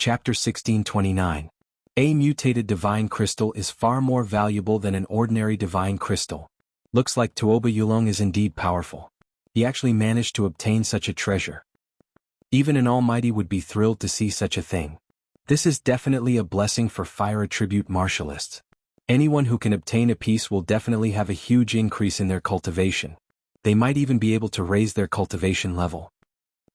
Chapter 1629. A mutated divine crystal is far more valuable than an ordinary divine crystal. Looks like Tuoba Yulong is indeed powerful. He actually managed to obtain such a treasure. Even an almighty would be thrilled to see such a thing. This is definitely a blessing for fire attribute martialists. Anyone who can obtain a piece will definitely have a huge increase in their cultivation. They might even be able to raise their cultivation level.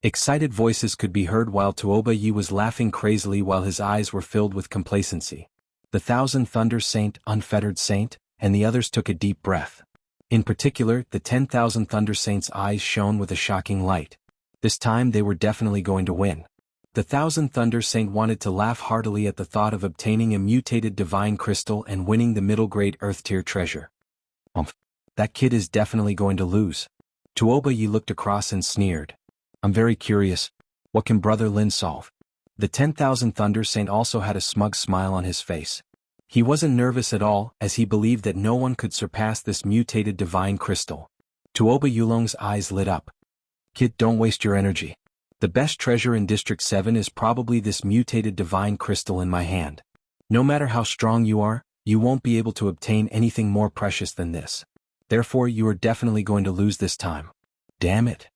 Excited voices could be heard while Tuoba Yi was laughing crazily while his eyes were filled with complacency. The Thousand Thunder Saint, Unfettered Saint, and the others took a deep breath. In particular, the 10,000 Thunder Saints' eyes shone with a shocking light. This time they were definitely going to win. The Thousand Thunder Saint wanted to laugh heartily at the thought of obtaining a mutated divine crystal and winning the middle-grade Earth-tier treasure. That kid is definitely going to lose. Tuoba Yi looked across and sneered. I'm very curious. What can Brother Lin solve? The 10,000 Thunder Saint also had a smug smile on his face. He wasn't nervous at all, as he believed that no one could surpass this mutated divine crystal. Tuoba Yulong's eyes lit up. Kid, don't waste your energy. The best treasure in District 7 is probably this mutated divine crystal in my hand. No matter how strong you are, you won't be able to obtain anything more precious than this. Therefore, you are definitely going to lose this time. Damn it.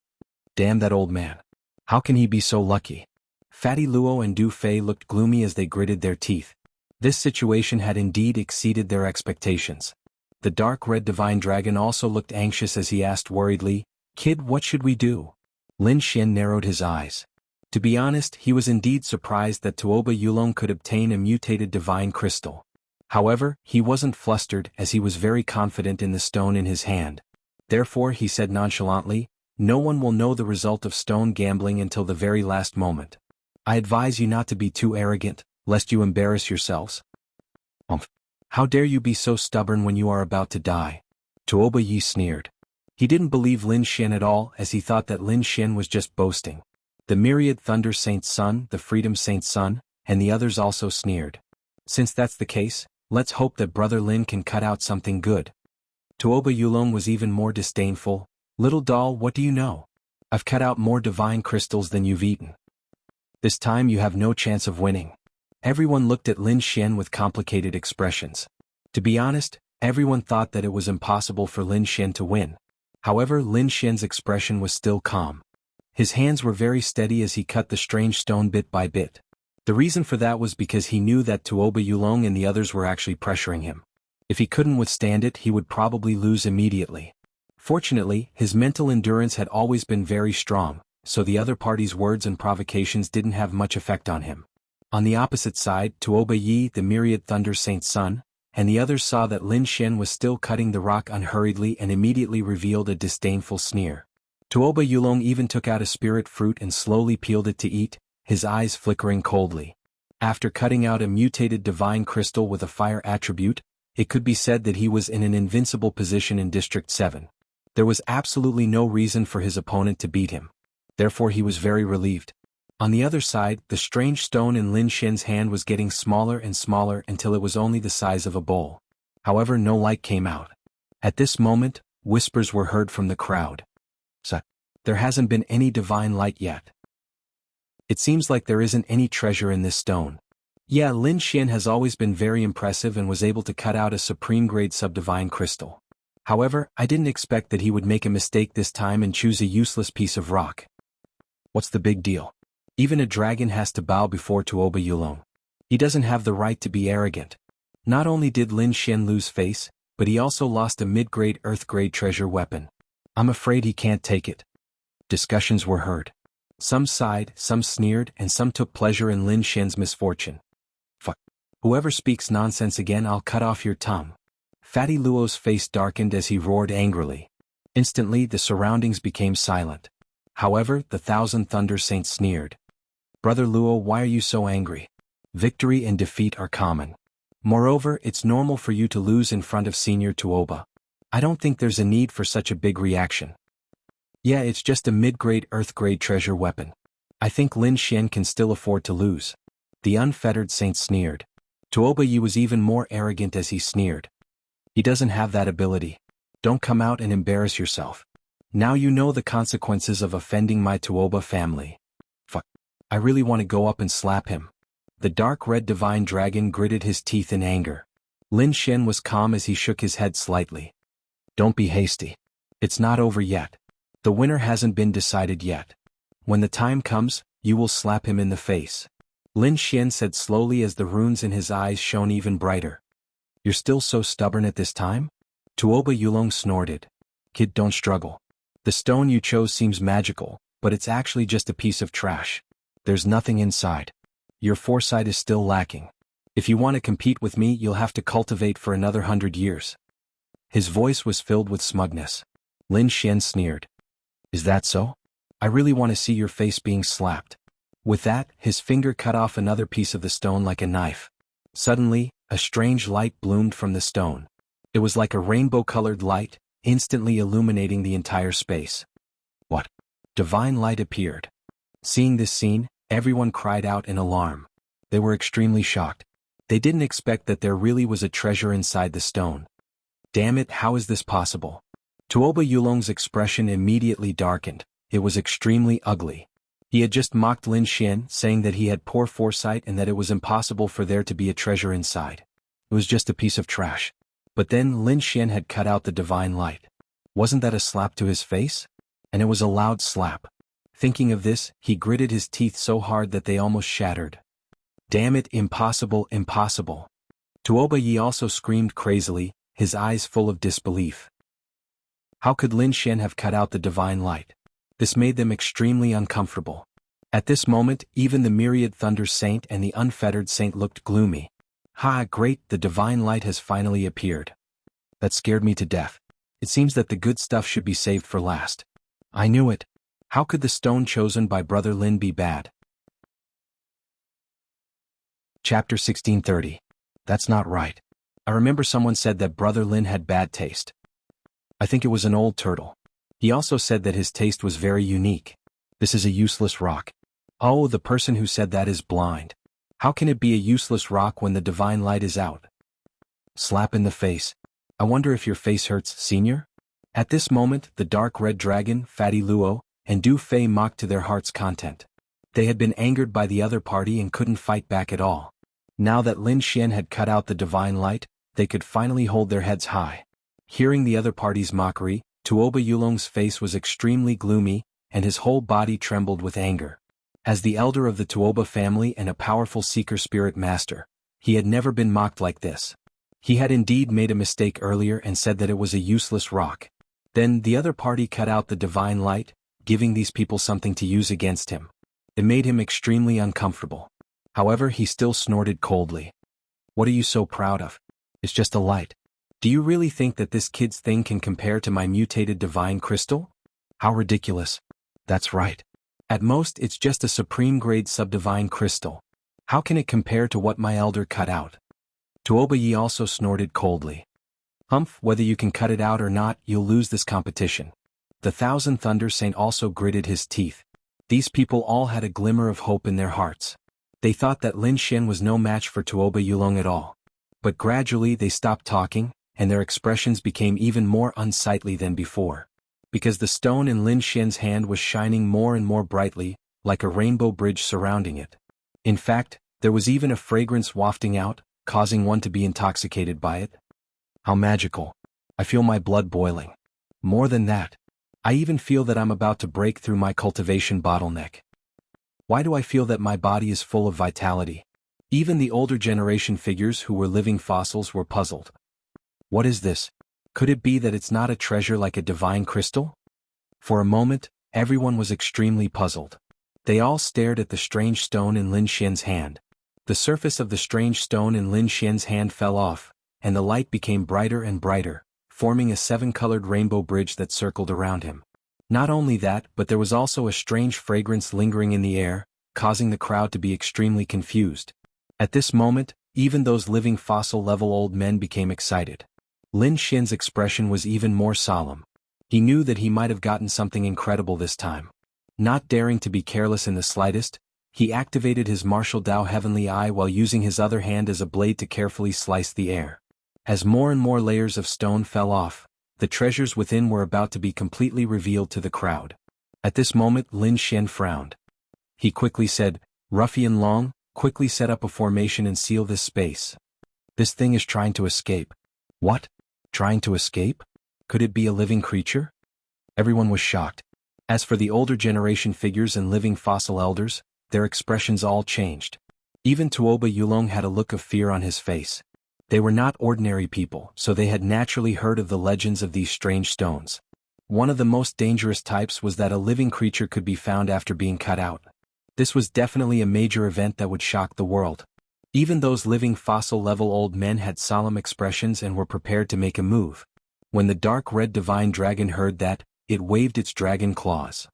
Damn that old man. How can he be so lucky? Fatty Luo and Du Fei looked gloomy as they gritted their teeth. This situation had indeed exceeded their expectations. The dark red divine dragon also looked anxious as he asked worriedly, Kid, what should we do? Lin Xian narrowed his eyes. To be honest, he was indeed surprised that Tuoba Yulong could obtain a mutated divine crystal. However, he wasn't flustered as he was very confident in the stone in his hand. Therefore, he said nonchalantly, no one will know the result of stone gambling until the very last moment. I advise you not to be too arrogant, lest you embarrass yourselves. How dare you be so stubborn when you are about to die? Tuoba Yi sneered. He didn't believe Lin Xian at all as he thought that Lin Xian was just boasting. The myriad Thunder Saint's son, the Freedom Saint's son, and the others also sneered. Since that's the case, let's hope that Brother Lin can cut out something good. Tuoba Yulong was even more disdainful. Little doll, what do you know? I've cut out more divine crystals than you've eaten. This time you have no chance of winning. Everyone looked at Lin Xian with complicated expressions. To be honest, everyone thought that it was impossible for Lin Xian to win. However, Lin Xian's expression was still calm. His hands were very steady as he cut the strange stone bit by bit. The reason for that was because he knew that Tuoba Yulong and the others were actually pressuring him. If he couldn't withstand it, he would probably lose immediately. Fortunately, his mental endurance had always been very strong, so the other party's words and provocations didn't have much effect on him. On the opposite side, Tuoba Yi, the myriad Thunder Saint's son, and the others saw that Lin Xian was still cutting the rock unhurriedly and immediately revealed a disdainful sneer. Tuoba Yulong even took out a spirit fruit and slowly peeled it to eat, his eyes flickering coldly. After cutting out a mutated divine crystal with a fire attribute, it could be said that he was in an invincible position in District 7. There was absolutely no reason for his opponent to beat him. Therefore he was very relieved. On the other side, the strange stone in Lin Xian's hand was getting smaller and smaller until it was only the size of a bowl. However, no light came out. At this moment, whispers were heard from the crowd. There hasn't been any divine light yet. It seems like there isn't any treasure in this stone. Yeah, Lin Xian has always been very impressive and was able to cut out a supreme-grade subdivine crystal. However, I didn't expect that he would make a mistake this time and choose a useless piece of rock. What's the big deal? Even a dragon has to bow before Tuoba Yulong. He doesn't have the right to be arrogant. Not only did Lin Xian lose face, but he also lost a mid-grade Earth-grade treasure weapon. I'm afraid he can't take it. Discussions were heard. Some sighed, some sneered, and some took pleasure in Lin Xian's misfortune. Whoever speaks nonsense again, I'll cut off your tongue. Fatty Luo's face darkened as he roared angrily. Instantly, the surroundings became silent. However, the Thousand Thunder Saints sneered. Brother Luo, why are you so angry? Victory and defeat are common. Moreover, it's normal for you to lose in front of Senior Tuoba. I don't think there's a need for such a big reaction. Yeah, it's just a mid-grade Earth-grade treasure weapon. I think Lin Xian can still afford to lose. The Unfettered Saint sneered. Tuoba Yi was even more arrogant as he sneered. He doesn't have that ability. Don't come out and embarrass yourself. Now you know the consequences of offending my Tuoba family. I really want to go up and slap him. The dark red divine dragon gritted his teeth in anger. Lin Xian was calm as he shook his head slightly. Don't be hasty. It's not over yet. The winner hasn't been decided yet. When the time comes, you will slap him in the face. Lin Xian said slowly as the runes in his eyes shone even brighter. You're still so stubborn at this time? Tuoba Yulong snorted. Kid, don't struggle. The stone you chose seems magical, but it's actually just a piece of trash. There's nothing inside. Your foresight is still lacking. If you want to compete with me, you'll have to cultivate for another 100 years. His voice was filled with smugness. Lin Xian sneered. Is that so? I really want to see your face being slapped. With that, his finger cut off another piece of the stone like a knife. Suddenly, a strange light bloomed from the stone. It was like a rainbow-colored light, instantly illuminating the entire space. What? Divine light appeared. Seeing this scene, everyone cried out in alarm. They were extremely shocked. They didn't expect that there really was a treasure inside the stone. Damn it, how is this possible? Tuoba Yulong's expression immediately darkened. It was extremely ugly. He had just mocked Lin Xian, saying that he had poor foresight and that it was impossible for there to be a treasure inside. It was just a piece of trash. But then Lin Xian had cut out the divine light. Wasn't that a slap to his face? And it was a loud slap. Thinking of this, he gritted his teeth so hard that they almost shattered. Damn it, impossible, impossible. Tuoba Yi also screamed crazily, his eyes full of disbelief. How could Lin Xian have cut out the divine light? This made them extremely uncomfortable. At this moment, even the myriad Thunder Saint and the unfettered Saint looked gloomy. Ha, great, the divine light has finally appeared. That scared me to death. It seems that the good stuff should be saved for last. I knew it. How could the stone chosen by Brother Lin be bad? Chapter 1630. That's not right. I remember someone said that Brother Lin had bad taste. I think it was an old turtle. He also said that his taste was very unique. This is a useless rock. Oh, the person who said that is blind. How can it be a useless rock when the divine light is out? Slap in the face. I wonder if your face hurts, senior? At this moment, the dark red dragon, Fatty Luo, and Du Fei mocked to their heart's content. They had been angered by the other party and couldn't fight back at all. Now that Lin Xian had cut out the divine light, they could finally hold their heads high. Hearing the other party's mockery, Tuoba Yulong's face was extremely gloomy, and his whole body trembled with anger. As the elder of the Tuoba family and a powerful seeker spirit master, he had never been mocked like this. He had indeed made a mistake earlier and said that it was a useless rock. Then the other party cut out the divine light, giving these people something to use against him. It made him extremely uncomfortable. However, he still snorted coldly. What are you so proud of? It's just a light. Do you really think that this kid's thing can compare to my mutated divine crystal? How ridiculous. That's right. At most, it's just a supreme-grade subdivine crystal. How can it compare to what my elder cut out? Tuoba Yi also snorted coldly. Humph, whether you can cut it out or not, you'll lose this competition. The Thousand Thunder Saint also gritted his teeth. These people all had a glimmer of hope in their hearts. They thought that Lin Xian was no match for Tuoba Yulong at all. But gradually they stopped talking, and their expressions became even more unsightly than before. Because the stone in Lin Xian's hand was shining more and more brightly, like a rainbow bridge surrounding it. In fact, there was even a fragrance wafting out, causing one to be intoxicated by it. How magical. I feel my blood boiling. More than that, I even feel that I'm about to break through my cultivation bottleneck. Why do I feel that my body is full of vitality? Even the older generation figures who were living fossils were puzzled. What is this? Could it be that it's not a treasure like a divine crystal? For a moment, everyone was extremely puzzled. They all stared at the strange stone in Lin Xian's hand. The surface of the strange stone in Lin Xian's hand fell off, and the light became brighter and brighter, forming a seven-colored rainbow bridge that circled around him. Not only that, but there was also a strange fragrance lingering in the air, causing the crowd to be extremely confused. At this moment, even those living fossil-level old men became excited. Lin Xian's expression was even more solemn. He knew that he might have gotten something incredible this time. Not daring to be careless in the slightest, he activated his martial Dao Heavenly Eye while using his other hand as a blade to carefully slice the air. As more and more layers of stone fell off, the treasures within were about to be completely revealed to the crowd. At this moment Lin Xian frowned. He quickly said, "Ruffian Long, Quickly set up a formation and seal this space. This thing is trying to escape. What? Trying to escape? Could it be a living creature? Everyone was shocked. As for the older generation figures and living fossil elders, their expressions all changed. Even Tuoba Yulong had a look of fear on his face. They were not ordinary people, so they had naturally heard of the legends of these strange stones. One of the most dangerous types was that a living creature could be found after being cut out. This was definitely a major event that would shock the world. Even those living fossil-level old men had solemn expressions and were prepared to make a move. When the dark red divine dragon heard that, it waved its dragon claws.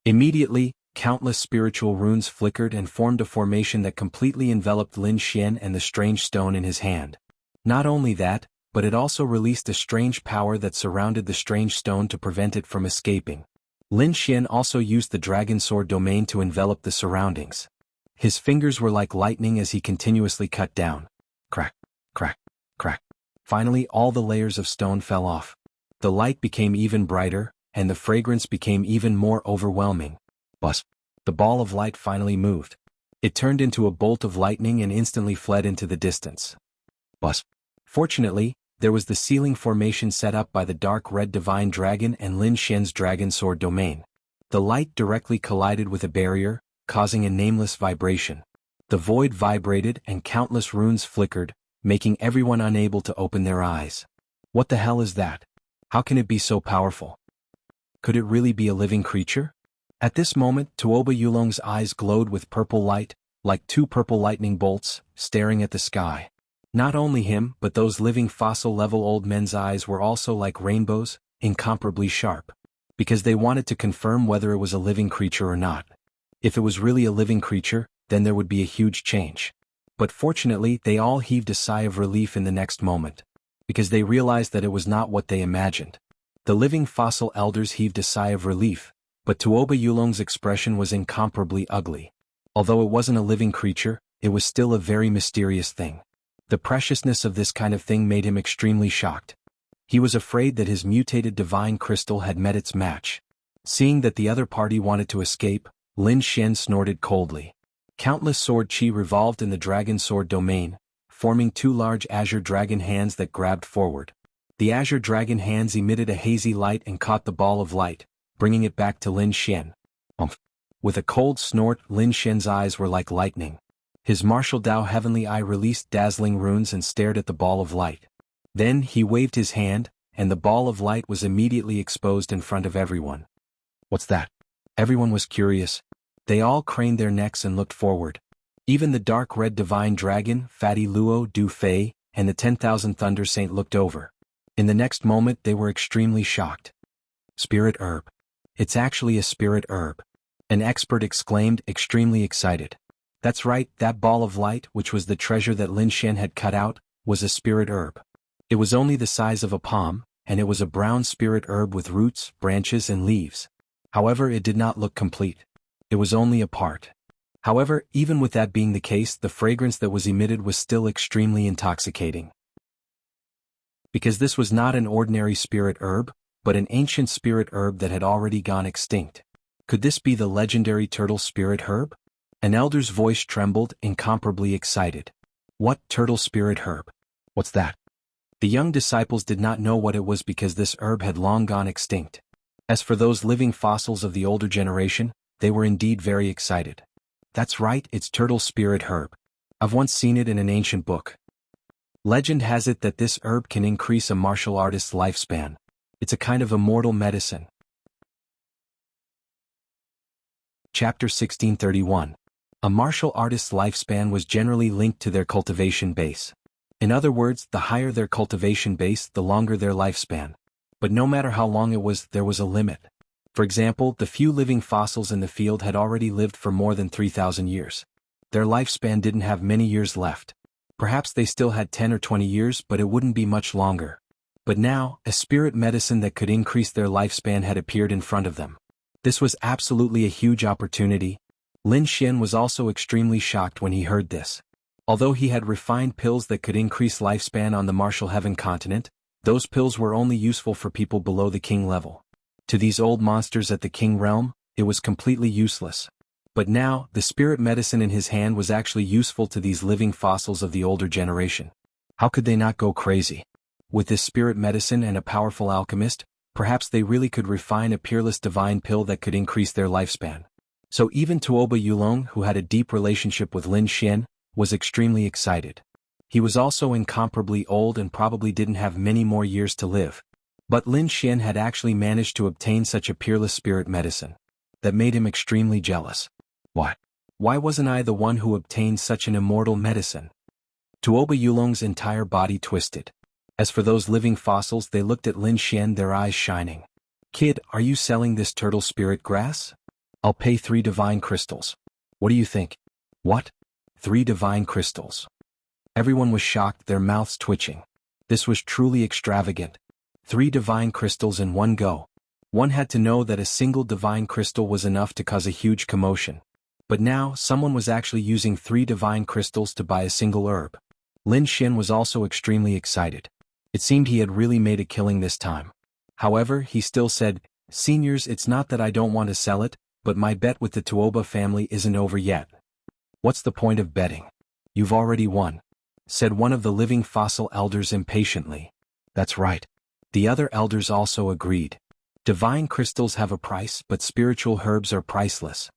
Immediately, countless spiritual runes flickered and formed a formation that completely enveloped Lin Xian and the strange stone in his hand. Not only that, but it also released a strange power that surrounded the strange stone to prevent it from escaping. Lin Xian also used the dragon sword domain to envelop the surroundings. His fingers were like lightning as he continuously cut down. Crack, crack, crack. Finally all the layers of stone fell off. The light became even brighter, and the fragrance became even more overwhelming. Buzz. The ball of light finally moved. It turned into a bolt of lightning and instantly fled into the distance. Buzz. Fortunately, there was the sealing formation set up by the dark red divine dragon and Lin Xian's dragon sword domain. The light directly collided with a barrier, causing a nameless vibration. The void vibrated and countless runes flickered, making everyone unable to open their eyes. What the hell is that? How can it be so powerful? Could it really be a living creature? At this moment, Tuoba Yulong's eyes glowed with purple light, like two purple lightning bolts, staring at the sky. Not only him, but those living fossil-level old men's eyes were also like rainbows, incomparably sharp. Because they wanted to confirm whether it was a living creature or not. If it was really a living creature, then there would be a huge change. But fortunately, they all heaved a sigh of relief in the next moment. Because they realized that it was not what they imagined. The living fossil elders heaved a sigh of relief, but Tuoba Yulong's expression was incomparably ugly. Although it wasn't a living creature, it was still a very mysterious thing. The preciousness of this kind of thing made him extremely shocked. He was afraid that his mutated divine crystal had met its match. Seeing that the other party wanted to escape, Lin Xian snorted coldly. Countless sword qi revolved in the dragon sword domain, forming two large azure dragon hands that grabbed forward. The azure dragon hands emitted a hazy light and caught the ball of light, bringing it back to Lin Xian. With a cold snort, Lin Xian's eyes were like lightning. His martial Dao heavenly eye released dazzling runes and stared at the ball of light. Then he waved his hand, and the ball of light was immediately exposed in front of everyone. What's that? Everyone was curious. They all craned their necks and looked forward. Even the dark red divine dragon, Fatty Luo Du Fei, and the 10,000 Thunder Saint looked over. In the next moment they were extremely shocked. Spirit herb. It's actually a spirit herb. An expert exclaimed, extremely excited. That's right, that ball of light, which was the treasure that Lin Xian had cut out, was a spirit herb. It was only the size of a palm, and it was a brown spirit herb with roots, branches and leaves. However, it did not look complete. It was only a part. However, even with that being the case, the fragrance that was emitted was still extremely intoxicating. Because this was not an ordinary spirit herb, but an ancient spirit herb that had already gone extinct. Could this be the legendary turtle spirit herb? An elder's voice trembled, incomparably excited. What turtle spirit herb? What's that? The young disciples did not know what it was because this herb had long gone extinct. As for those living fossils of the older generation, they were indeed very excited. That's right, it's turtle spirit herb. I've once seen it in an ancient book. Legend has it that this herb can increase a martial artist's lifespan. It's a kind of immortal medicine. Chapter 1631. A martial artist's lifespan was generally linked to their cultivation base. In other words, the higher their cultivation base, the longer their lifespan. But no matter how long it was, there was a limit. For example, the few living fossils in the field had already lived for more than 3,000 years. Their lifespan didn't have many years left. Perhaps they still had 10 or 20 years, but it wouldn't be much longer. But now, a spirit medicine that could increase their lifespan had appeared in front of them. This was absolutely a huge opportunity. Lin Xian was also extremely shocked when he heard this. Although he had refined pills that could increase lifespan on the martial heaven continent, those pills were only useful for people below the king level. To these old monsters at the king realm, it was completely useless. But now, the spirit medicine in his hand was actually useful to these living fossils of the older generation. How could they not go crazy? With this spirit medicine and a powerful alchemist, perhaps they really could refine a peerless divine pill that could increase their lifespan. So even Tuoba Yulong, who had a deep relationship with Lin Xian, was extremely excited. He was also incomparably old and probably didn't have many more years to live. But Lin Xian had actually managed to obtain such a peerless spirit medicine. That made him extremely jealous. What? Why wasn't I the one who obtained such an immortal medicine? Tuoba Yulong's entire body twisted. As for those living fossils, they looked at Lin Xian, their eyes shining. Kid, are you selling this turtle spirit grass? I'll pay 3 divine crystals. What do you think? What? 3 divine crystals. Everyone was shocked, their mouths twitching. This was truly extravagant. 3 divine crystals in one go. One had to know that a single divine crystal was enough to cause a huge commotion. But now, someone was actually using 3 divine crystals to buy a single herb. Lin Xian was also extremely excited. It seemed he had really made a killing this time. However, he still said, "Seniors, it's not that I don't want to sell it, but my bet with the Tuoba family isn't over yet." "What's the point of betting? You've already won," said one of the living fossil elders impatiently. "That's right." The other elders also agreed. Divine crystals have a price, but spiritual herbs are priceless.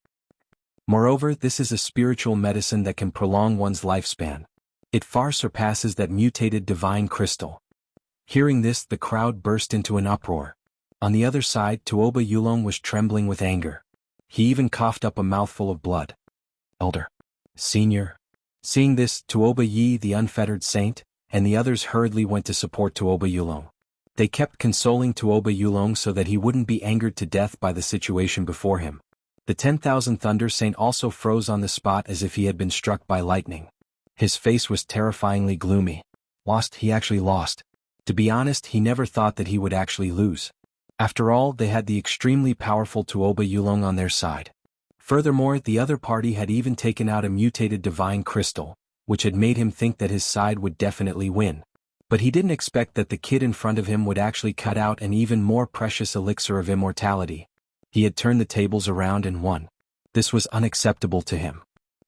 Moreover, this is a spiritual medicine that can prolong one's lifespan. It far surpasses that mutated divine crystal. Hearing this, the crowd burst into an uproar. On the other side, Tuoba Yulong was trembling with anger. He even coughed up a mouthful of blood. "Elder. Senior." Seeing this, Tuoba Yi, the unfettered saint, and the others hurriedly went to support Tuoba Yulong. They kept consoling Tuoba Yulong so that he wouldn't be angered to death by the situation before him. The 10,000 Thunder Saint also froze on the spot as if he had been struck by lightning. His face was terrifyingly gloomy. Lost, he actually lost. To be honest, he never thought that he would actually lose. After all, they had the extremely powerful Tuoba Yulong on their side. Furthermore, the other party had even taken out a mutated divine crystal, which had made him think that his side would definitely win. But he didn't expect that the kid in front of him would actually cut out an even more precious elixir of immortality. He had turned the tables around and won. This was unacceptable to him.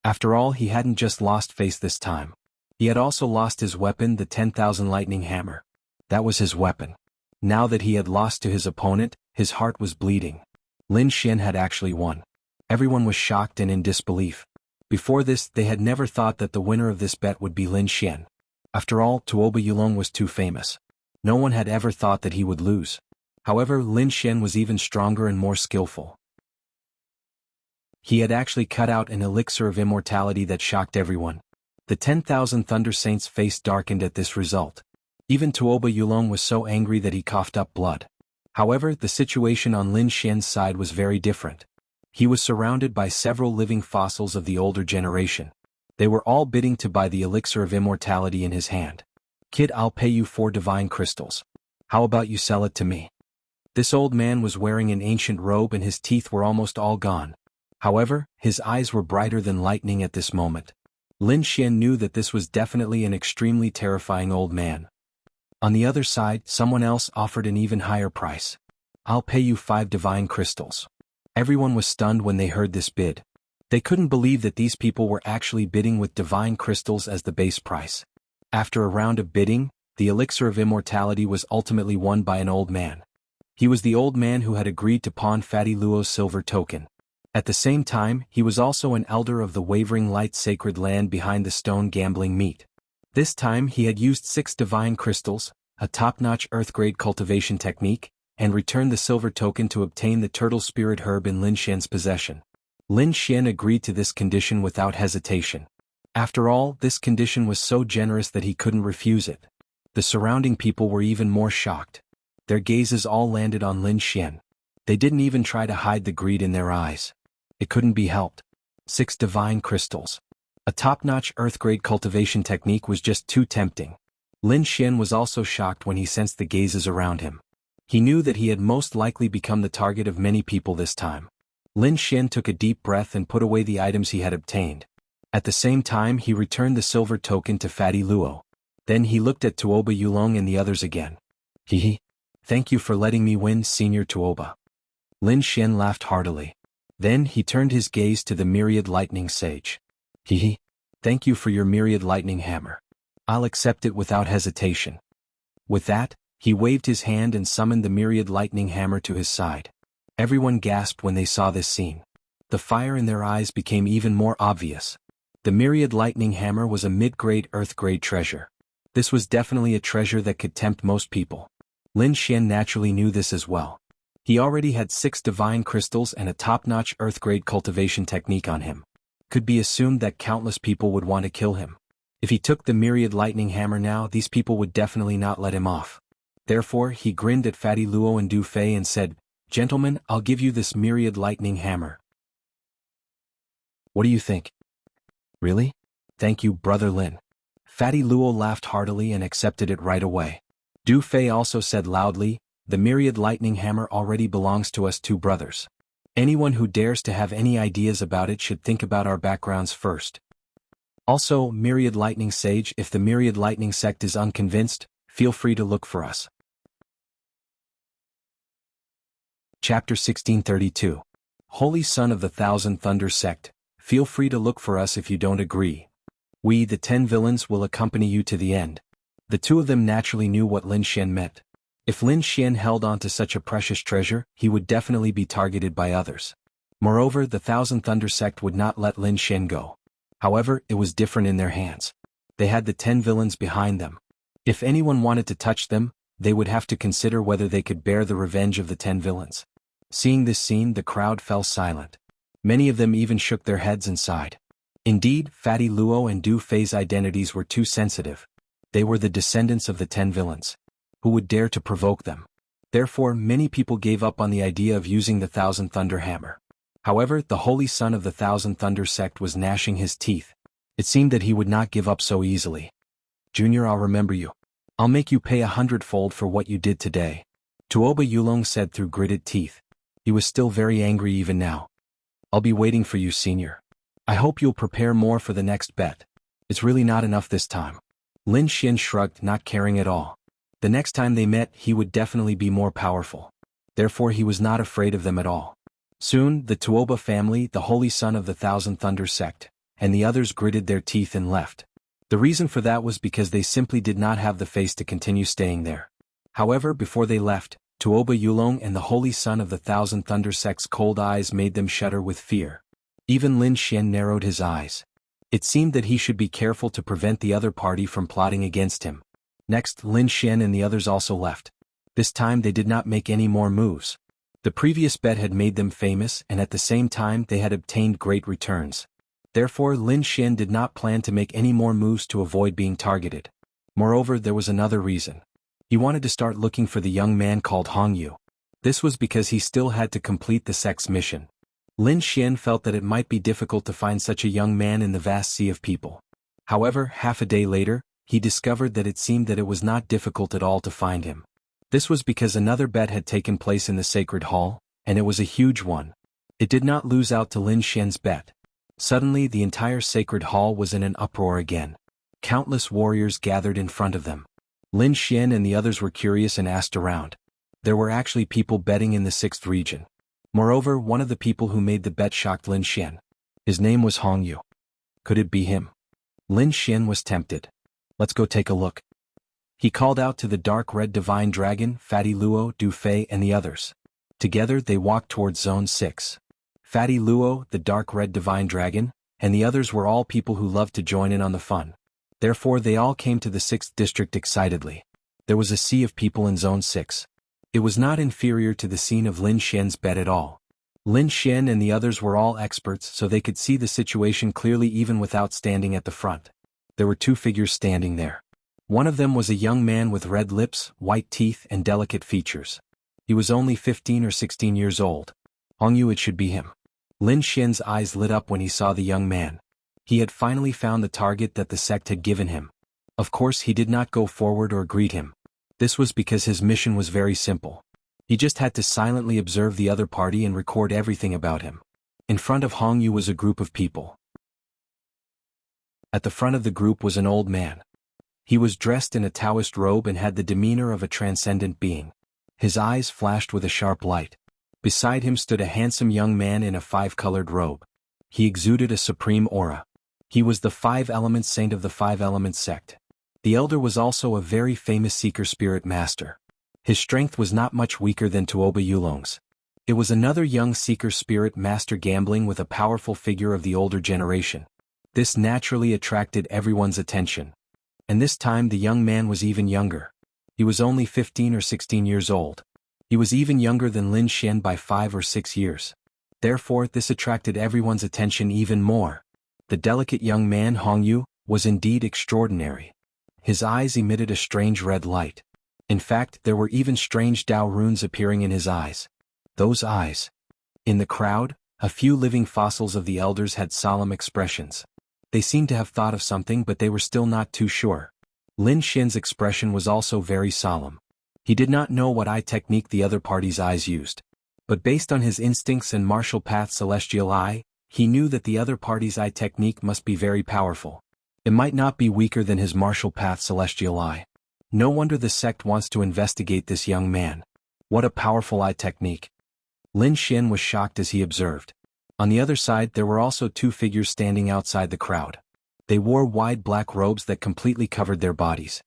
After all, he hadn't just lost face this time. He had also lost his weapon, the 10,000 lightning hammer. That was his weapon. Now that he had lost to his opponent, his heart was bleeding. Lin Xian had actually won. Everyone was shocked and in disbelief. Before this, they had never thought that the winner of this bet would be Lin Xian. After all, Tuoba Yulong was too famous. No one had ever thought that he would lose. However, Lin Xian was even stronger and more skillful. He had actually cut out an elixir of immortality that shocked everyone. The 10,000 Thunder Saints' face darkened at this result. Even Tuoba Yulong was so angry that he coughed up blood. However, the situation on Lin Xian's side was very different. He was surrounded by several living fossils of the older generation. They were all bidding to buy the elixir of immortality in his hand. "Kid, I'll pay you 4 divine crystals. How about you sell it to me?" This old man was wearing an ancient robe and his teeth were almost all gone. However, his eyes were brighter than lightning at this moment. Lin Xian knew that this was definitely an extremely terrifying old man. On the other side, someone else offered an even higher price. "I'll pay you 5 divine crystals." Everyone was stunned when they heard this bid. They couldn't believe that these people were actually bidding with divine crystals as the base price. After a round of bidding, the elixir of immortality was ultimately won by an old man. He was the old man who had agreed to pawn Fatty Luo's silver token. At the same time, he was also an elder of the Wavering Light sacred land behind the stone gambling meat. This time he had used 6 divine crystals, a top-notch earth-grade cultivation technique, and returned the silver token to obtain the turtle spirit herb in Lin Xian's possession. Lin Xian agreed to this condition without hesitation. After all, this condition was so generous that he couldn't refuse it. The surrounding people were even more shocked. Their gazes all landed on Lin Xian. They didn't even try to hide the greed in their eyes. It couldn't be helped. 6 divine crystals. A top-notch earth-grade cultivation technique was just too tempting. Lin Xian was also shocked when he sensed the gazes around him. He knew that he had most likely become the target of many people this time. Lin Xian took a deep breath and put away the items he had obtained. At the same time, he returned the silver token to Fatty Luo. Then he looked at Tuoba Yulong and the others again. Hehe. Thank you for letting me win, Senior Tuoba. Lin Xian laughed heartily. Then he turned his gaze to the myriad lightning sage. Hehe. Thank you for your myriad lightning hammer. I'll accept it without hesitation. With that, he waved his hand and summoned the myriad lightning hammer to his side. Everyone gasped when they saw this scene. The fire in their eyes became even more obvious. The myriad lightning hammer was a mid-grade earth-grade treasure. This was definitely a treasure that could tempt most people. Lin Xian naturally knew this as well. He already had 6 divine crystals and a top-notch earth-grade cultivation technique on him. Could be assumed that countless people would want to kill him. If he took the myriad lightning hammer now, these people would definitely not let him off. Therefore, he grinned at Fatty Luo and Du Fei and said, "Gentlemen, I'll give you this myriad lightning hammer. What do you think?" "Really? Thank you, Brother Lin." Fatty Luo laughed heartily and accepted it right away. Du Fei also said loudly, "The myriad lightning hammer already belongs to us 2 brothers. Anyone who dares to have any ideas about it should think about our backgrounds first. Also, Myriad Lightning Sage, if the Myriad Lightning sect is unconvinced, feel free to look for us." Chapter 1632. Holy Son of the Thousand Thunder Sect, feel free to look for us if you don't agree. We, the 10 villains, will accompany you to the end. The 2 of them naturally knew what Lin Xian meant. If Lin Xian held on to such a precious treasure, he would definitely be targeted by others. Moreover, the Thousand Thunder Sect would not let Lin Xian go. However, it was different in their hands. They had the 10 villains behind them. If anyone wanted to touch them, they would have to consider whether they could bear the revenge of the 10 villains. Seeing this scene, the crowd fell silent. Many of them even shook their heads and sighed. Indeed, Fatty Luo and Du Fei's identities were too sensitive. They were the descendants of the 10 villains. Who would dare to provoke them? Therefore, many people gave up on the idea of using the Thousand Thunder Hammer. However, the Holy Son of the Thousand Thunder Sect was gnashing his teeth. It seemed that he would not give up so easily. "Junior, I'll remember you. I'll make you pay 100-fold for what you did today," Tuoba Yulong said through gritted teeth. He was still very angry even now. "I'll be waiting for you, Senior. I hope you'll prepare more for the next bet. It's really not enough this time." Lin Xian shrugged, not caring at all. The next time they met, he would definitely be more powerful. Therefore, he was not afraid of them at all. Soon, the Tuoba family, the Holy Son of the Thousand Thunder Sect, and the others gritted their teeth and left. The reason for that was because they simply did not have the face to continue staying there. However, before they left, Tuoba Yulong and the Holy Son of the Thousand Thunder Sect's cold eyes made them shudder with fear. Even Lin Xian narrowed his eyes. It seemed that he should be careful to prevent the other party from plotting against him. Next, Lin Xian and the others also left. This time they did not make any more moves. The previous bet had made them famous, and at the same time they had obtained great returns. Therefore, Lin Xian did not plan to make any more moves to avoid being targeted. Moreover, there was another reason. He wanted to start looking for the young man called Hongyu. This was because he still had to complete the sect's mission. Lin Xian felt that it might be difficult to find such a young man in the vast sea of people. However, half a day later, he discovered that it seemed that it was not difficult at all to find him. This was because another bet had taken place in the Sacred Hall, and it was a huge one. It did not lose out to Lin Xian's bet. Suddenly, the entire Sacred Hall was in an uproar again. Countless warriors gathered in front of them. Lin Xian and the others were curious and asked around. There were actually people betting in the 6th region. Moreover, one of the people who made the bet shocked Lin Xian. His name was Hongyu. Could it be him? Lin Xian was tempted. "Let's go take a look." He called out to the dark red divine dragon, Fatty Luo, Du Fei, and the others. Together they walked towards Zone 6. Fatty Luo, the dark red divine dragon, and the others were all people who loved to join in on the fun. Therefore they all came to the 6th district excitedly. There was a sea of people in Zone 6. It was not inferior to the scene of Lin Xian's bet at all. Lin Xian and the others were all experts, so they could see the situation clearly even without standing at the front. There were 2 figures standing there. One of them was a young man with red lips, white teeth, and delicate features. He was only 15 or 16 years old. Hongyu, it should be him. Lin Xian's eyes lit up when he saw the young man. He had finally found the target that the sect had given him. Of course, he did not go forward or greet him. This was because his mission was very simple. He just had to silently observe the other party and record everything about him. In front of Hongyu was a group of people. At the front of the group was an old man. He was dressed in a Taoist robe and had the demeanor of a transcendent being. His eyes flashed with a sharp light. Beside him stood a handsome young man in a five-colored robe. He exuded a supreme aura. He was the five-element saint of the five-element sect. The elder was also a very famous seeker spirit master. His strength was not much weaker than Tuoba Yulong's. It was another young seeker spirit master gambling with a powerful figure of the older generation. This naturally attracted everyone's attention. And this time the young man was even younger. He was only 15 or 16 years old. He was even younger than Lin Xian by 5 or 6 years. Therefore, this attracted everyone's attention even more. The delicate young man Hongyu was indeed extraordinary. His eyes emitted a strange red light. In fact, there were even strange Dao runes appearing in his eyes. Those eyes. In the crowd, a few living fossils of the elders had solemn expressions. They seemed to have thought of something, but they were still not too sure. Lin Xian's expression was also very solemn. He did not know what eye technique the other party's eyes used. But based on his instincts and martial path celestial eye, he knew that the other party's eye technique must be very powerful. It might not be weaker than his martial path celestial eye. No wonder the sect wants to investigate this young man. What a powerful eye technique. Lin Xian was shocked as he observed. On the other side there were also two figures standing outside the crowd. They wore wide black robes that completely covered their bodies.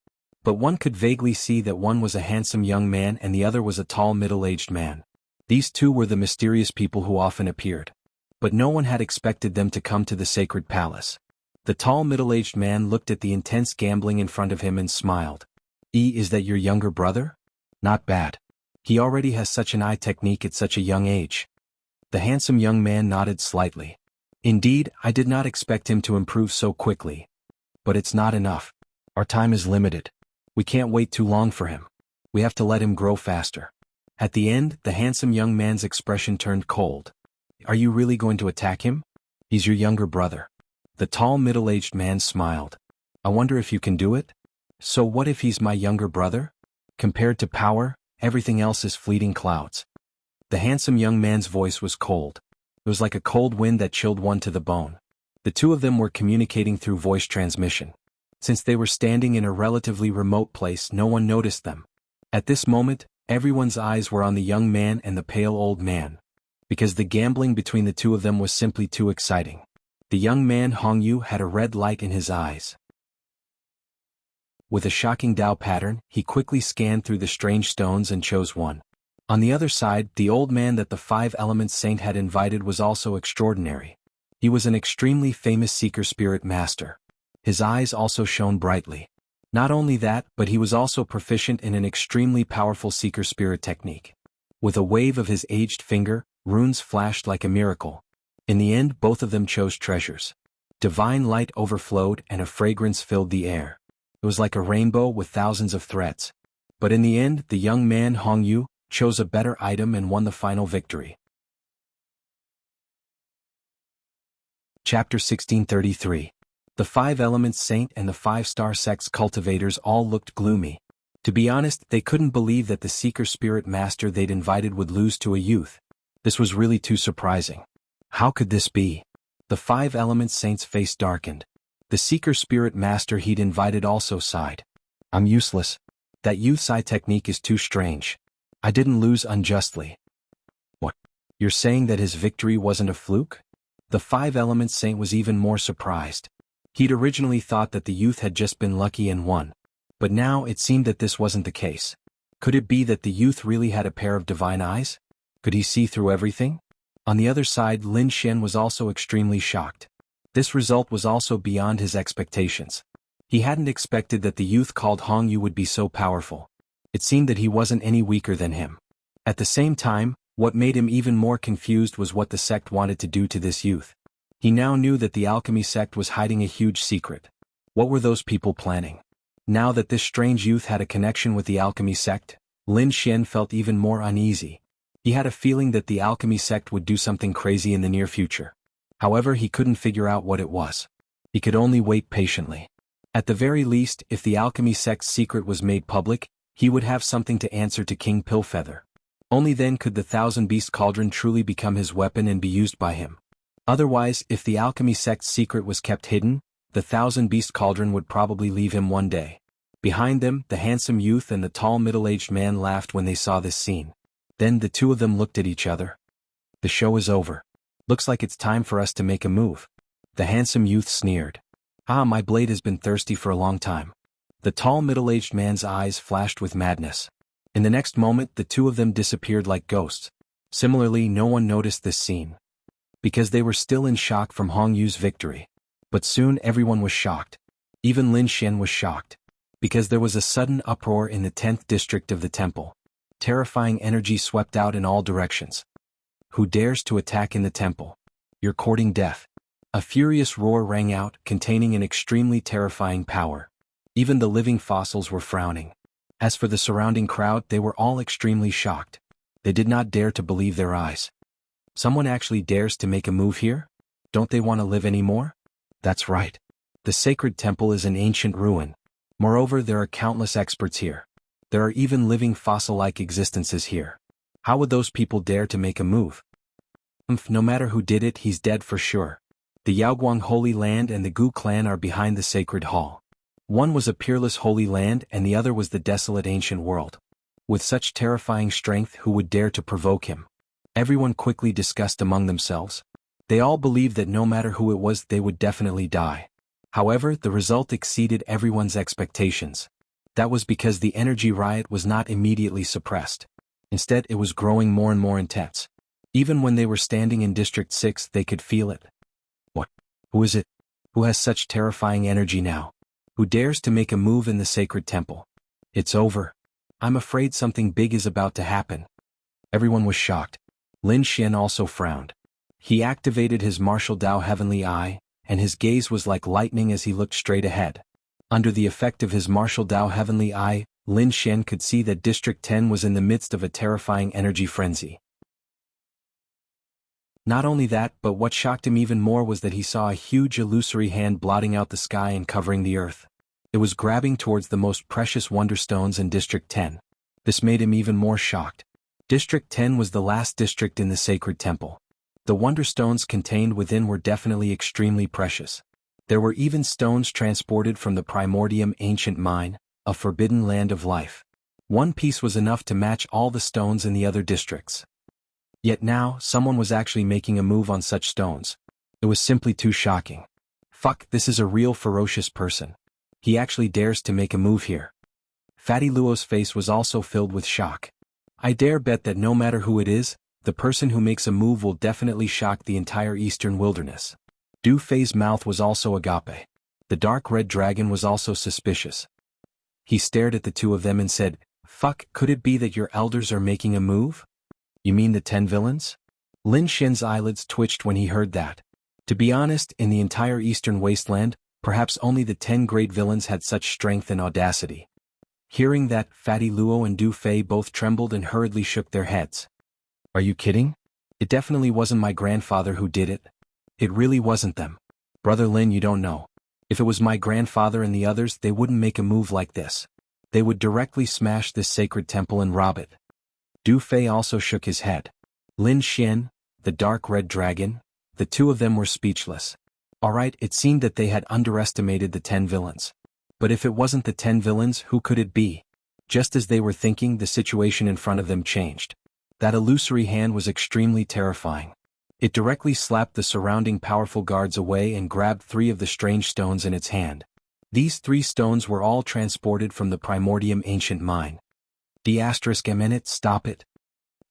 But one could vaguely see that one was a handsome young man and the other was a tall middle-aged man. These two were the mysterious people who often appeared. But no one had expected them to come to the sacred palace. The tall middle-aged man looked at the intense gambling in front of him and smiled. Is that your younger brother? Not bad. He already has such an eye technique at such a young age. The handsome young man nodded slightly. Indeed, I did not expect him to improve so quickly. But it's not enough. Our time is limited. We can't wait too long for him. We have to let him grow faster. At the end, the handsome young man's expression turned cold. Are you really going to attack him? He's your younger brother. The tall middle-aged man smiled. I wonder if you can do it? So what if he's my younger brother? Compared to power, everything else is fleeting clouds. The handsome young man's voice was cold. It was like a cold wind that chilled one to the bone. The two of them were communicating through voice transmission. Since they were standing in a relatively remote place, no one noticed them. At this moment, everyone's eyes were on the young man and the pale old man. Because the gambling between the two of them was simply too exciting. The young man Hongyu had a red light in his eyes. With a shocking Dao pattern, he quickly scanned through the strange stones and chose one. On the other side, the old man that the five-element saint had invited was also extraordinary. He was an extremely famous seeker spirit master. His eyes also shone brightly. Not only that, but he was also proficient in an extremely powerful seeker spirit technique. With a wave of his aged finger, runes flashed like a miracle. In the end, both of them chose treasures. Divine light overflowed and a fragrance filled the air. It was like a rainbow with thousands of threads. But in the end, the young man Hongyu chose a better item and won the final victory. Chapter 1633. The five-element saint and the five-star sect's cultivators all looked gloomy. To be honest, they couldn't believe that the seeker spirit master they'd invited would lose to a youth. This was really too surprising. How could this be? The five-element saint's face darkened. The seeker spirit master he'd invited also sighed. I'm useless. That youth's eye technique is too strange. I didn't lose unjustly. What? You're saying that his victory wasn't a fluke? The five-element saint was even more surprised. He'd originally thought that the youth had just been lucky and won. But now it seemed that this wasn't the case. Could it be that the youth really had a pair of divine eyes? Could he see through everything? On the other side, Lin Xian was also extremely shocked. This result was also beyond his expectations. He hadn't expected that the youth called Hongyu would be so powerful. It seemed that he wasn't any weaker than him. At the same time, what made him even more confused was what the sect wanted to do to this youth. He now knew that the alchemy sect was hiding a huge secret. What were those people planning? Now that this strange youth had a connection with the alchemy sect, Lin Xian felt even more uneasy. He had a feeling that the alchemy sect would do something crazy in the near future. However, he couldn't figure out what it was. He could only wait patiently. At the very least, if the alchemy sect's secret was made public, he would have something to answer to King Pillfeather. Only then could the thousand-beast cauldron truly become his weapon and be used by him. Otherwise, if the alchemy sect's secret was kept hidden, the thousand-beast cauldron would probably leave him one day. Behind them, the handsome youth and the tall middle-aged man laughed when they saw this scene. Then the two of them looked at each other. The show is over. Looks like it's time for us to make a move. The handsome youth sneered. Ah, my blade has been thirsty for a long time. The tall middle-aged man's eyes flashed with madness. In the next moment the two of them disappeared like ghosts. Similarly, no one noticed this scene, because they were still in shock from Hong Yu's victory. But soon everyone was shocked. Even Lin Xian was shocked, because there was a sudden uproar in the 10th district of the temple. Terrifying energy swept out in all directions. Who dares to attack in the temple? You're courting death. A furious roar rang out, containing an extremely terrifying power. Even the living fossils were frowning. As for the surrounding crowd, they were all extremely shocked. They did not dare to believe their eyes. Someone actually dares to make a move here? Don't they want to live anymore? That's right. The sacred temple is an ancient ruin. Moreover, there are countless experts here. There are even living fossil-like existences here. How would those people dare to make a move? No matter who did it, he's dead for sure. The Yaoguang Holy Land and the Gu clan are behind the sacred hall. One was a peerless holy land and the other was the desolate ancient world. With such terrifying strength, who would dare to provoke him? Everyone quickly discussed among themselves. They all believed that no matter who it was, they would definitely die. However, the result exceeded everyone's expectations. That was because the energy riot was not immediately suppressed. Instead, it was growing more and more intense. Even when they were standing in District 6, they could feel it. What? Who is it? Who has such terrifying energy now? Who dares to make a move in the sacred temple? It's over. I'm afraid something big is about to happen. Everyone was shocked. Lin Xian also frowned. He activated his martial Dao Heavenly Eye, and his gaze was like lightning as he looked straight ahead. Under the effect of his martial Dao Heavenly Eye, Lin Xian could see that District 10 was in the midst of a terrifying energy frenzy. Not only that, but what shocked him even more was that he saw a huge illusory hand blotting out the sky and covering the earth. It was grabbing towards the most precious wonderstones in District 10. This made him even more shocked. District 10 was the last district in the sacred temple. The wonderstones contained within were definitely extremely precious. There were even stones transported from the primordium ancient mine, a forbidden land of life. One piece was enough to match all the stones in the other districts. Yet now, someone was actually making a move on such stones. It was simply too shocking. Fuck, this is a real ferocious person. He actually dares to make a move here. Fatty Luo's face was also filled with shock. I dare bet that no matter who it is, the person who makes a move will definitely shock the entire eastern wilderness. Du Fei's mouth was also agape. The dark red dragon was also suspicious. He stared at the two of them and said, "Fuck, could it be that your elders are making a move? You mean the 10 villains?" Lin Xian's eyelids twitched when he heard that. To be honest, in the entire eastern wasteland, perhaps only the 10 great villains had such strength and audacity. Hearing that, Fatty Luo and Du Fei both trembled and hurriedly shook their heads. Are you kidding? It definitely wasn't my grandfather who did it. It really wasn't them. Brother Lin, you don't know. If it was my grandfather and the others, they wouldn't make a move like this. They would directly smash this sacred temple and rob it. Du Fei also shook his head. Lin Xian, the dark red dragon, the two of them were speechless. Alright, it seemed that they had underestimated the 10 villains. But if it wasn't the 10 villains, who could it be? Just as they were thinking, the situation in front of them changed. That illusory hand was extremely terrifying. It directly slapped the surrounding powerful guards away and grabbed 3 of the strange stones in its hand. These 3 stones were all transported from the primordium ancient mine. *, stop it.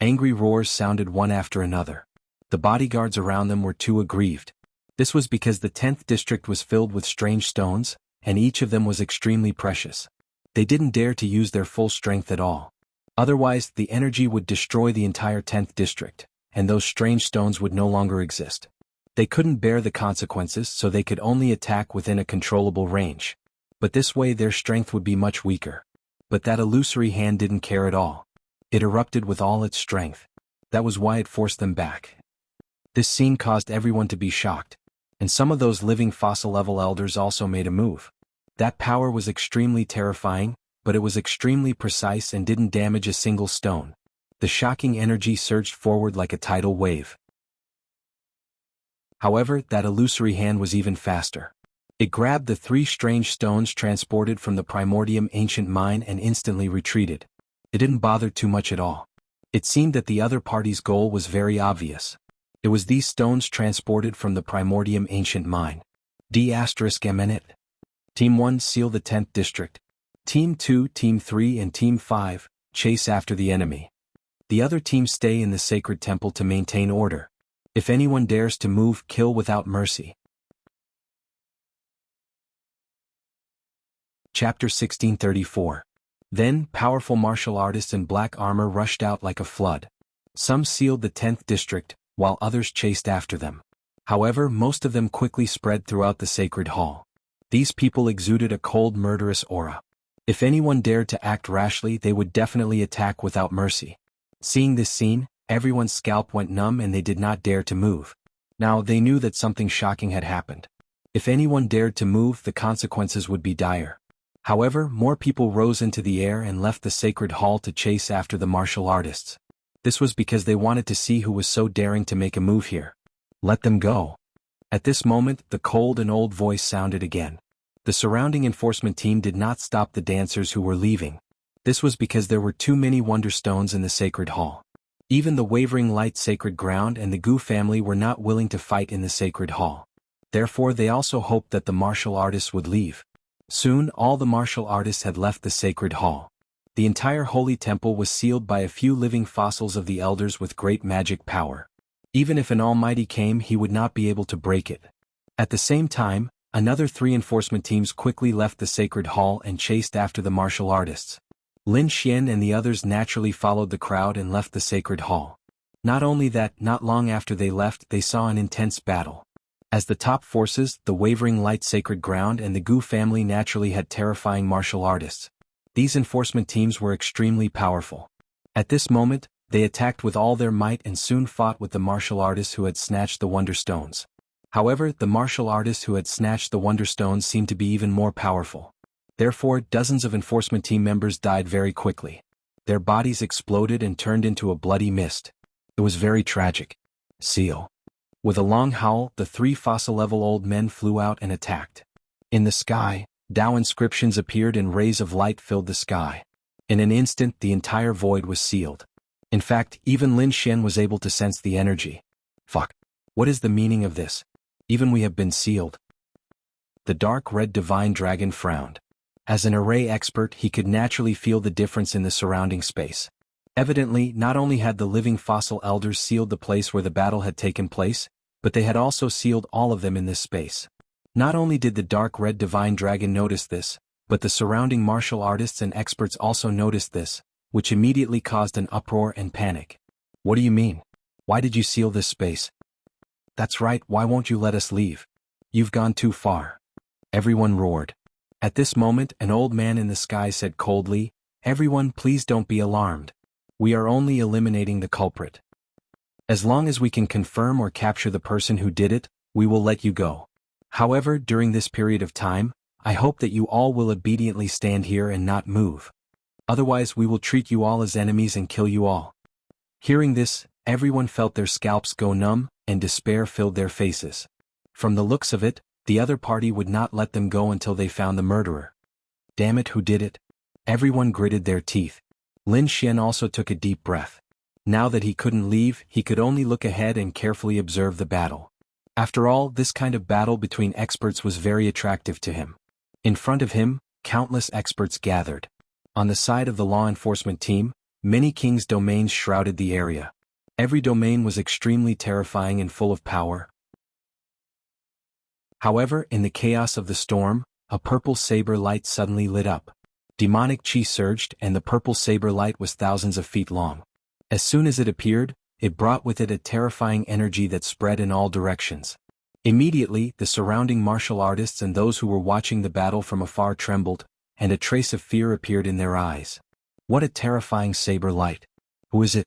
Angry roars sounded one after another. The bodyguards around them were too aggrieved. This was because the 10th district was filled with strange stones, and each of them was extremely precious. They didn't dare to use their full strength at all. Otherwise, the energy would destroy the entire 10th district, and those strange stones would no longer exist. They couldn't bear the consequences, so they could only attack within a controllable range. But this way their strength would be much weaker. But that illusory hand didn't care at all. It erupted with all its strength. That was why it forced them back. This scene caused everyone to be shocked. And some of those living fossil-level elders also made a move. That power was extremely terrifying, but it was extremely precise and didn't damage a single stone. The shocking energy surged forward like a tidal wave. However, that illusory hand was even faster. It grabbed the 3 strange stones transported from the primordium ancient mine and instantly retreated. It didn't bother too much at all. It seemed that the other party's goal was very obvious. It was these stones transported from the Primordium ancient mine. D*Eminent. Team 1 seal the 10th district. Team 2, Team 3 and Team 5, chase after the enemy. The other teams stay in the sacred temple to maintain order. If anyone dares to move, kill without mercy. Chapter 1634. Then, powerful martial artists in black armor rushed out like a flood. Some sealed the 10th district, while others chased after them. However, most of them quickly spread throughout the sacred hall. These people exuded a cold, murderous aura. If anyone dared to act rashly, they would definitely attack without mercy. Seeing this scene, everyone's scalp went numb and they did not dare to move. Now, they knew that something shocking had happened. If anyone dared to move, the consequences would be dire. However, more people rose into the air and left the sacred hall to chase after the martial artists. This was because they wanted to see who was so daring to make a move here. Let them go. At this moment, the cold and old voice sounded again. The surrounding enforcement team did not stop the dancers who were leaving. This was because there were too many wonderstones in the sacred hall. Even the wavering light sacred ground and the Gu family were not willing to fight in the sacred hall. Therefore, they also hoped that the martial artists would leave. Soon, all the martial artists had left the sacred hall. The entire holy temple was sealed by a few living fossils of the elders with great magic power. Even if an almighty came, he would not be able to break it. At the same time, another 3 enforcement teams quickly left the sacred hall and chased after the martial artists. Lin Xian and the others naturally followed the crowd and left the sacred hall. Not only that, not long after they left, they saw an intense battle. As the top forces, the wavering light sacred ground and the Gu family naturally had terrifying martial artists. These enforcement teams were extremely powerful. At this moment, they attacked with all their might and soon fought with the martial artists who had snatched the Wonderstones. However, the martial artists who had snatched the Wonderstones seemed to be even more powerful. Therefore, dozens of enforcement team members died very quickly. Their bodies exploded and turned into a bloody mist. It was very tragic. Seal. With a long howl, the 3 fossil-level old men flew out and attacked. In the sky, Tao inscriptions appeared and rays of light filled the sky. In an instant, the entire void was sealed. In fact, even Lin Xian was able to sense the energy. Fuck. What is the meaning of this? Even we have been sealed. The dark red divine dragon frowned. As an array expert, he could naturally feel the difference in the surrounding space. Evidently, not only had the living fossil elders sealed the place where the battle had taken place, but they had also sealed all of them in this space. Not only did the dark red divine dragon notice this, but the surrounding martial artists and experts also noticed this, which immediately caused an uproar and panic. What do you mean? Why did you seal this space? That's right, why won't you let us leave? You've gone too far. Everyone roared. At this moment, an old man in the sky said coldly, "Everyone, please don't be alarmed. We are only eliminating the culprit. As long as we can confirm or capture the person who did it, we will let you go. However, during this period of time, I hope that you all will obediently stand here and not move. Otherwise, we will treat you all as enemies and kill you all." Hearing this, everyone felt their scalps go numb, and despair filled their faces. From the looks of it, the other party would not let them go until they found the murderer. Damn it, who did it? Everyone gritted their teeth. Lin Xian also took a deep breath. Now that he couldn't leave, he could only look ahead and carefully observe the battle. After all, this kind of battle between experts was very attractive to him. In front of him, countless experts gathered. On the side of the law enforcement team, many kings' domains shrouded the area. Every domain was extremely terrifying and full of power. However, in the chaos of the storm, a purple saber light suddenly lit up. Demonic chi surged, and the purple saber light was thousands of feet long. As soon as it appeared, it brought with it a terrifying energy that spread in all directions. Immediately, the surrounding martial artists and those who were watching the battle from afar trembled, and a trace of fear appeared in their eyes. What a terrifying saber light! Who is it?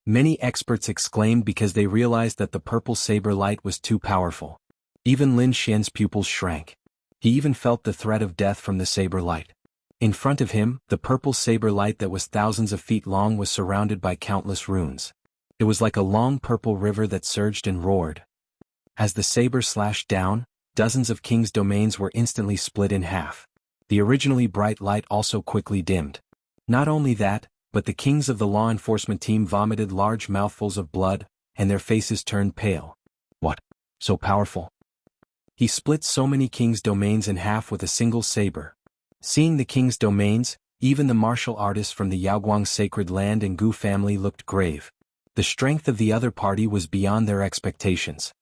Many experts exclaimed because they realized that the purple saber light was too powerful. Even Lin Xian's pupils shrank. He even felt the threat of death from the saber light. In front of him, the purple saber light that was thousands of feet long was surrounded by countless runes. It was like a long purple river that surged and roared. As the saber slashed down, dozens of kings' domains were instantly split in half. The originally bright light also quickly dimmed. Not only that, but the kings of the law enforcement team vomited large mouthfuls of blood, and their faces turned pale. What? So powerful? He split so many kings' domains in half with a single saber. Seeing the king's domains, even the martial artists from the Yaoguang sacred land and Gu family looked grave. The strength of the other party was beyond their expectations.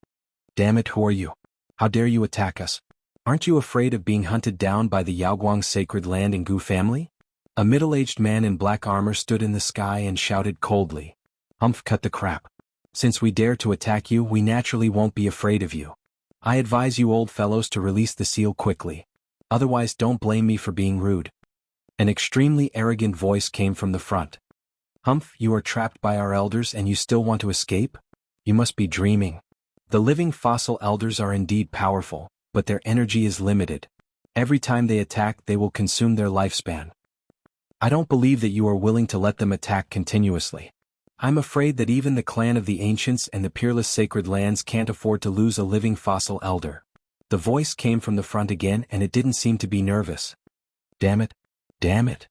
Damn it, who are you? How dare you attack us? Aren't you afraid of being hunted down by the Yaoguang sacred land and Gu family? A middle-aged man in black armor stood in the sky and shouted coldly. Humph, cut the crap. Since we dare to attack you, we naturally won't be afraid of you. I advise you old fellows to release the seal quickly. Otherwise don't blame me for being rude. An extremely arrogant voice came from the front. Humph, you are trapped by our elders and you still want to escape? You must be dreaming. The living fossil elders are indeed powerful, but their energy is limited. Every time they attack, they will consume their lifespan. I don't believe that you are willing to let them attack continuously. I'm afraid that even the clan of the ancients and the peerless sacred lands can't afford to lose a living fossil elder. The voice came from the front again and it didn't seem to be nervous. Damn it. Damn it.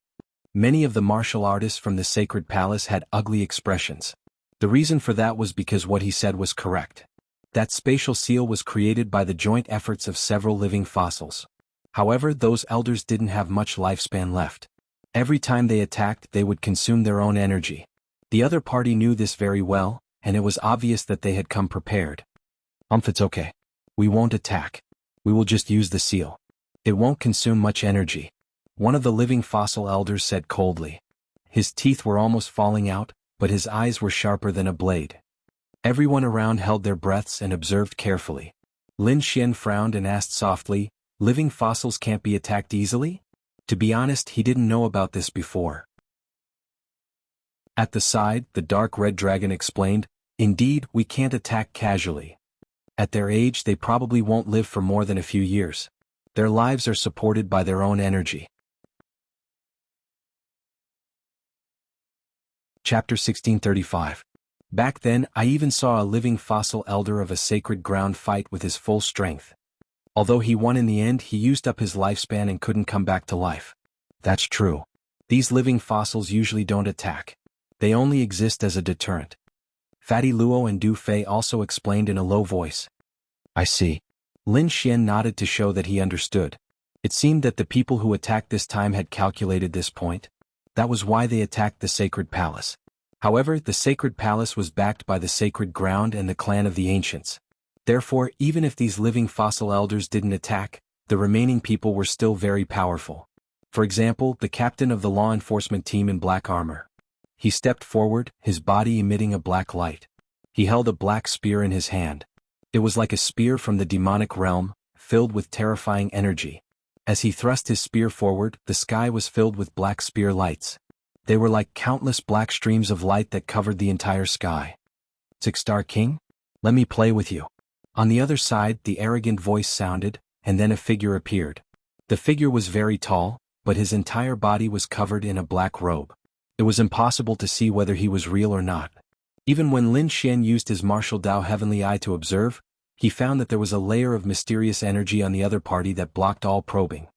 Many of the martial artists from the sacred palace had ugly expressions. The reason for that was because what he said was correct. That spatial seal was created by the joint efforts of several living fossils. However, those elders didn't have much lifespan left. Every time they attacked, they would consume their own energy. The other party knew this very well, and it was obvious that they had come prepared. It's okay. We won't attack. We will just use the seal. It won't consume much energy. One of the living fossil elders said coldly. His teeth were almost falling out, but his eyes were sharper than a blade. Everyone around held their breaths and observed carefully. Lin Xian frowned and asked softly, living fossils can't be attacked easily? To be honest, he didn't know about this before. At the side, the dark red dragon explained, indeed, we can't attack casually. At their age, they probably won't live for more than a few years. Their lives are supported by their own energy. Chapter 1635. Back then, I even saw a living fossil elder of a sacred ground fight with his full strength. Although he won in the end, he used up his lifespan and couldn't come back to life. That's true. These living fossils usually don't attack. They only exist as a deterrent. Fatty Luo and Du Fei also explained in a low voice. I see. Lin Xian nodded to show that he understood. It seemed that the people who attacked this time had calculated this point. That was why they attacked the sacred palace. However, the sacred palace was backed by the sacred ground and the clan of the ancients. Therefore, even if these living fossil elders didn't attack, the remaining people were still very powerful. For example, the captain of the law enforcement team in black armor. He stepped forward, his body emitting a black light. He held a black spear in his hand. It was like a spear from the demonic realm, filled with terrifying energy. As he thrust his spear forward, the sky was filled with black spear lights. They were like countless black streams of light that covered the entire sky. Six-Star King? Let me play with you. On the other side, the arrogant voice sounded, and then a figure appeared. The figure was very tall, but his entire body was covered in a black robe. It was impossible to see whether he was real or not. Even when Lin Xian used his martial Dao Heavenly Eye to observe, he found that there was a layer of mysterious energy on the other party that blocked all probing.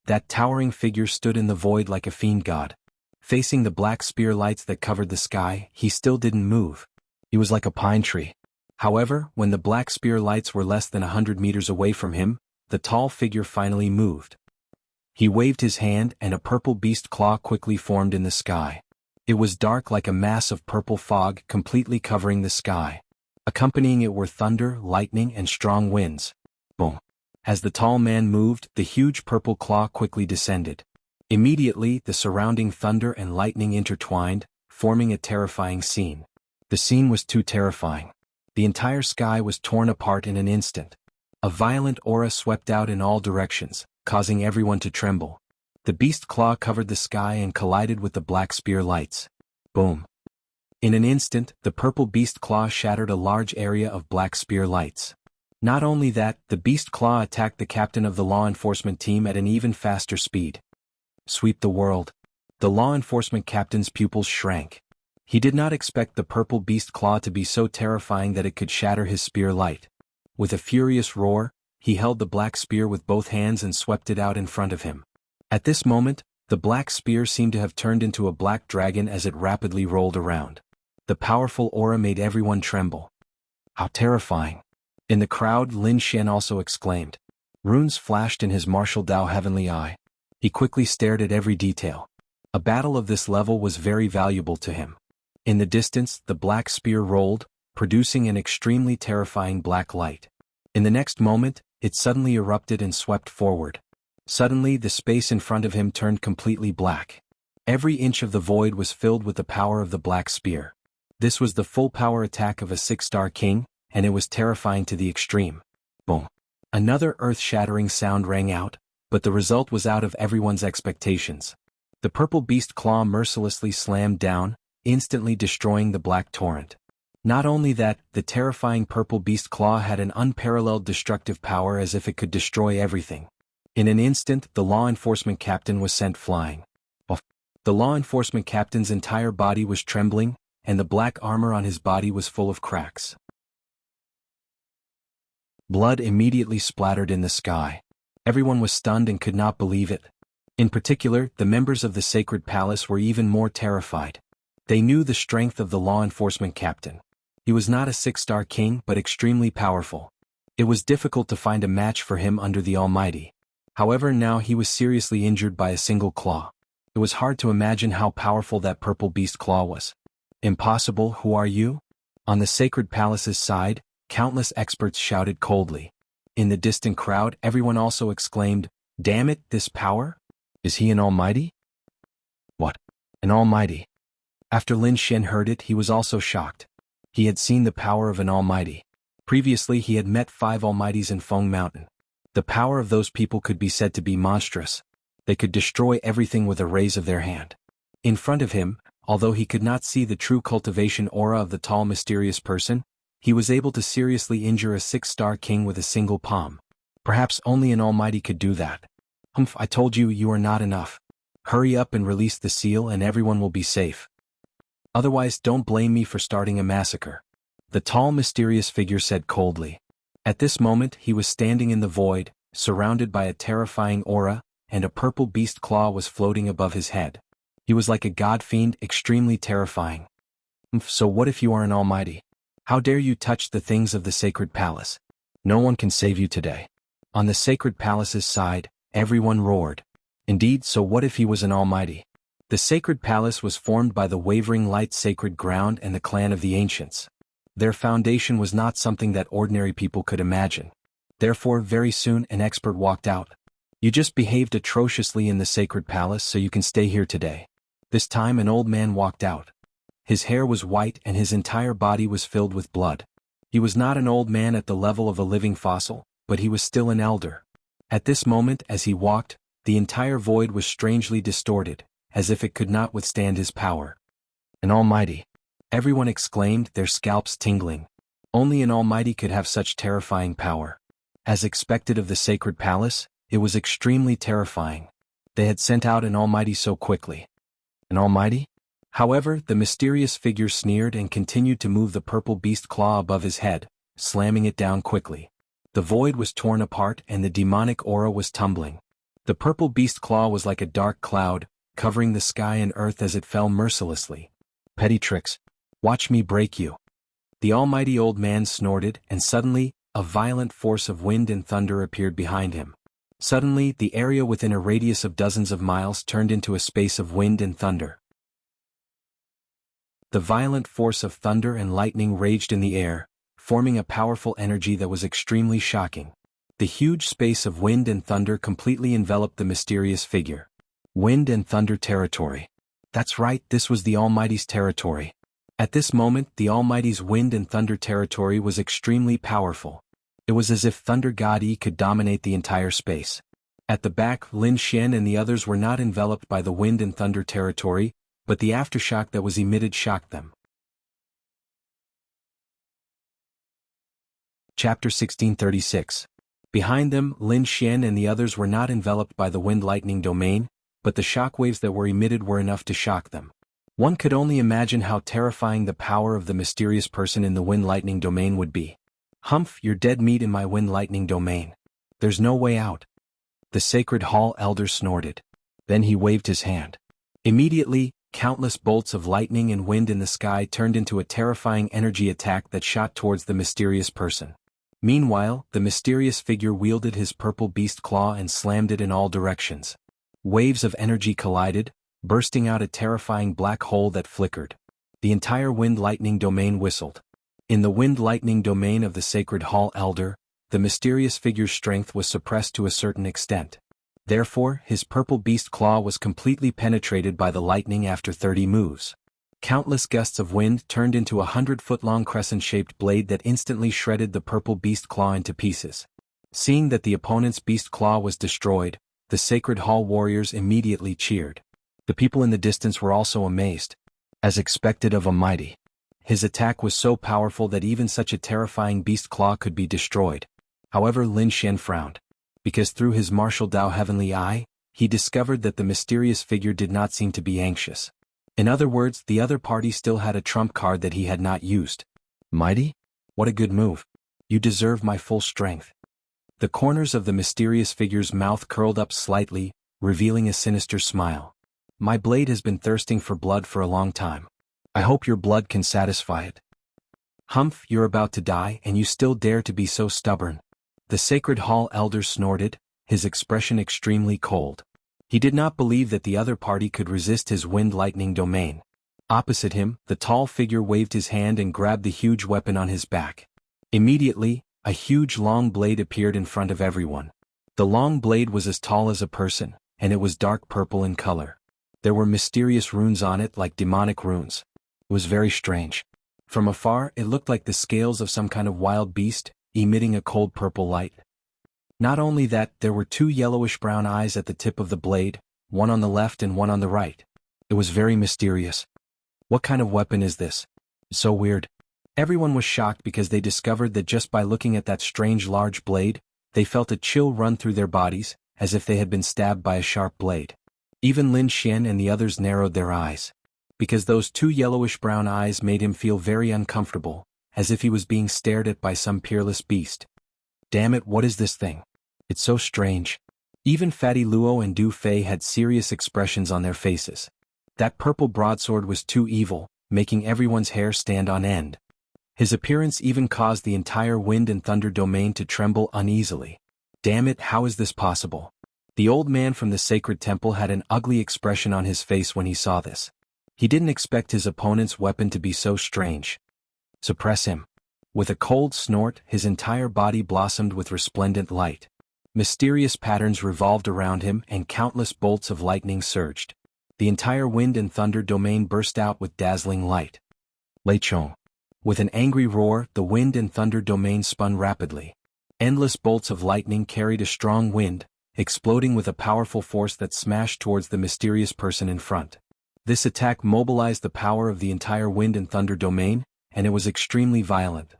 That towering figure stood in the void like a fiend god. Facing the black spear lights that covered the sky, he still didn't move. He was like a pine tree. However, when the black spear lights were less than 100 meters away from him, the tall figure finally moved. He waved his hand and a purple beast claw quickly formed in the sky. It was dark like a mass of purple fog completely covering the sky. Accompanying it were thunder, lightning, and strong winds. Boom. As the tall man moved, the huge purple claw quickly descended. Immediately, the surrounding thunder and lightning intertwined, forming a terrifying scene. The scene was too terrifying. The entire sky was torn apart in an instant. A violent aura swept out in all directions, causing everyone to tremble. The beast claw covered the sky and collided with the black spear lights. Boom. In an instant, the purple beast claw shattered a large area of black spear lights. Not only that, the beast claw attacked the captain of the law enforcement team at an even faster speed. Sweep the world. The law enforcement captain's pupils shrank. He did not expect the purple beast claw to be so terrifying that it could shatter his spear light. With a furious roar, he held the black spear with both hands and swept it out in front of him. At this moment, The black spear seemed to have turned into a black dragon as it rapidly rolled around. The powerful aura made everyone tremble. How terrifying! In the crowd, Lin Xian also exclaimed. Runes flashed in his martial Dao heavenly eye. He quickly stared at every detail. A battle of this level was very valuable to him. In the distance, the black spear rolled, producing an extremely terrifying black light. In the next moment, it suddenly erupted and swept forward. Suddenly, the space in front of him turned completely black. Every inch of the void was filled with the power of the black spear. This was the full power attack of a 6-star king, and it was terrifying to the extreme. Boom! Another earth-shattering sound rang out, but the result was out of everyone's expectations. The purple beast claw mercilessly slammed down, instantly destroying the black torrent. Not only that, the terrifying purple beast claw had an unparalleled destructive power as if it could destroy everything. In an instant, the law enforcement captain was sent flying. The law enforcement captain's entire body was trembling, and the black armor on his body was full of cracks. Blood immediately splattered in the sky. Everyone was stunned and could not believe it. In particular, the members of the sacred palace were even more terrified. They knew the strength of the law enforcement captain. He was not a 6-star king but extremely powerful. It was difficult to find a match for him under the Almighty. However, now he was seriously injured by a single claw. It was hard to imagine how powerful that purple beast claw was. Impossible, who are you? On the sacred palace's side, countless experts shouted coldly. In the distant crowd, everyone also exclaimed, Damn it, this power? Is he an almighty? What? An almighty? After Lin Xian heard it, he was also shocked. He had seen the power of an almighty. Previously he had met 5 almighties in Feng Mountain. The power of those people could be said to be monstrous. They could destroy everything with a raise of their hand. In front of him, although he could not see the true cultivation aura of the tall mysterious person, he was able to seriously injure a 6-star king with a single palm. Perhaps only an almighty could do that. Humph, I told you, you are not enough. Hurry up and release the seal and everyone will be safe. Otherwise, don't blame me for starting a massacre. The tall mysterious figure said coldly. At this moment he was standing in the void, surrounded by a terrifying aura, and a purple beast claw was floating above his head. He was like a god-fiend, extremely terrifying. So what if you are an almighty? How dare you touch the things of the sacred palace? No one can save you today. On the sacred palace's side, everyone roared. Indeed, so what if he was an almighty? The sacred palace was formed by the wavering light sacred ground and the clan of the ancients. Their foundation was not something that ordinary people could imagine. Therefore, very soon an expert walked out. You just behaved atrociously in the sacred palace, so you can stay here today. This time an old man walked out. His hair was white and his entire body was filled with blood. He was not an old man at the level of a living fossil, but he was still an elder. At this moment, as he walked, the entire void was strangely distorted, as if it could not withstand his power. An almighty! Everyone exclaimed, their scalps tingling. Only an almighty could have such terrifying power. As expected of the sacred palace, it was extremely terrifying. They had sent out an almighty so quickly. An almighty? However, the mysterious figure sneered and continued to move the purple beast claw above his head, slamming it down quickly. The void was torn apart and the demonic aura was tumbling. The purple beast claw was like a dark cloud, covering the sky and earth as it fell mercilessly. Petty tricks. Watch me break you. The almighty old man snorted, and suddenly, a violent force of wind and thunder appeared behind him. Suddenly, the area within a radius of dozens of miles turned into a space of wind and thunder. The violent force of thunder and lightning raged in the air, forming a powerful energy that was extremely shocking. The huge space of wind and thunder completely enveloped the mysterious figure. Wind and thunder territory. That's right, this was the Almighty's territory. At this moment, the Almighty's wind and thunder territory was extremely powerful. It was as if Thunder God Yi could dominate the entire space. At the back, Lin Xian and the others were not enveloped by the wind and thunder territory, but the aftershock that was emitted shocked them. Chapter 1636. Behind them, Lin Xian and the others were not enveloped by the wind-lightning domain, but the shockwaves that were emitted were enough to shock them. One could only imagine how terrifying the power of the mysterious person in the wind-lightning domain would be. Humph, you're dead meat in my wind-lightning domain. There's no way out. The Sacred Hall elder snorted. Then he waved his hand. Immediately, countless bolts of lightning and wind in the sky turned into a terrifying energy attack that shot towards the mysterious person. Meanwhile, the mysterious figure wielded his purple beast claw and slammed it in all directions. Waves of energy collided, bursting out a terrifying black hole that flickered. The entire wind-lightning domain whistled. In the wind-lightning domain of the Sacred Hall Elder, the mysterious figure's strength was suppressed to a certain extent. Therefore, his purple beast claw was completely penetrated by the lightning after 30 moves. Countless gusts of wind turned into a 100-foot-long crescent-shaped blade that instantly shredded the purple beast claw into pieces. Seeing that the opponent's beast claw was destroyed, the Sacred Hall warriors immediately cheered. The people in the distance were also amazed. As expected of a mighty, his attack was so powerful that even such a terrifying beast claw could be destroyed. However, Lin Xian frowned, because through his martial Dao heavenly eye, he discovered that the mysterious figure did not seem to be anxious. In other words, the other party still had a trump card that he had not used. Mighty? What a good move. You deserve my full strength. The corners of the mysterious figure's mouth curled up slightly, revealing a sinister smile. My blade has been thirsting for blood for a long time. I hope your blood can satisfy it. Humph, you're about to die and you still dare to be so stubborn. The Sacred Hall Elder snorted, his expression extremely cold. He did not believe that the other party could resist his wind-lightning domain. Opposite him, the tall figure waved his hand and grabbed the huge weapon on his back. Immediately, a huge long blade appeared in front of everyone. The long blade was as tall as a person, and it was dark purple in color. There were mysterious runes on it like demonic runes. It was very strange. From afar, it looked like the scales of some kind of wild beast, emitting a cold purple light. Not only that, there were two yellowish-brown eyes at the tip of the blade, one on the left and one on the right. It was very mysterious. What kind of weapon is this? So weird. Everyone was shocked because they discovered that just by looking at that strange large blade, they felt a chill run through their bodies, as if they had been stabbed by a sharp blade. Even Lin Xian and the others narrowed their eyes, because those two yellowish-brown eyes made him feel very uncomfortable, as if he was being stared at by some peerless beast. Damn it, what is this thing? It's so strange. Even Fatty Luo and Du Fei had serious expressions on their faces. That purple broadsword was too evil, making everyone's hair stand on end. His appearance even caused the entire wind and thunder domain to tremble uneasily. Damn it, how is this possible? The old man from the sacred temple had an ugly expression on his face when he saw this. He didn't expect his opponent's weapon to be so strange. Suppress him. With a cold snort, his entire body blossomed with resplendent light. Mysterious patterns revolved around him and countless bolts of lightning surged. The entire wind and thunder domain burst out with dazzling light. Lei Chong. With an angry roar, the wind and thunder domain spun rapidly. Endless bolts of lightning carried a strong wind, exploding with a powerful force that smashed towards the mysterious person in front. This attack mobilized the power of the entire wind and thunder domain, and it was extremely violent.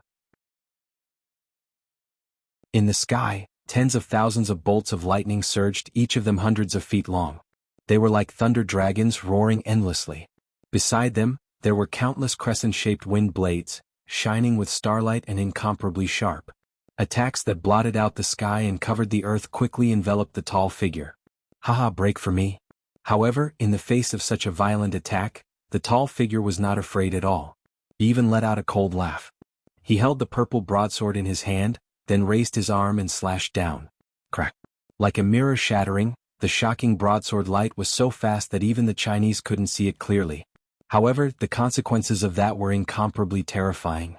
In the sky, tens of thousands of bolts of lightning surged, each of them hundreds of feet long. They were like thunder dragons roaring endlessly. Beside them, there were countless crescent-shaped wind blades, shining with starlight and incomparably sharp. Attacks that blotted out the sky and covered the earth quickly enveloped the tall figure. Haha, break for me. However, in the face of such a violent attack, the tall figure was not afraid at all. He even let out a cold laugh. He held the purple broadsword in his hand, then raised his arm and slashed down. Crack. Like a mirror shattering, the shocking broadsword light was so fast that even the Chinese couldn't see it clearly. However, the consequences of that were incomparably terrifying.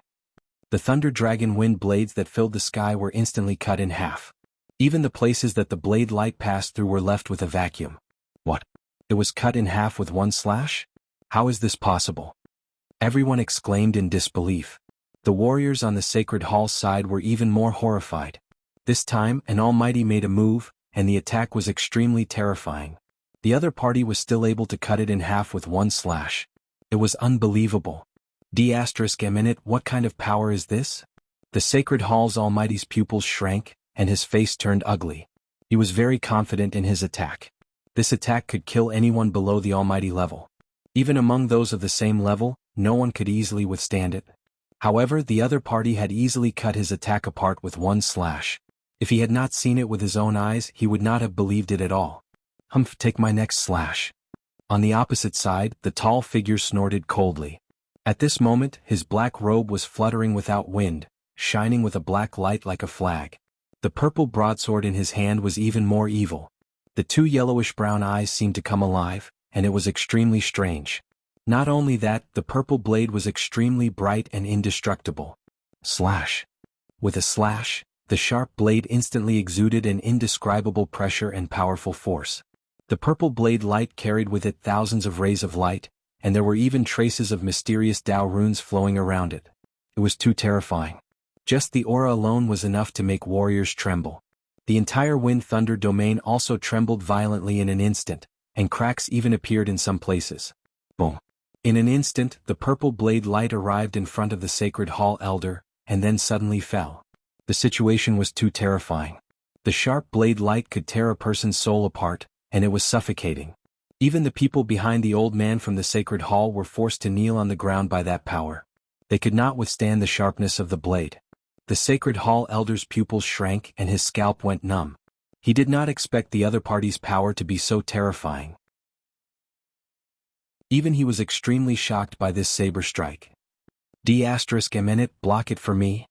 The thunder dragon wind blades that filled the sky were instantly cut in half. Even the places that the blade light passed through were left with a vacuum. What? It was cut in half with one slash? How is this possible? Everyone exclaimed in disbelief. The warriors on the Sacred Hall side were even more horrified. This time, an almighty made a move, and the attack was extremely terrifying. The other party was still able to cut it in half with one slash. It was unbelievable. D***, what kind of power is this? The Sacred Hall's almighty's pupils shrank, and his face turned ugly. He was very confident in his attack. This attack could kill anyone below the almighty level. Even among those of the same level, no one could easily withstand it. However, the other party had easily cut his attack apart with one slash. If he had not seen it with his own eyes, he would not have believed it at all. Humph, take my next slash. On the opposite side, the tall figure snorted coldly. At this moment, his black robe was fluttering without wind, shining with a black light like a flag. The purple broadsword in his hand was even more evil. The two yellowish-brown eyes seemed to come alive, and it was extremely strange. Not only that, the purple blade was extremely bright and indestructible. Slash. With a slash, the sharp blade instantly exuded an indescribable pressure and powerful force. The purple blade light carried with it thousands of rays of light, and there were even traces of mysterious Tao runes flowing around it. It was too terrifying. Just the aura alone was enough to make warriors tremble. The entire wind-thunder domain also trembled violently in an instant, and cracks even appeared in some places. Boom. In an instant, the purple blade light arrived in front of the Sacred Hall Elder, and then suddenly fell. The situation was too terrifying. The sharp blade light could tear a person's soul apart, and it was suffocating. Even the people behind the old man from the Sacred Hall were forced to kneel on the ground by that power. They could not withstand the sharpness of the blade. The Sacred Hall Elder's pupils shrank and his scalp went numb. He did not expect the other party's power to be so terrifying. Even he was extremely shocked by this saber strike. D***, block it for me.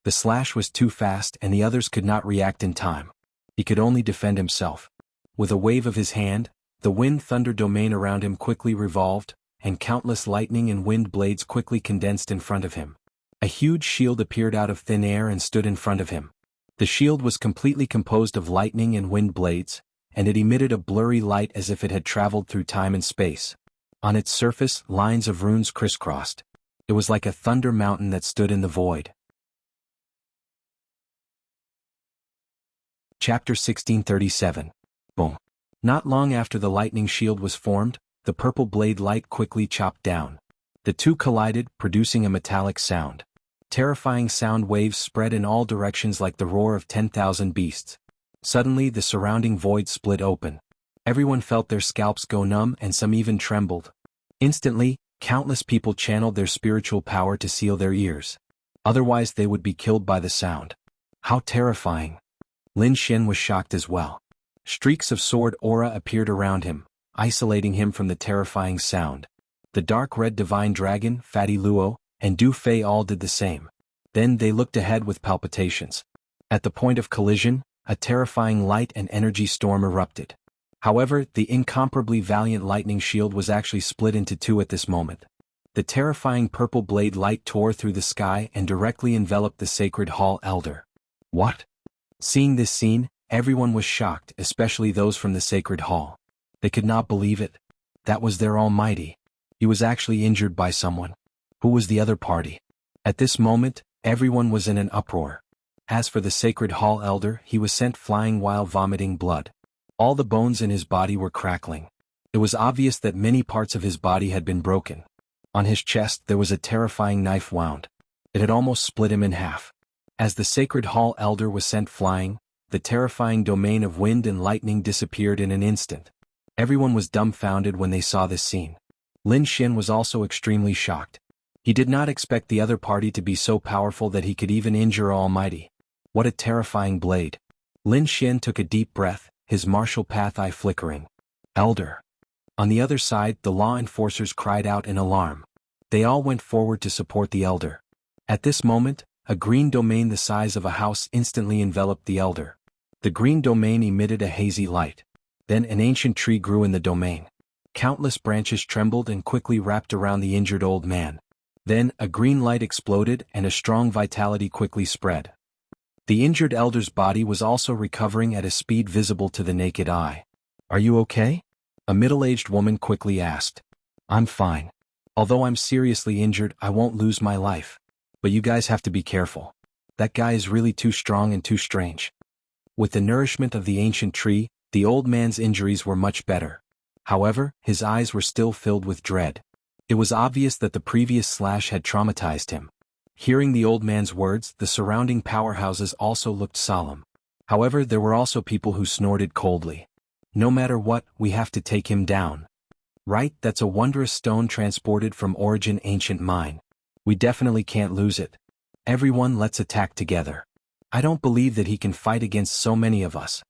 The slash was too fast and the others could not react in time. He could only defend himself. With a wave of his hand, the wind-thunder domain around him quickly revolved, and countless lightning and wind blades quickly condensed in front of him. A huge shield appeared out of thin air and stood in front of him. The shield was completely composed of lightning and wind blades, and it emitted a blurry light as if it had traveled through time and space. On its surface, lines of runes crisscrossed. It was like a thunder mountain that stood in the void. Chapter 1637. Boom. Not long after the lightning shield was formed, the purple blade light quickly chopped down. The two collided, producing a metallic sound. Terrifying sound waves spread in all directions like the roar of 10,000 beasts. Suddenly the surrounding void split open. Everyone felt their scalps go numb and some even trembled. Instantly, countless people channeled their spiritual power to seal their ears. Otherwise they would be killed by the sound. How terrifying. Lin Xin was shocked as well. Streaks of sword aura appeared around him, isolating him from the terrifying sound. The dark red divine dragon, Fatty Luo, and Du Fei all did the same. Then they looked ahead with palpitations. At the point of collision, a terrifying light and energy storm erupted. However, the incomparably valiant lightning shield was actually split into two at this moment. The terrifying purple blade light tore through the sky and directly enveloped the Sacred Hall Elder. What? Seeing this scene, everyone was shocked, especially those from the Sacred Hall. They could not believe it. That was their almighty. He was actually injured by someone. Who was the other party? At this moment, everyone was in an uproar. As for the Sacred Hall Elder, he was sent flying while vomiting blood. All the bones in his body were crackling. It was obvious that many parts of his body had been broken. On his chest there was a terrifying knife wound. It had almost split him in half. As the Sacred Hall Elder was sent flying, the terrifying domain of wind and lightning disappeared in an instant. Everyone was dumbfounded when they saw this scene. Lin Xin was also extremely shocked. He did not expect the other party to be so powerful that he could even injure Almighty. What a terrifying blade. Lin Xin took a deep breath, his martial path eye flickering. Elder. On the other side, the law enforcers cried out in alarm. They all went forward to support the Elder. At this moment, a green domain the size of a house instantly enveloped the Elder. The green domain emitted a hazy light. Then an ancient tree grew in the domain. Countless branches trembled and quickly wrapped around the injured old man. Then, a green light exploded and a strong vitality quickly spread. The injured Elder's body was also recovering at a speed visible to the naked eye. Are you okay? A middle-aged woman quickly asked. I'm fine. Although I'm seriously injured, I won't lose my life. But you guys have to be careful. That guy is really too strong and too strange. With the nourishment of the ancient tree, the old man's injuries were much better. However, his eyes were still filled with dread. It was obvious that the previous slash had traumatized him. Hearing the old man's words, the surrounding powerhouses also looked solemn. However, there were also people who snorted coldly. No matter what, we have to take him down. Right, that's a wondrous stone transported from Origin Ancient Mine. We definitely can't lose it. Everyone, let's attack together. I don't believe that he can fight against so many of us.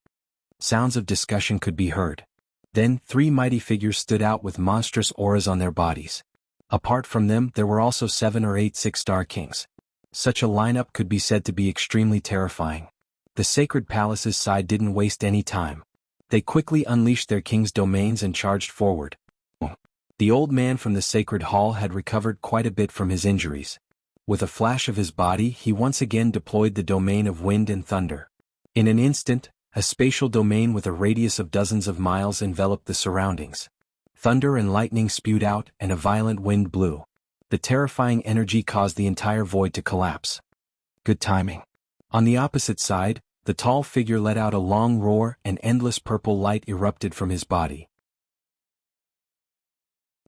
Sounds of discussion could be heard. Then 3 mighty figures stood out with monstrous auras on their bodies. Apart from them, there were also 7 or 8 six-star kings. Such a lineup could be said to be extremely terrifying. The Sacred Palace's side didn't waste any time. They quickly unleashed their king's domains and charged forward. The old man from the Sacred Hall had recovered quite a bit from his injuries. With a flash of his body, he once again deployed the domain of wind and thunder. In an instant, a spatial domain with a radius of dozens of miles enveloped the surroundings. Thunder and lightning spewed out, and a violent wind blew. The terrifying energy caused the entire void to collapse. Good timing. On the opposite side, the tall figure let out a long roar, and endless purple light erupted from his body.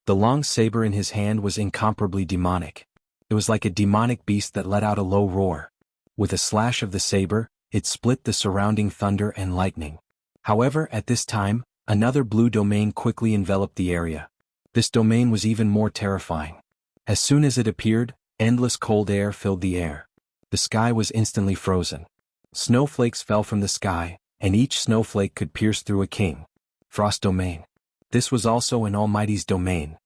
The long saber in his hand was incomparably demonic. It was like a demonic beast that let out a low roar. With a slash of the saber, it split the surrounding thunder and lightning. However, at this time, another blue domain quickly enveloped the area. This domain was even more terrifying. As soon as it appeared, endless cold air filled the air. The sky was instantly frozen. Snowflakes fell from the sky, and each snowflake could pierce through a king. Frost domain. This was also an Almighty's domain.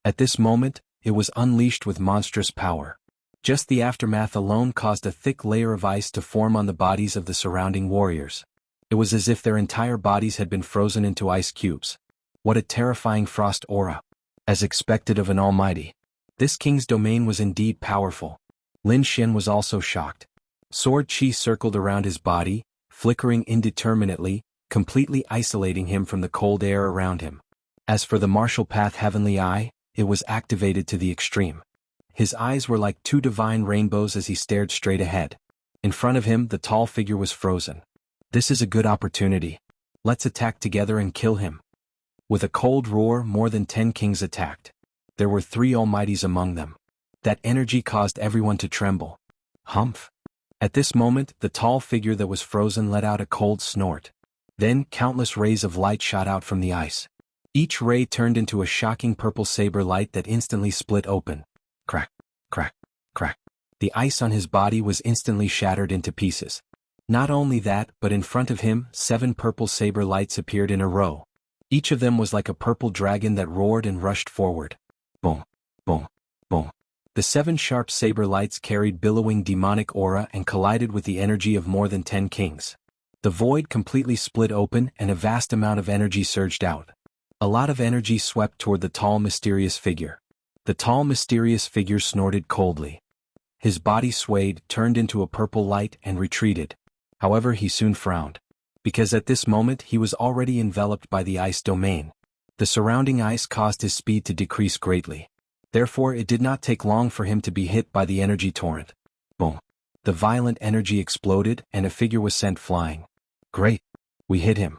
At this moment, it was unleashed with monstrous power. Just the aftermath alone caused a thick layer of ice to form on the bodies of the surrounding warriors. It was as if their entire bodies had been frozen into ice cubes. What a terrifying frost aura. As expected of an Almighty. This king's domain was indeed powerful. Lin Xian was also shocked. Sword chi circled around his body, flickering indeterminately, completely isolating him from the cold air around him. As for the martial path Heavenly Eye, it was activated to the extreme. His eyes were like 2 divine rainbows as he stared straight ahead. In front of him, the tall figure was frozen. This is a good opportunity. Let's attack together and kill him. With a cold roar, more than 10 kings attacked. There were 3 Almighties among them. That energy caused everyone to tremble. Humph. At this moment, the tall figure that was frozen let out a cold snort. Then, countless rays of light shot out from the ice. Each ray turned into a shocking purple saber light that instantly split open. Crack, crack, crack. The ice on his body was instantly shattered into pieces. Not only that, but in front of him, 7 purple saber lights appeared in a row. Each of them was like a purple dragon that roared and rushed forward. Boom, boom, boom. The 7 sharp saber lights carried billowing demonic aura and collided with the energy of more than 10 kings. The void completely split open and a vast amount of energy surged out. A lot of energy swept toward the tall mysterious figure. The tall mysterious figure snorted coldly. His body swayed, turned into a purple light, and retreated. However, he soon frowned. Because at this moment he was already enveloped by the ice domain. The surrounding ice caused his speed to decrease greatly. Therefore, it did not take long for him to be hit by the energy torrent. Boom. The violent energy exploded, and a figure was sent flying. Great. We hit him.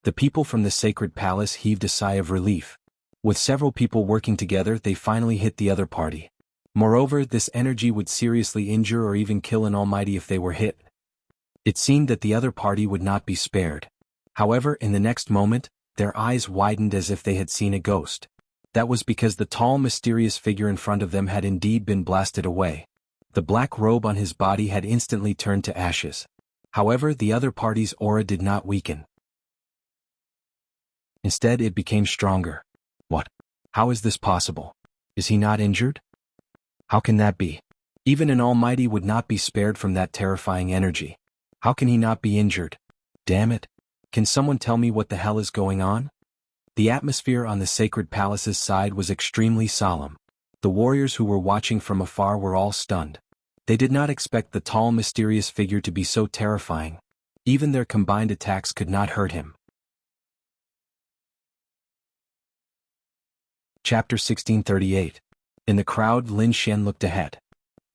The people from the Sacred Palace heaved a sigh of relief. With several people working together, they finally hit the other party. Moreover, this energy would seriously injure or even kill an Almighty if they were hit. It seemed that the other party would not be spared. However, in the next moment, their eyes widened as if they had seen a ghost. That was because the tall mysterious figure in front of them had indeed been blasted away. The black robe on his body had instantly turned to ashes. However, the other party's aura did not weaken. Instead, it became stronger. What? How is this possible? Is he not injured? How can that be? Even an Almighty would not be spared from that terrifying energy. How can he not be injured? Damn it. Can someone tell me what the hell is going on? The atmosphere on the Sacred Palace's side was extremely solemn. The warriors who were watching from afar were all stunned. They did not expect the tall mysterious figure to be so terrifying. Even their combined attacks could not hurt him. Chapter 1638. In the crowd, Lin Xian looked ahead.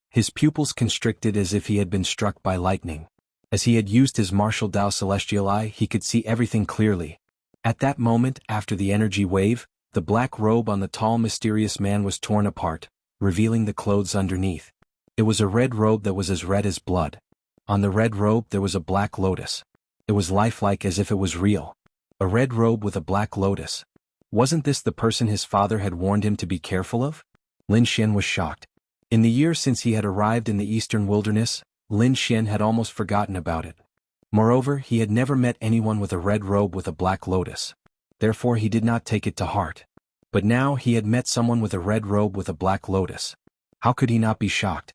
His pupils constricted as if he had been struck by lightning. As he had used his martial Dao Celestial Eye, he could see everything clearly. At that moment, after the energy wave, the black robe on the tall mysterious man was torn apart, revealing the clothes underneath. It was a red robe that was as red as blood. On the red robe there was a black lotus. It was lifelike as if it was real. A red robe with a black lotus. Wasn't this the person his father had warned him to be careful of? Lin Xian was shocked. In the years since he had arrived in the eastern wilderness, Lin Xian had almost forgotten about it. Moreover, he had never met anyone with a red robe with a black lotus. therefore he did not take it to heart. But now he had met someone with a red robe with a black lotus. How could he not be shocked?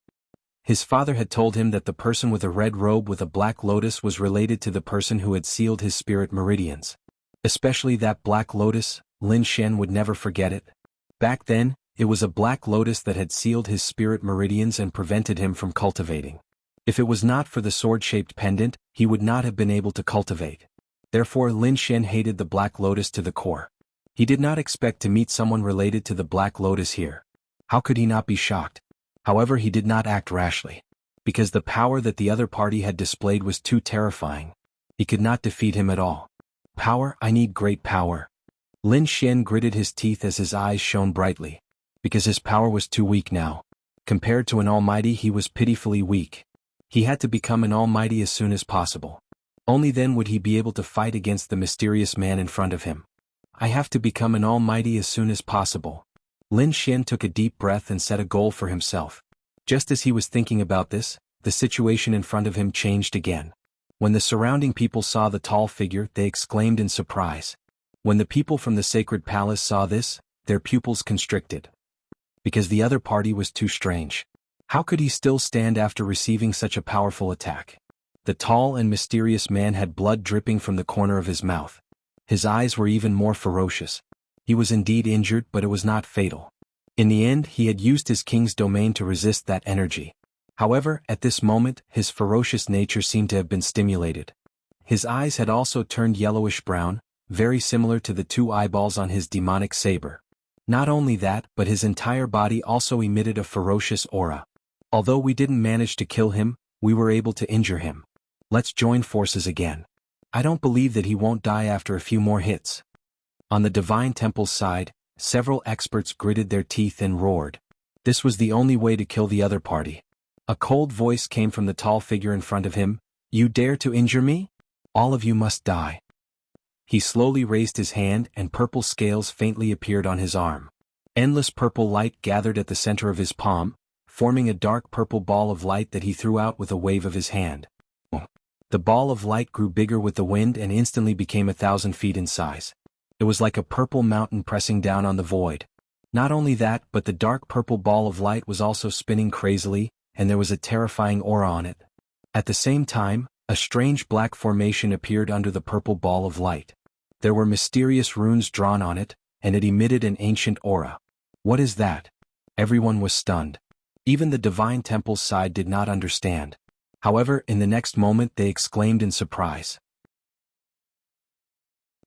His father had told him that the person with a red robe with a black lotus was related to the person who had sealed his spirit meridians. Especially that black lotus, Lin Shen would never forget it. Back then, it was a black lotus that had sealed his spirit meridians and prevented him from cultivating. If it was not for the sword-shaped pendant, he would not have been able to cultivate. Therefore Lin Shen hated the black lotus to the core. He did not expect to meet someone related to the black lotus here. How could he not be shocked? However, he did not act rashly. Because the power that the other party had displayed was too terrifying. He could not defeat him at all. Power, I need great power. Lin Shen gritted his teeth as his eyes shone brightly. Because his power was too weak now. Compared to an almighty, he was pitifully weak. He had to become an almighty as soon as possible. Only then would he be able to fight against the mysterious man in front of him. I have to become an almighty as soon as possible. Lin Shen took a deep breath and set a goal for himself. Just as he was thinking about this, the situation in front of him changed again. When the surrounding people saw the tall figure, they exclaimed in surprise. When the people from the sacred palace saw this, their pupils constricted. Because the other party was too strange. How could he still stand after receiving such a powerful attack? The tall and mysterious man had blood dripping from the corner of his mouth. His eyes were even more ferocious. He was indeed injured, but it was not fatal. In the end, he had used his king's domain to resist that energy. However, at this moment, his ferocious nature seemed to have been stimulated. His eyes had also turned yellowish-brown, very similar to the two eyeballs on his demonic saber. Not only that, but his entire body also emitted a ferocious aura. Although we didn't manage to kill him, we were able to injure him. Let's join forces again. I don't believe that he won't die after a few more hits. On the Divine Temple's side, several experts gritted their teeth and roared. This was the only way to kill the other party. A cold voice came from the tall figure in front of him. You dare to injure me? All of you must die. He slowly raised his hand and purple scales faintly appeared on his arm. Endless purple light gathered at the center of his palm, forming a dark purple ball of light that he threw out with a wave of his hand. The ball of light grew bigger with the wind and instantly became 1,000 feet in size. It was like a purple mountain pressing down on the void. Not only that, but the dark purple ball of light was also spinning crazily, and there was a terrifying aura on it. At the same time, a strange black formation appeared under the purple ball of light. There were mysterious runes drawn on it, and it emitted an ancient aura. What is that? Everyone was stunned. Even the Divine Temple's side did not understand. However, in the next moment they exclaimed in surprise.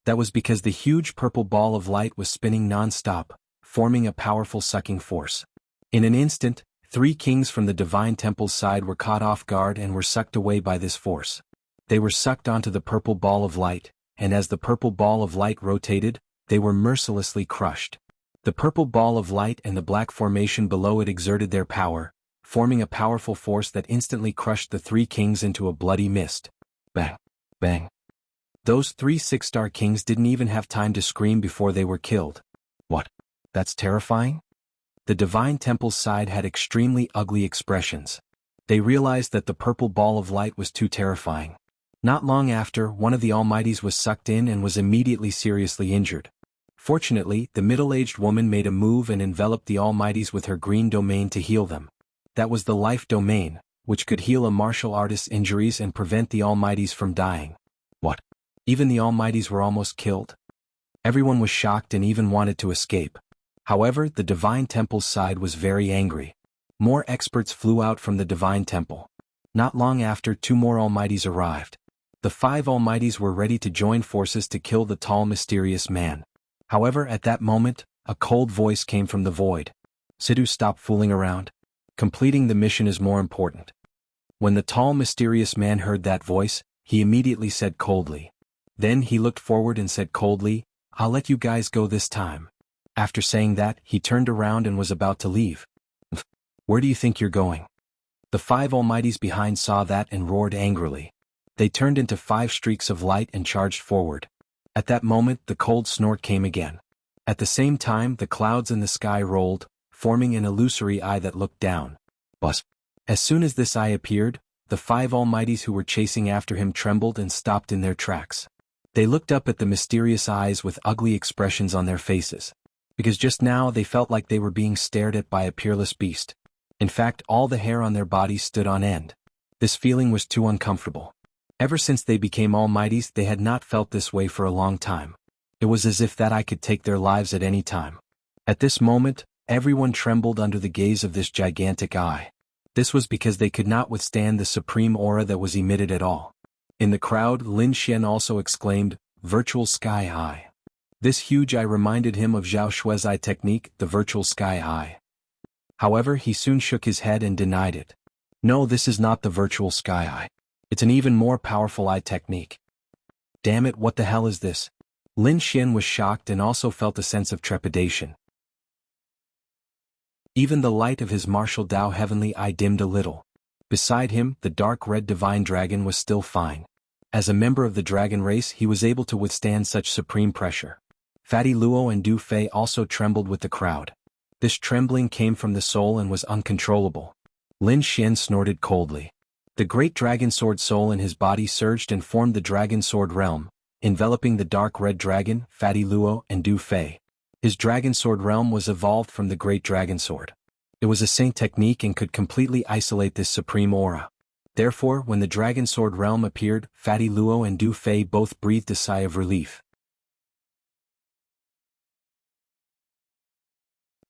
That was because the huge purple ball of light was spinning non-stop, forming a powerful sucking force. In an instant, 3 kings from the Divine Temple's side were caught off guard and were sucked away by this force. They were sucked onto the purple ball of light, and as the purple ball of light rotated, they were mercilessly crushed. The purple ball of light and the black formation below it exerted their power, forming a powerful force that instantly crushed the 3 kings into a bloody mist. Bang! Bang! Those 3 6-star kings didn't even have time to scream before they were killed. What? That's terrifying? The Divine Temple's side had extremely ugly expressions. They realized that the purple ball of light was too terrifying. Not long after, one of the Almighties was sucked in and was immediately seriously injured. Fortunately, the middle-aged woman made a move and enveloped the Almighties with her green domain to heal them. That was the life domain, which could heal a martial artist's injuries and prevent the Almighties from dying. What? Even the Almighties were almost killed? Everyone was shocked and even wanted to escape. However, the Divine Temple's side was very angry. More experts flew out from the Divine Temple. Not long after, 2 more Almighties arrived. The 5 Almighties were ready to join forces to kill the tall mysterious man. However, at that moment, a cold voice came from the void. Sidhu, stop fooling around. Completing the mission is more important. When the tall mysterious man heard that voice, he immediately said coldly. Then he looked forward and said coldly, I'll let you guys go this time. After saying that, he turned around and was about to leave. Where do you think you're going? The 5 Almighties behind saw that and roared angrily. They turned into 5 streaks of light and charged forward. At that moment, the cold snort came again. At the same time, the clouds in the sky rolled, forming an illusory eye that looked down. Buzz. As soon as this eye appeared, the 5 Almighties who were chasing after him trembled and stopped in their tracks. They looked up at the mysterious eyes with ugly expressions on their faces, because just now they felt like they were being stared at by a peerless beast. In fact, all the hair on their bodies stood on end. This feeling was too uncomfortable. Ever since they became almighties, they had not felt this way for a long time. It was as if that eye could take their lives at any time. At this moment, everyone trembled under the gaze of this gigantic eye. This was because they could not withstand the supreme aura that was emitted at all. In the crowd, Lin Xian also exclaimed, "Virtual Sky Eye." This huge eye reminded him of Zhao Shui's eye technique, the Virtual Sky Eye. However, he soon shook his head and denied it. No, this is not the Virtual Sky Eye. It's an even more powerful eye technique. Damn it, what the hell is this? Lin Xian was shocked and also felt a sense of trepidation. Even the light of his martial Dao heavenly eye dimmed a little. Beside him, the dark red divine dragon was still fine. As a member of the dragon race, he was able to withstand such supreme pressure. Fatty Luo and Du Fei also trembled with the crowd. This trembling came from the soul and was uncontrollable. Lin Xian snorted coldly. The great dragon sword soul in his body surged and formed the dragon sword realm, enveloping the dark red dragon, Fatty Luo and Du Fei. His dragon sword realm was evolved from the great dragon sword. It was a saint technique and could completely isolate this supreme aura. Therefore, when the dragon sword realm appeared, Fatty Luo and Du Fei both breathed a sigh of relief.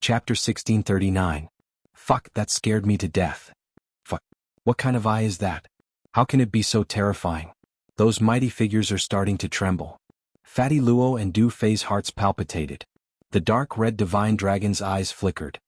Chapter 1639. Fuck, that scared me to death. Fuck. What kind of eye is that? How can it be so terrifying? Those mighty figures are starting to tremble. Fatty Luo and Du Fei's hearts palpitated. The dark red divine dragon's eyes flickered.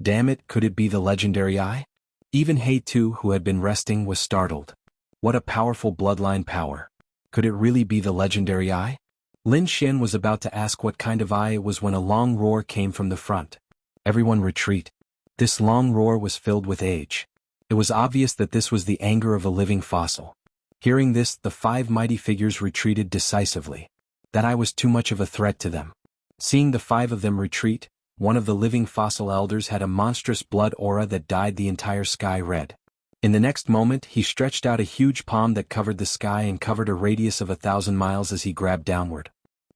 Damn it, could it be the legendary eye? Even He Tu, who had been resting, was startled. What a powerful bloodline power. Could it really be the legendary eye? Lin Xian was about to ask what kind of eye it was when a long roar came from the front. Everyone retreat. This long roar was filled with age. It was obvious that this was the anger of a living fossil. Hearing this, the 5 mighty figures retreated decisively. That eye was too much of a threat to them. Seeing the 5 of them retreat, one of the living fossil elders had a monstrous blood aura that dyed the entire sky red. In the next moment, he stretched out a huge palm that covered the sky and covered a radius of 1,000 miles as he grabbed downward.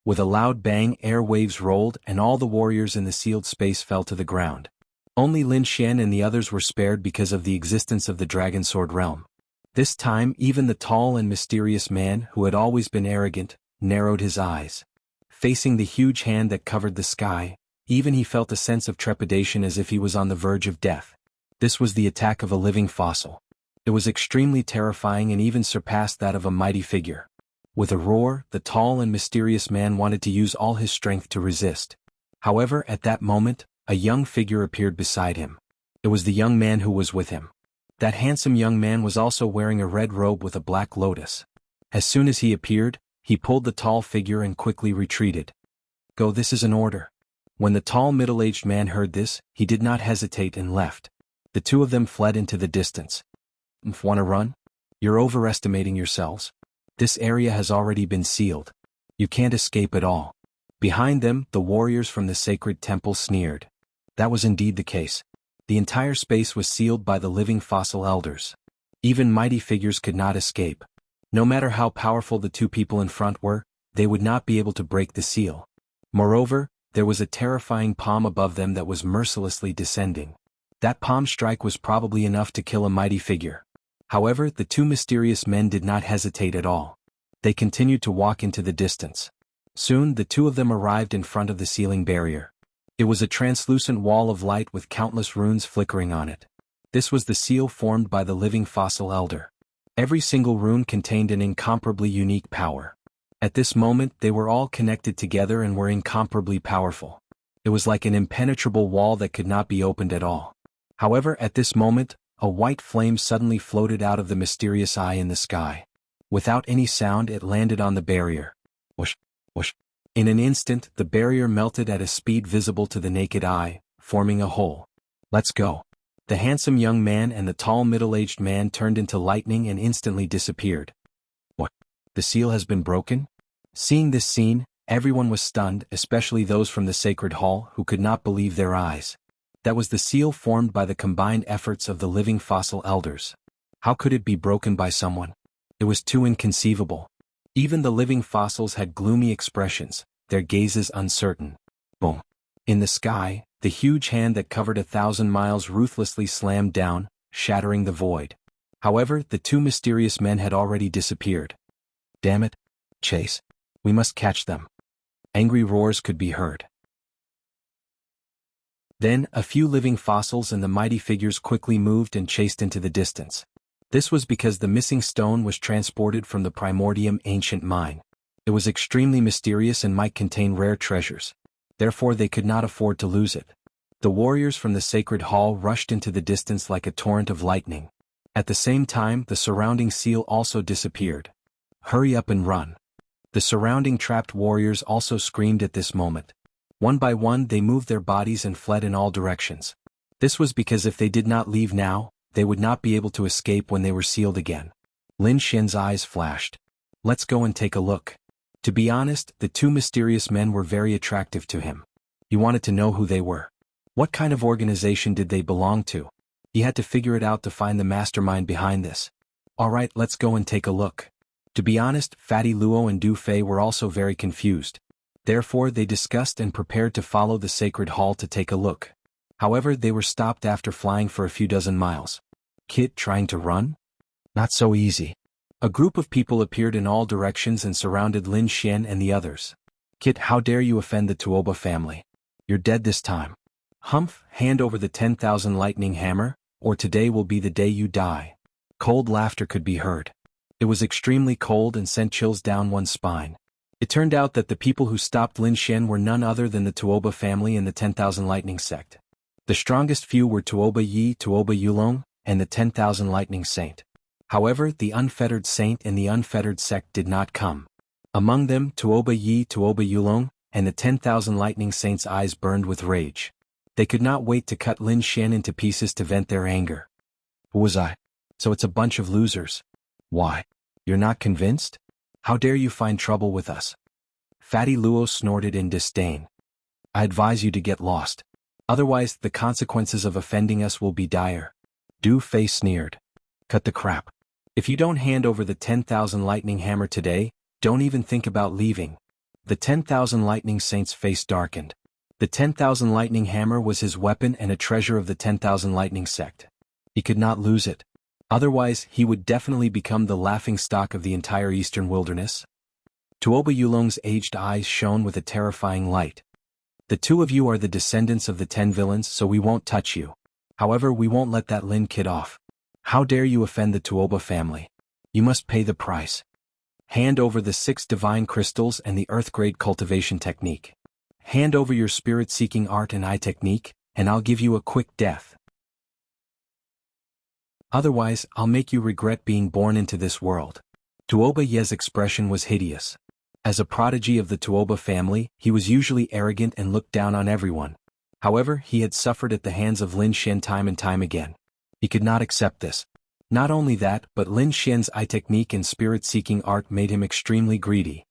With a loud bang, air waves rolled and all the warriors in the sealed space fell to the ground. Only Lin Xian and the others were spared because of the existence of the dragon sword realm. This time, even the tall and mysterious man, who had always been arrogant, narrowed his eyes. Facing the huge hand that covered the sky, even he felt a sense of trepidation as if he was on the verge of death. This was the attack of a living fossil. It was extremely terrifying and even surpassed that of a mighty figure. With a roar, the tall and mysterious man wanted to use all his strength to resist. However, at that moment, a young figure appeared beside him. It was the young man who was with him. That handsome young man was also wearing a red robe with a black lotus. As soon as he appeared, he pulled the tall figure and quickly retreated. Go, this is an order. When the tall middle-aged man heard this, he did not hesitate and left. The 2 of them fled into the distance. Wanna run? You're overestimating yourselves. This area has already been sealed. You can't escape at all. Behind them, the warriors from the sacred temple sneered. That was indeed the case. The entire space was sealed by the living fossil elders. Even mighty figures could not escape. No matter how powerful the 2 people in front were, they would not be able to break the seal. Moreover, there was a terrifying palm above them that was mercilessly descending. That palm strike was probably enough to kill a mighty figure. However, the 2 mysterious men did not hesitate at all. They continued to walk into the distance. Soon, the 2 of them arrived in front of the sealing barrier. It was a translucent wall of light with countless runes flickering on it. This was the seal formed by the living fossil elder. Every single rune contained an incomparably unique power. At this moment, they were all connected together and were incomparably powerful. It was like an impenetrable wall that could not be opened at all. However, at this moment, a white flame suddenly floated out of the mysterious eye in the sky. Without any sound, it landed on the barrier. Whoosh, whoosh. In an instant, the barrier melted at a speed visible to the naked eye, forming a hole. Let's go. The handsome young man and the tall middle-aged man turned into lightning and instantly disappeared. What? The seal has been broken? Seeing this scene, everyone was stunned, especially those from the sacred hall who could not believe their eyes. That was the seal formed by the combined efforts of the living fossil elders. How could it be broken by someone? It was too inconceivable. Even the living fossils had gloomy expressions, their gazes uncertain. Boom. In the sky, the huge hand that covered 1,000 miles ruthlessly slammed down, shattering the void. However, the two mysterious men had already disappeared. Damn it. Chase. We must catch them. Angry roars could be heard. Then, a few living fossils and the mighty figures quickly moved and chased into the distance. This was because the missing stone was transported from the Primordium ancient mine. It was extremely mysterious and might contain rare treasures. Therefore they could not afford to lose it. The warriors from the sacred hall rushed into the distance like a torrent of lightning. At the same time, the surrounding seal also disappeared. Hurry up and run. The surrounding trapped warriors also screamed at this moment. One by one they moved their bodies and fled in all directions. This was because if they did not leave now, they would not be able to escape when they were sealed again. Lin Xian's eyes flashed. Let's go and take a look. To be honest, the two mysterious men were very attractive to him. He wanted to know who they were. What kind of organization did they belong to? He had to figure it out to find the mastermind behind this. Alright, let's go and take a look. To be honest, Fatty Luo and Du Fei were also very confused. Therefore they discussed and prepared to follow the sacred hall to take a look. However, they were stopped after flying for a few dozen miles. Kid trying to run? Not so easy. A group of people appeared in all directions and surrounded Lin Xian and the others. Kid, how dare you offend the Tuoba family? You're dead this time. Humph, hand over the 10,000 lightning hammer, or today will be the day you die. Cold laughter could be heard. It was extremely cold and sent chills down one's spine. It turned out that the people who stopped Lin Xian were none other than the Tuoba family and the 10,000 lightning sect. The strongest few were Tuoba Yi, Tuoba Yulong, and the 10,000 lightning saint. However, the unfettered saint and the unfettered sect did not come. Among them, Tuoba Yi, Tuoba Yulong, and the 10,000 lightning saints' eyes burned with rage. They could not wait to cut Lin Xian into pieces to vent their anger. Who was I? So it's a bunch of losers. Why? You're not convinced? How dare you find trouble with us? Fatty Luo snorted in disdain. I advise you to get lost. Otherwise, the consequences of offending us will be dire. Du Fei sneered. Cut the crap. If you don't hand over the 10,000 lightning hammer today, don't even think about leaving. The 10,000 lightning saints' face darkened. The 10,000 lightning hammer was his weapon and a treasure of the 10,000 lightning sect. He could not lose it. Otherwise, he would definitely become the laughingstock of the entire eastern wilderness. Tuoba Yulong's aged eyes shone with a terrifying light. The two of you are the descendants of the 10 villains, so we won't touch you. However, we won't let that Lin kid off. How dare you offend the Tuoba family? You must pay the price. Hand over the 6 divine crystals and the earth-grade cultivation technique. Hand over your spirit-seeking art and eye technique, and I'll give you a quick death. Otherwise, I'll make you regret being born into this world. Tuoba Ye's expression was hideous. As a prodigy of the Tuoba family, he was usually arrogant and looked down on everyone. However, he had suffered at the hands of Lin Xian time and time again. He could not accept this. Not only that, but Lin Xian's eye technique and spirit-seeking art made him extremely greedy.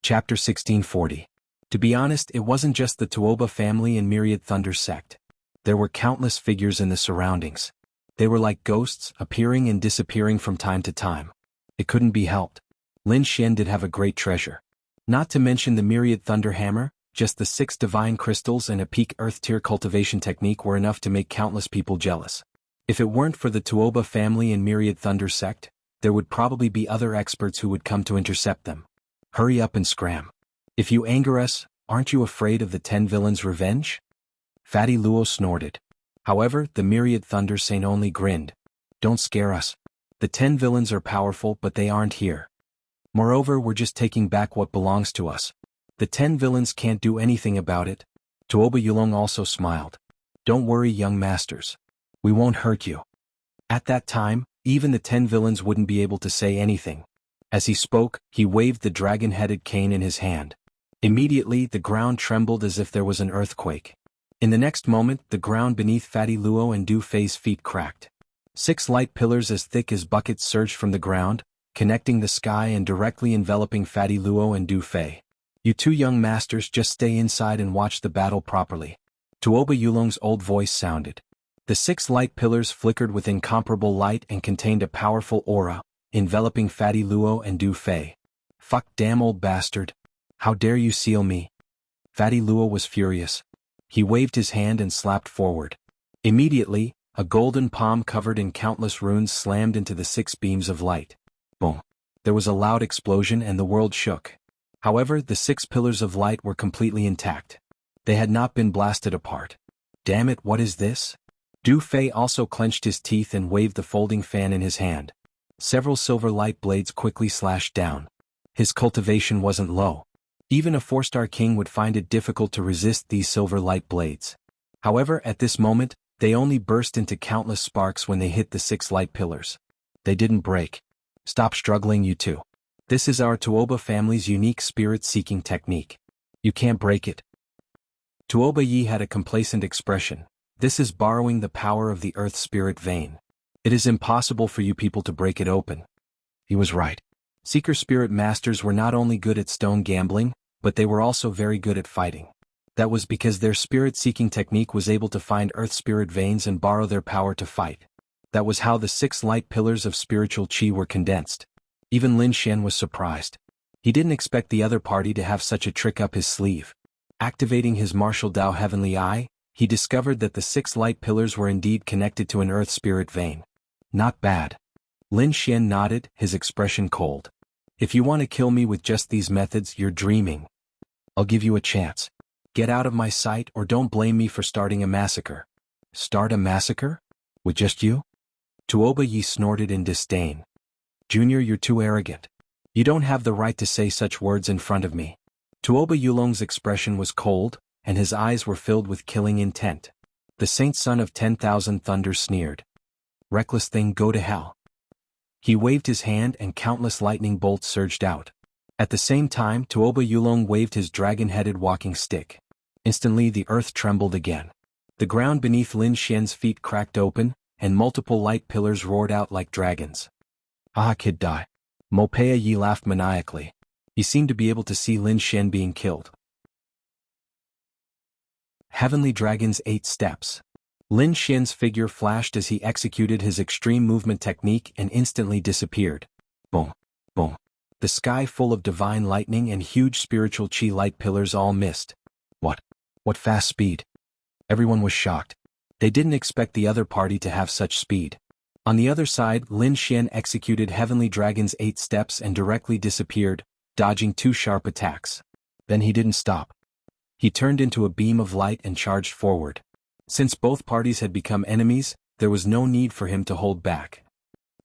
Chapter 1640. To be honest, it wasn't just the Tuoba family and Myriad Thunder sect. There were countless figures in the surroundings. They were like ghosts, appearing and disappearing from time to time. It couldn't be helped. Lin Xian did have a great treasure. Not to mention the Myriad Thunder Hammer, just the 6 divine crystals and a peak earth-tier cultivation technique were enough to make countless people jealous. If it weren't for the Tuoba family and Myriad Thunder sect, there would probably be other experts who would come to intercept them. Hurry up and scram. If you anger us, aren't you afraid of the 10 villains' revenge? Fatty Luo snorted. However, the Myriad Thunder Saint only grinned. Don't scare us. The 10 villains are powerful, but they aren't here. Moreover, we're just taking back what belongs to us. The 10 villains can't do anything about it. Tuoba Yulong also smiled. Don't worry, young masters. We won't hurt you. At that time, even the 10 villains wouldn't be able to say anything. As he spoke, he waved the dragon-headed cane in his hand. Immediately, the ground trembled as if there was an earthquake. In the next moment, the ground beneath Fatty Luo and Du Fei's feet cracked. 6 light pillars as thick as buckets surged from the ground, connecting the sky and directly enveloping Fatty Luo and Du Fei. You two young masters just stay inside and watch the battle properly. Tuoba Yulong's old voice sounded. The 6 light pillars flickered with incomparable light and contained a powerful aura, enveloping Fatty Luo and Du Fei. "Fuck, damn old bastard. How dare you seal me?" Fatty Luo was furious. He waved his hand and slapped forward. Immediately, a golden palm covered in countless runes slammed into the 6 beams of light. Boom. There was a loud explosion and the world shook. However, the 6 pillars of light were completely intact. They had not been blasted apart. "Damn it, what is this?" Du Fei also clenched his teeth and waved the folding fan in his hand. Several silver light blades quickly slashed down. His cultivation wasn't low. Even a 4-star king would find it difficult to resist these silver light blades. However, at this moment, they only burst into countless sparks when they hit the 6 light pillars. They didn't break. "Stop struggling, you two. This is our Tuoba family's unique spirit-seeking technique. You can't break it." Tuoba Yi had a complacent expression. "This is borrowing the power of the earth spirit vein. It is impossible for you people to break it open." He was right. Seeker spirit masters were not only good at stone gambling, but they were also very good at fighting. That was because their spirit-seeking technique was able to find earth spirit veins and borrow their power to fight. That was how the 6 light pillars of spiritual qi were condensed. Even Lin Xian was surprised. He didn't expect the other party to have such a trick up his sleeve. Activating his martial Dao Heavenly Eye, he discovered that the 6 light pillars were indeed connected to an earth spirit vein. Not bad. Lin Xian nodded, his expression cold. "If you want to kill me with just these methods, you're dreaming. I'll give you a chance. Get out of my sight or don't blame me for starting a massacre." "Start a massacre? With just you?" Tuoba Yi snorted in disdain. "Junior, you're too arrogant. You don't have the right to say such words in front of me." Tuoba Yulong's expression was cold, and his eyes were filled with killing intent. The saint son of 10,000 thunders sneered. "Reckless thing, go to hell." He waved his hand and countless lightning bolts surged out. At the same time, Tuoba Yulong waved his dragon-headed walking stick. Instantly the earth trembled again. The ground beneath Lin Xian's feet cracked open, and multiple light pillars roared out like dragons. "Ah, kid, die." Mopea Yi laughed maniacally. He seemed to be able to see Lin Xian being killed. Heavenly Dragon's 8 steps. Lin Xian's figure flashed as he executed his extreme movement technique and instantly disappeared. Boom, boom. The sky full of divine lightning and huge spiritual qi light pillars all missed. What fast speed? Everyone was shocked. They didn't expect the other party to have such speed. On the other side, Lin Xian executed Heavenly Dragon's 8 steps and directly disappeared, dodging 2 sharp attacks. Then he didn't stop. He turned into a beam of light and charged forward. Since both parties had become enemies, there was no need for him to hold back.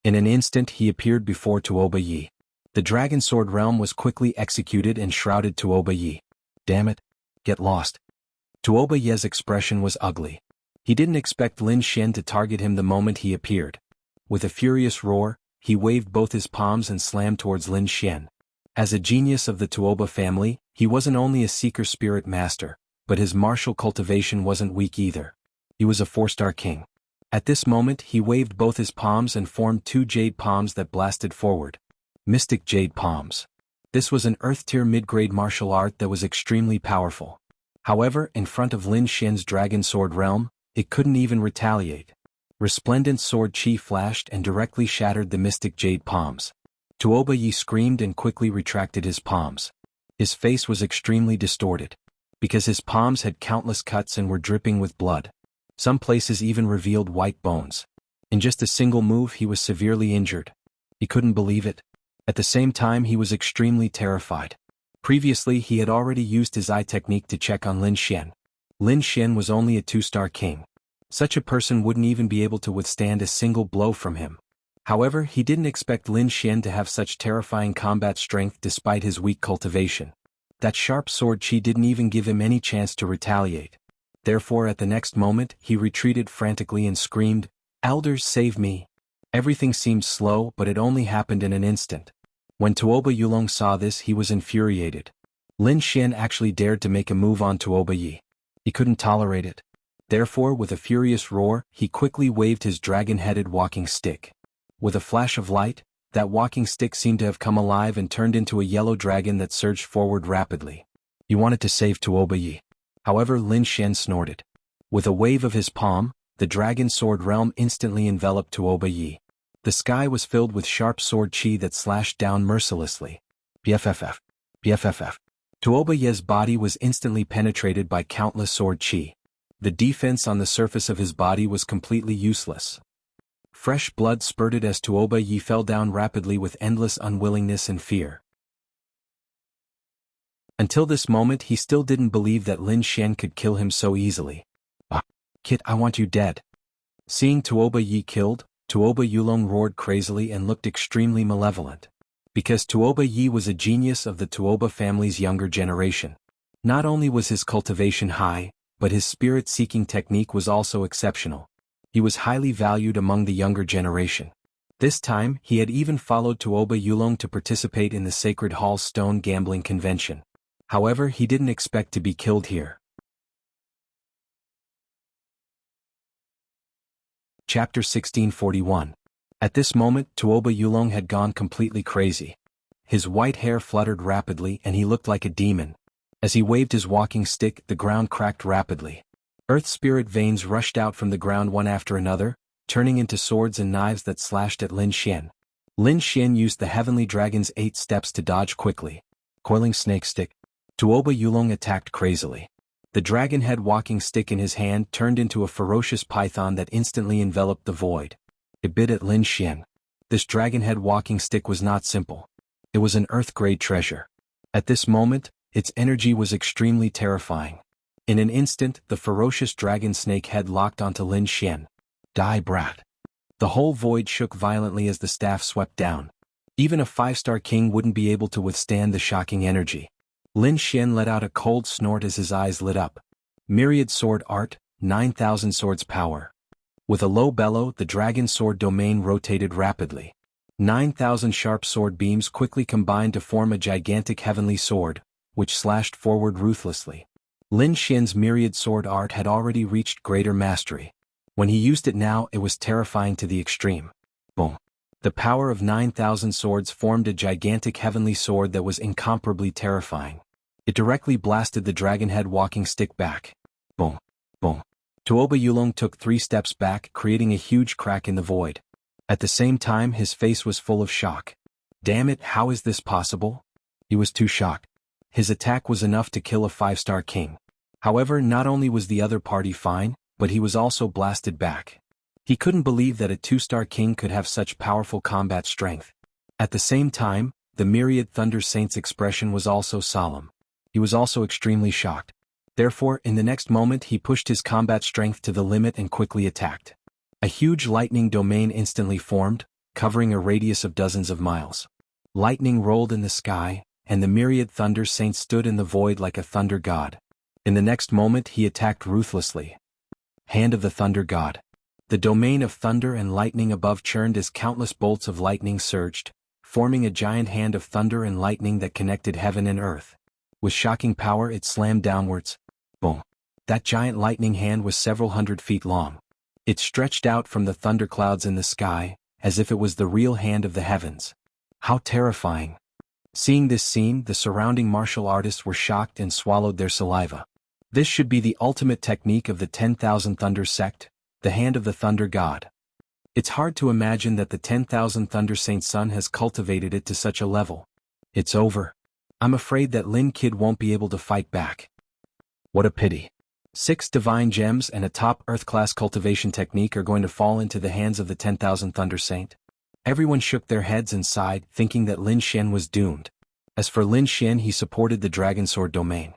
In an instant he appeared before Tuoba Yi. The Dragon Sword Realm was quickly executed and shrouded Tuoba Yi. "Damn it. Get lost." Tuoba Yi's expression was ugly. He didn't expect Lin Xian to target him the moment he appeared. With a furious roar, he waved both his palms and slammed towards Lin Xian. As a genius of the Tuoba family, he wasn't only a seeker spirit master, but his martial cultivation wasn't weak either. He was a 4-star king. At this moment he waved both his palms and formed 2 jade palms that blasted forward. Mystic jade palms. This was an earth-tier mid-grade martial art that was extremely powerful. However, in front of Lin Xian's Dragon Sword Realm, it couldn't even retaliate. Resplendent sword qi flashed and directly shattered the mystic jade palms. Tuoba Yi screamed and quickly retracted his palms. His face was extremely distorted, because his palms had countless cuts and were dripping with blood. Some places even revealed white bones. In just a single move he was severely injured. He couldn't believe it. At the same time he was extremely terrified. Previously he had already used his eye technique to check on Lin Xian. Lin Xian was only a 2-star king. Such a person wouldn't even be able to withstand a single blow from him. However, he didn't expect Lin Xian to have such terrifying combat strength despite his weak cultivation. That sharp sword qi didn't even give him any chance to retaliate. Therefore at the next moment he retreated frantically and screamed, "Elders, save me!" Everything seemed slow, but it only happened in an instant. When Tuoba Yulong saw this he was infuriated. Lin Xian actually dared to make a move on Tuoba Yi. He couldn't tolerate it. Therefore with a furious roar, he quickly waved his dragon-headed walking stick. With a flash of light, that walking stick seemed to have come alive and turned into a yellow dragon that surged forward rapidly. He wanted to save Tuoba Yi. However, Lin Xian snorted. With a wave of his palm, the dragon sword realm instantly enveloped Tuoba Yi. The sky was filled with sharp sword chi that slashed down mercilessly. BFFF. BFFF. Tuoba Yi's body was instantly penetrated by countless sword chi. The defense on the surface of his body was completely useless. Fresh blood spurted as Tuoba Yi fell down rapidly with endless unwillingness and fear. Until this moment he still didn't believe that Lin Xian could kill him so easily. "Ah, kid, I want you dead." Seeing Tuoba Yi killed, Tuoba Yulong roared crazily and looked extremely malevolent. Because Tuoba Yi was a genius of the Tuoba family's younger generation. Not only was his cultivation high, but his spirit-seeking technique was also exceptional. He was highly valued among the younger generation. This time, he had even followed Tuoba Yulong to participate in the Sacred Hall Stone Gambling Convention. However, he didn't expect to be killed here. Chapter 1641. At this moment, Tuoba Yulong had gone completely crazy. His white hair fluttered rapidly and he looked like a demon. As he waved his walking stick, the ground cracked rapidly. Earth spirit veins rushed out from the ground one after another, turning into swords and knives that slashed at Lin Xian. Lin Xian used the Heavenly Dragon's 8 steps to dodge quickly. Coiling snake stick. Tuoba Yulong attacked crazily. The dragon head walking stick in his hand turned into a ferocious python that instantly enveloped the void. It bit at Lin Xian. This dragon head walking stick was not simple. It was an earth-grade treasure. At this moment, its energy was extremely terrifying. In an instant, the ferocious dragon snake head locked onto Lin Xian. Die, brat. The whole void shook violently as the staff swept down. Even a 5-star king wouldn't be able to withstand the shocking energy. Lin Xian let out a cold snort as his eyes lit up. Myriad sword art, 9,000 swords power. With a low bellow, the dragon sword domain rotated rapidly. 9,000 sharp sword beams quickly combined to form a gigantic heavenly sword, which slashed forward ruthlessly. Lin Xian's myriad sword art had already reached greater mastery. When he used it now, it was terrifying to the extreme. Boom. The power of 9,000 swords formed a gigantic heavenly sword that was incomparably terrifying. It directly blasted the dragon head walking stick back. Boom. Boom. Tuoba Yulong took 3 steps back, creating a huge crack in the void. At the same time, his face was full of shock. Damn it, how is this possible? He was too shocked. His attack was enough to kill a 5-star king. However, not only was the other party fine, but he was also blasted back. He couldn't believe that a 2-star king could have such powerful combat strength. At the same time, the myriad Thunder Saint's expression was also solemn. He was also extremely shocked. Therefore, in the next moment he pushed his combat strength to the limit and quickly attacked. A huge lightning domain instantly formed, covering a radius of dozens of miles. Lightning rolled in the sky, and the myriad Thunder Saint stood in the void like a thunder god. In the next moment he attacked ruthlessly. Hand of the Thunder God. The domain of thunder and lightning above churned as countless bolts of lightning surged, forming a giant hand of thunder and lightning that connected heaven and earth. With shocking power it slammed downwards. Boom. That giant lightning hand was several hundred feet long. It stretched out from the thunderclouds in the sky, as if it was the real hand of the heavens. How terrifying. Seeing this scene, the surrounding martial artists were shocked and swallowed their saliva. This should be the ultimate technique of the 10,000 Thunder sect, the hand of the Thunder God. It's hard to imagine that the 10,000 Thunder Saint Sun has cultivated it to such a level. It's over. I'm afraid that Lin Kid won't be able to fight back. What a pity. 6 divine gems and a top Earth-class cultivation technique are going to fall into the hands of the 10,000 Thunder Saint. Everyone shook their heads and sighed, thinking that Lin Xian was doomed. As for Lin Xian, he supported the Dragon Sword domain.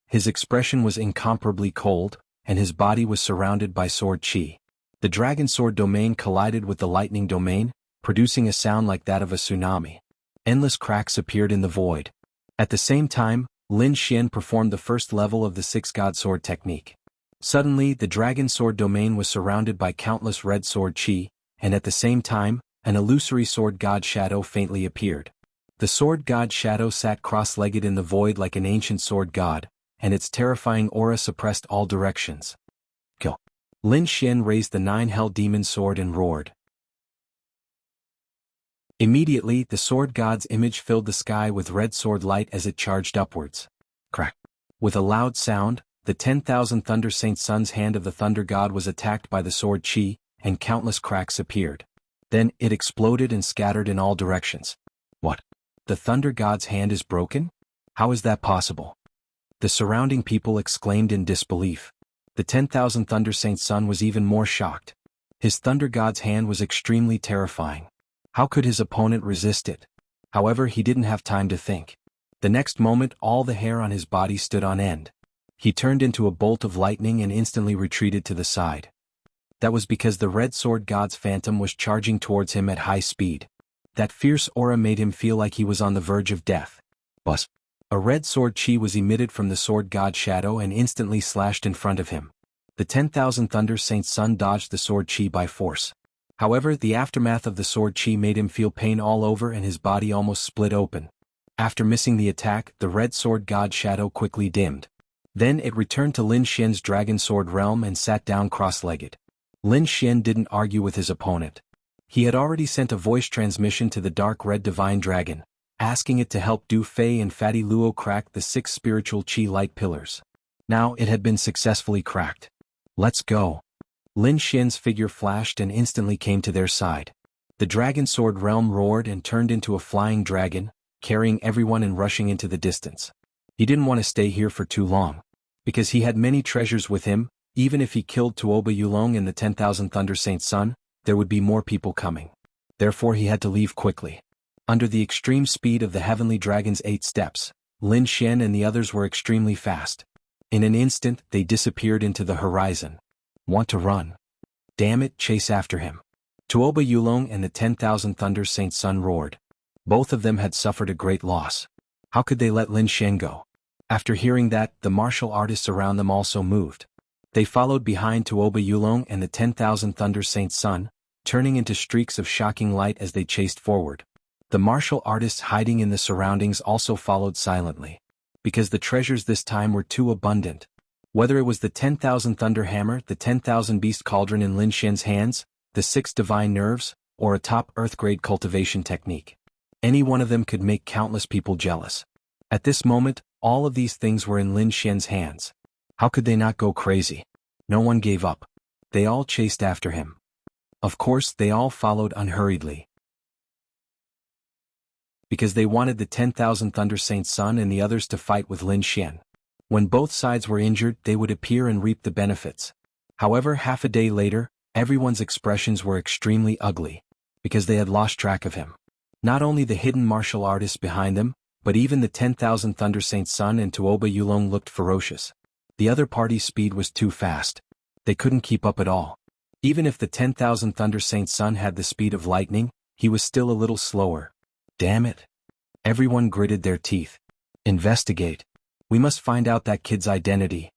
His expression was incomparably cold, and his body was surrounded by sword chi. The Dragon Sword domain collided with the Lightning domain, producing a sound like that of a tsunami. Endless cracks appeared in the void. At the same time, Lin Xian performed the first level of the 6 God Sword technique. Suddenly, the Dragon Sword domain was surrounded by countless red sword chi, and at the same time, an illusory sword god shadow faintly appeared. The sword god shadow sat cross-legged in the void like an ancient sword god, and its terrifying aura suppressed all directions. Kill. Lin Xian raised the 9 Hell Demon sword and roared. Immediately, the sword god's image filled the sky with red sword light as it charged upwards. Crack. With a loud sound, the 10,000 Thunder Saint Sun's hand of the Thunder God was attacked by the sword chi, and countless cracks appeared. Then, it exploded and scattered in all directions. What? The Thunder God's hand is broken? How is that possible? The surrounding people exclaimed in disbelief. The 10,000 Thunder Saint Sun was even more shocked. His Thunder God's hand was extremely terrifying. How could his opponent resist it? However, he didn't have time to think. The next moment, all the hair on his body stood on end. He turned into a bolt of lightning and instantly retreated to the side. That was because the Red Sword God's phantom was charging towards him at high speed. That fierce aura made him feel like he was on the verge of death. Buzz! A red sword chi was emitted from the Sword God's shadow and instantly slashed in front of him. The 10,000 Thunder Saint Sun dodged the sword chi by force. However, the aftermath of the sword chi made him feel pain all over and his body almost split open. After missing the attack, the Red Sword God's shadow quickly dimmed. Then it returned to Lin Xian's Dragon Sword realm and sat down cross-legged. Lin Xian didn't argue with his opponent. He had already sent a voice transmission to the Dark Red Divine Dragon, asking it to help Du Fei and Fatty Luo crack the 6 spiritual chi light pillars. Now it had been successfully cracked. Let's go. Lin Xian's figure flashed and instantly came to their side. The Dragon Sword realm roared and turned into a flying dragon, carrying everyone and rushing into the distance. He didn't want to stay here for too long, because he had many treasures with him. Even if he killed Tuoba Yulong and the 10,000 Thunder Saint Sun, there would be more people coming. Therefore he had to leave quickly. Under the extreme speed of the Heavenly Dragon's 8 steps, Lin Xian and the others were extremely fast. In an instant, they disappeared into the horizon. Want to run? Damn it, chase after him. Tuoba Yulong and the 10,000 Thunder Saint Sun roared. Both of them had suffered a great loss. How could they let Lin Xian go? After hearing that, the martial artists around them also moved. They followed behind Tuoba Yulong and the 10,000 Thunder Saint Sun, turning into streaks of shocking light as they chased forward. The martial artists hiding in the surroundings also followed silently. Because the treasures this time were too abundant. Whether it was the 10,000 Thunder Hammer, the 10,000 Beast Cauldron in Lin Xian's hands, the 6 Divine Nerves, or a top Earth-grade cultivation technique. Any one of them could make countless people jealous. At this moment, all of these things were in Lin Xian's hands. How could they not go crazy? No one gave up. They all chased after him. Of course, they all followed unhurriedly. Because they wanted the 10,000 Thunder Saint Sun and the others to fight with Lin Xian. When both sides were injured, they would appear and reap the benefits. However, half a day later, everyone's expressions were extremely ugly. Because they had lost track of him. Not only the hidden martial artists behind them, but even the 10,000 Thunder Saint Sun and Tuoba Yulong looked ferocious. The other party's speed was too fast. They couldn't keep up at all. Even if the 10,000 Thunder Saint Sun had the speed of lightning, he was still a little slower. Damn it. Everyone gritted their teeth. Investigate. We must find out that kid's identity.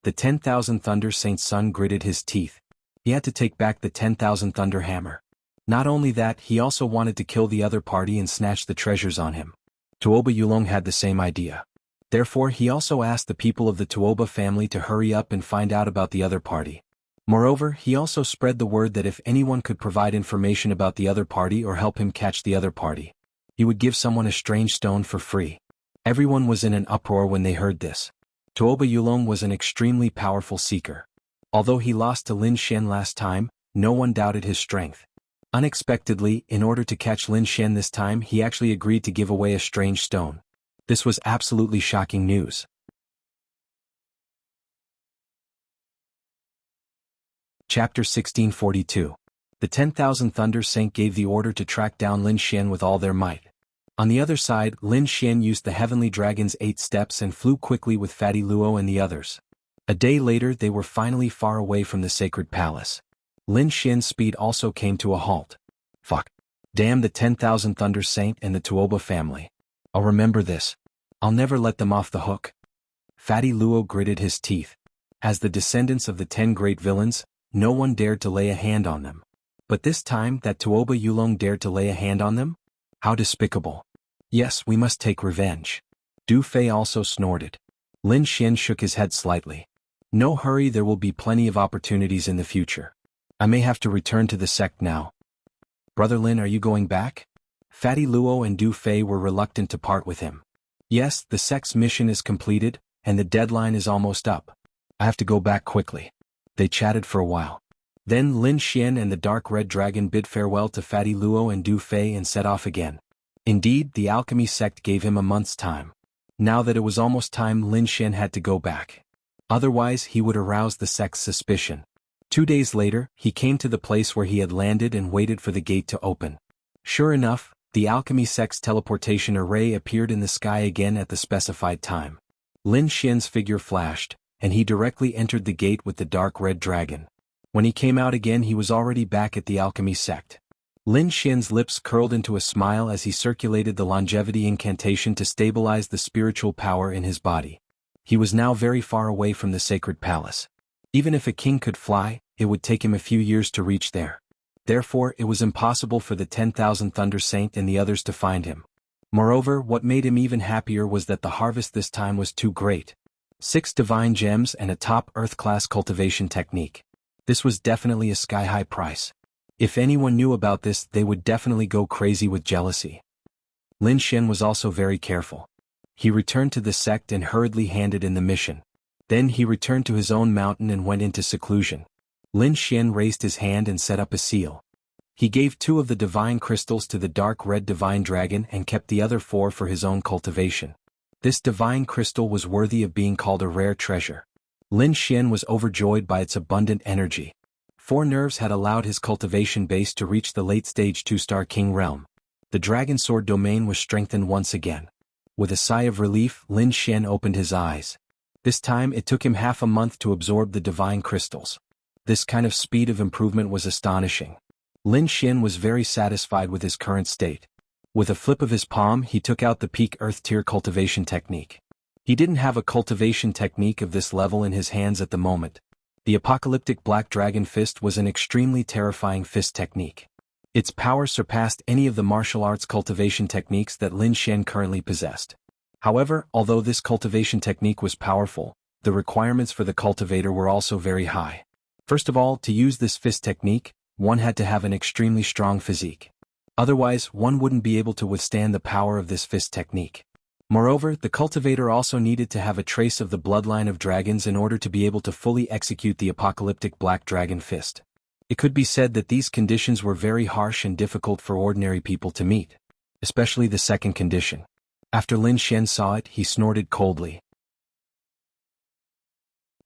The 10,000 Thunder Saint Sun gritted his teeth. He had to take back the 10,000 Thunder Hammer. Not only that, he also wanted to kill the other party and snatch the treasures on him. Tuoba Yulong had the same idea. Therefore, he also asked the people of the Tuoba family to hurry up and find out about the other party. Moreover, he also spread the word that if anyone could provide information about the other party or help him catch the other party, he would give someone a strange stone for free. Everyone was in an uproar when they heard this. Tuoba Yulong was an extremely powerful seeker. Although he lost to Lin Xian last time, no one doubted his strength. Unexpectedly, in order to catch Lin Xian this time, he actually agreed to give away a strange stone. This was absolutely shocking news. Chapter 1642. The 10,000 Thunder Saint gave the order to track down Lin Xian with all their might. On the other side, Lin Xian used the Heavenly Dragon's 8 steps and flew quickly with Fatty Luo and the others. A day later, they were finally far away from the sacred palace. Lin Xian's speed also came to a halt. Fuck. Damn the 10,000 Thunder Saint and the Tuoba family. I'll remember this. I'll never let them off the hook. Fatty Luo gritted his teeth. As the descendants of the 10 great villains, no one dared to lay a hand on them. But this time that Tuoba Yulong dared to lay a hand on them? How despicable. Yes, we must take revenge. Du Fei also snorted. Lin Xian shook his head slightly. No hurry, there will be plenty of opportunities in the future. I may have to return to the sect now. Brother Lin, are you going back? Fatty Luo and Du Fei were reluctant to part with him. Yes, the sect's mission is completed, and the deadline is almost up. I have to go back quickly. They chatted for a while. Then Lin Xian and the dark red dragon bid farewell to Fatty Luo and Du Fei and set off again. Indeed, the alchemy sect gave him a month's time. Now that it was almost time, Lin Xian had to go back. Otherwise, he would arouse the sect's suspicion. 2 days later, he came to the place where he had landed and waited for the gate to open. Sure enough, the alchemy sect's teleportation array appeared in the sky again at the specified time. Lin Xian's figure flashed, and he directly entered the gate with the dark red dragon. When he came out again, he was already back at the alchemy sect. Lin Xian's lips curled into a smile as he circulated the longevity incantation to stabilize the spiritual power in his body. He was now very far away from the sacred palace. Even if a king could fly, it would take him a few years to reach there. Therefore, it was impossible for the 10,000 Thunder Saint and the others to find him. Moreover, what made him even happier was that the harvest this time was too great. 6 divine gems and a top Earth-class cultivation technique. This was definitely a sky-high price. If anyone knew about this, they would definitely go crazy with jealousy. Lin Xian was also very careful. He returned to the sect and hurriedly handed in the mission. Then he returned to his own mountain and went into seclusion. Lin Xian raised his hand and set up a seal. He gave 2 of the divine crystals to the dark red divine dragon and kept the other 4 for his own cultivation. This divine crystal was worthy of being called a rare treasure. Lin Xian was overjoyed by its abundant energy. 4 nerves had allowed his cultivation base to reach the late-stage 2-star king realm. The dragon sword domain was strengthened once again. With a sigh of relief, Lin Xian opened his eyes. This time it took him half a month to absorb the divine crystals. This kind of speed of improvement was astonishing. Lin Xian was very satisfied with his current state. With a flip of his palm, he took out the peak earth tier cultivation technique. He didn't have a cultivation technique of this level in his hands at the moment. The apocalyptic black dragon fist was an extremely terrifying fist technique. Its power surpassed any of the martial arts cultivation techniques that Lin Xian currently possessed. However, although this cultivation technique was powerful, the requirements for the cultivator were also very high. First of all, to use this fist technique, one had to have an extremely strong physique. Otherwise, one wouldn't be able to withstand the power of this fist technique. Moreover, the cultivator also needed to have a trace of the bloodline of dragons in order to be able to fully execute the apocalyptic black dragon fist. It could be said that these conditions were very harsh and difficult for ordinary people to meet. Especially the second condition. After Lin Xian saw it, he snorted coldly.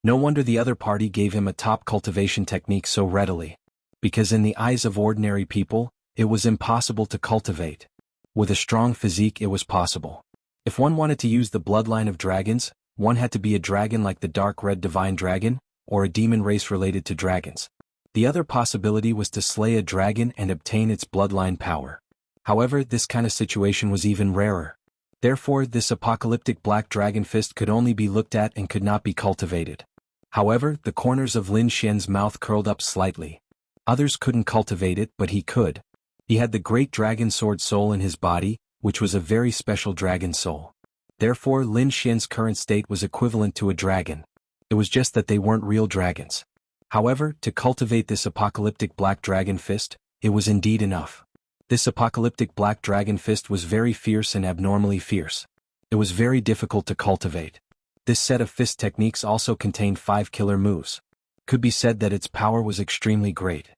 No wonder the other party gave him a top cultivation technique so readily. Because in the eyes of ordinary people, it was impossible to cultivate. With a strong physique it was possible. If one wanted to use the bloodline of dragons, one had to be a dragon like the dark red divine dragon, or a demon race related to dragons. The other possibility was to slay a dragon and obtain its bloodline power. However, this kind of situation was even rarer. Therefore, this apocalyptic black dragon fist could only be looked at and could not be cultivated. However, the corners of Lin Xian's mouth curled up slightly. Others couldn't cultivate it, but he could. He had the great dragon sword soul in his body, which was a very special dragon soul. Therefore, Lin Xian's current state was equivalent to a dragon. It was just that they weren't real dragons. However, to cultivate this apocalyptic black dragon fist, it was indeed enough. This apocalyptic black dragon fist was very fierce and abnormally fierce. It was very difficult to cultivate. This set of fist techniques also contained 5 killer moves. Could be said that its power was extremely great.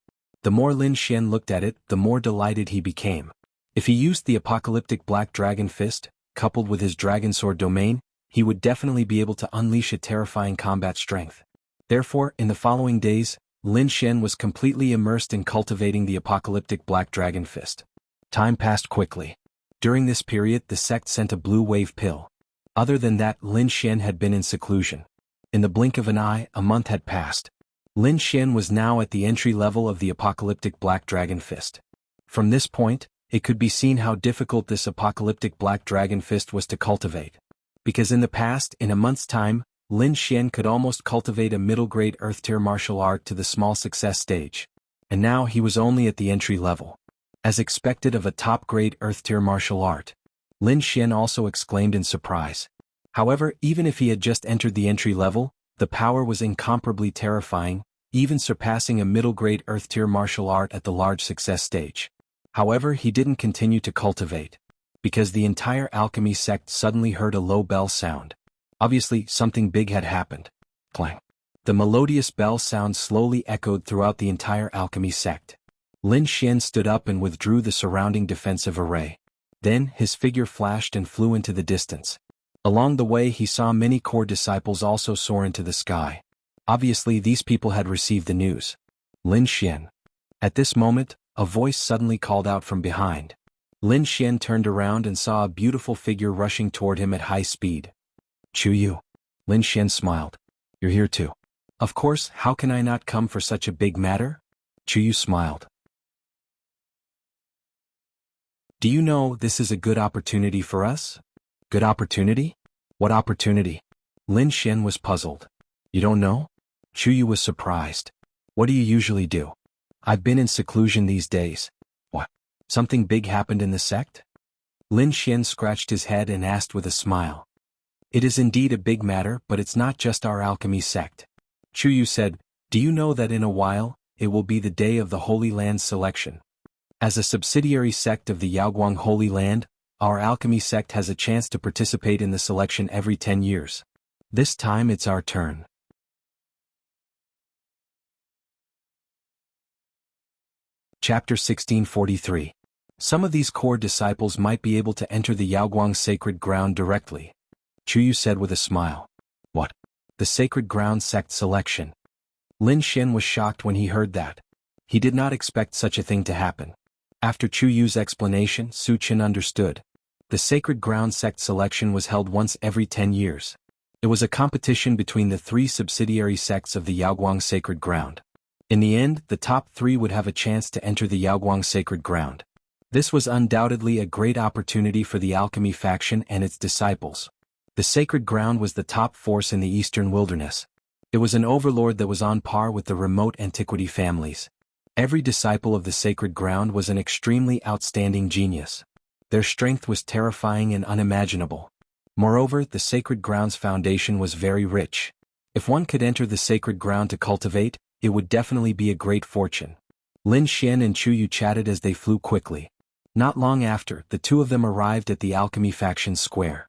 The more Lin Xian looked at it, the more delighted he became. If he used the apocalyptic black dragon fist, coupled with his dragon sword domain, he would definitely be able to unleash a terrifying combat strength. Therefore, in the following days, Lin Xian was completely immersed in cultivating the apocalyptic black dragon fist. Time passed quickly. During this period, the sect sent a blue wave pill. Other than that, Lin Xian had been in seclusion. In the blink of an eye, a month had passed. Lin Xian was now at the entry level of the apocalyptic black dragon fist. From this point, it could be seen how difficult this apocalyptic black dragon fist was to cultivate. Because in the past, in a month's time, Lin Xian could almost cultivate a middle-grade earth-tier martial art to the small success stage. And now he was only at the entry level. As expected of a top-grade earth-tier martial art. Lin Xian also exclaimed in surprise. However, even if he had just entered the entry level, the power was incomparably terrifying, even surpassing a middle-grade earth-tier martial art at the large success stage. However, he didn't continue to cultivate. Because the entire alchemy sect suddenly heard a low bell sound. Obviously, something big had happened. Clang. The melodious bell sound slowly echoed throughout the entire alchemy sect. Lin Xian stood up and withdrew the surrounding defensive array. Then, his figure flashed and flew into the distance. Along the way he saw many core disciples also soar into the sky. Obviously these people had received the news. Lin Xian. At this moment, a voice suddenly called out from behind. Lin Xian turned around and saw a beautiful figure rushing toward him at high speed. Chu Yu. Lin Xian smiled. You're here too. Of course, how can I not come for such a big matter? Chu Yu smiled. Do you know this is a good opportunity for us? Good opportunity? What opportunity? Lin Xian was puzzled. You don't know? Chu Yu was surprised. What do you usually do? I've been in seclusion these days. What? Something big happened in the sect? Lin Xian scratched his head and asked with a smile. It is indeed a big matter, but it's not just our alchemy sect. Chu Yu said, do you know that in a while, it will be the day of the Holy Land's selection? As a subsidiary sect of the Yaoguang Holy Land, our alchemy sect has a chance to participate in the selection every 10 years. This time it's our turn. Chapter 1643. Some of these core disciples might be able to enter the Yaoguang sacred ground directly. Chu Yu said with a smile. What? The sacred ground sect selection? Lin Xian was shocked when he heard that. He did not expect such a thing to happen. After Chu Yu's explanation, Su Chen understood. The sacred ground sect selection was held once every 10 years. It was a competition between the 3 subsidiary sects of the Yaoguang sacred ground. In the end, the top 3 would have a chance to enter the Yaoguang sacred ground. This was undoubtedly a great opportunity for the alchemy faction and its disciples. The sacred ground was the top force in the eastern wilderness. It was an overlord that was on par with the remote antiquity families. Every disciple of the sacred ground was an extremely outstanding genius. Their strength was terrifying and unimaginable. Moreover, the sacred ground's foundation was very rich. If one could enter the sacred ground to cultivate, it would definitely be a great fortune. Lin Xian and Chu Yu chatted as they flew quickly. Not long after, the two of them arrived at the alchemy faction square.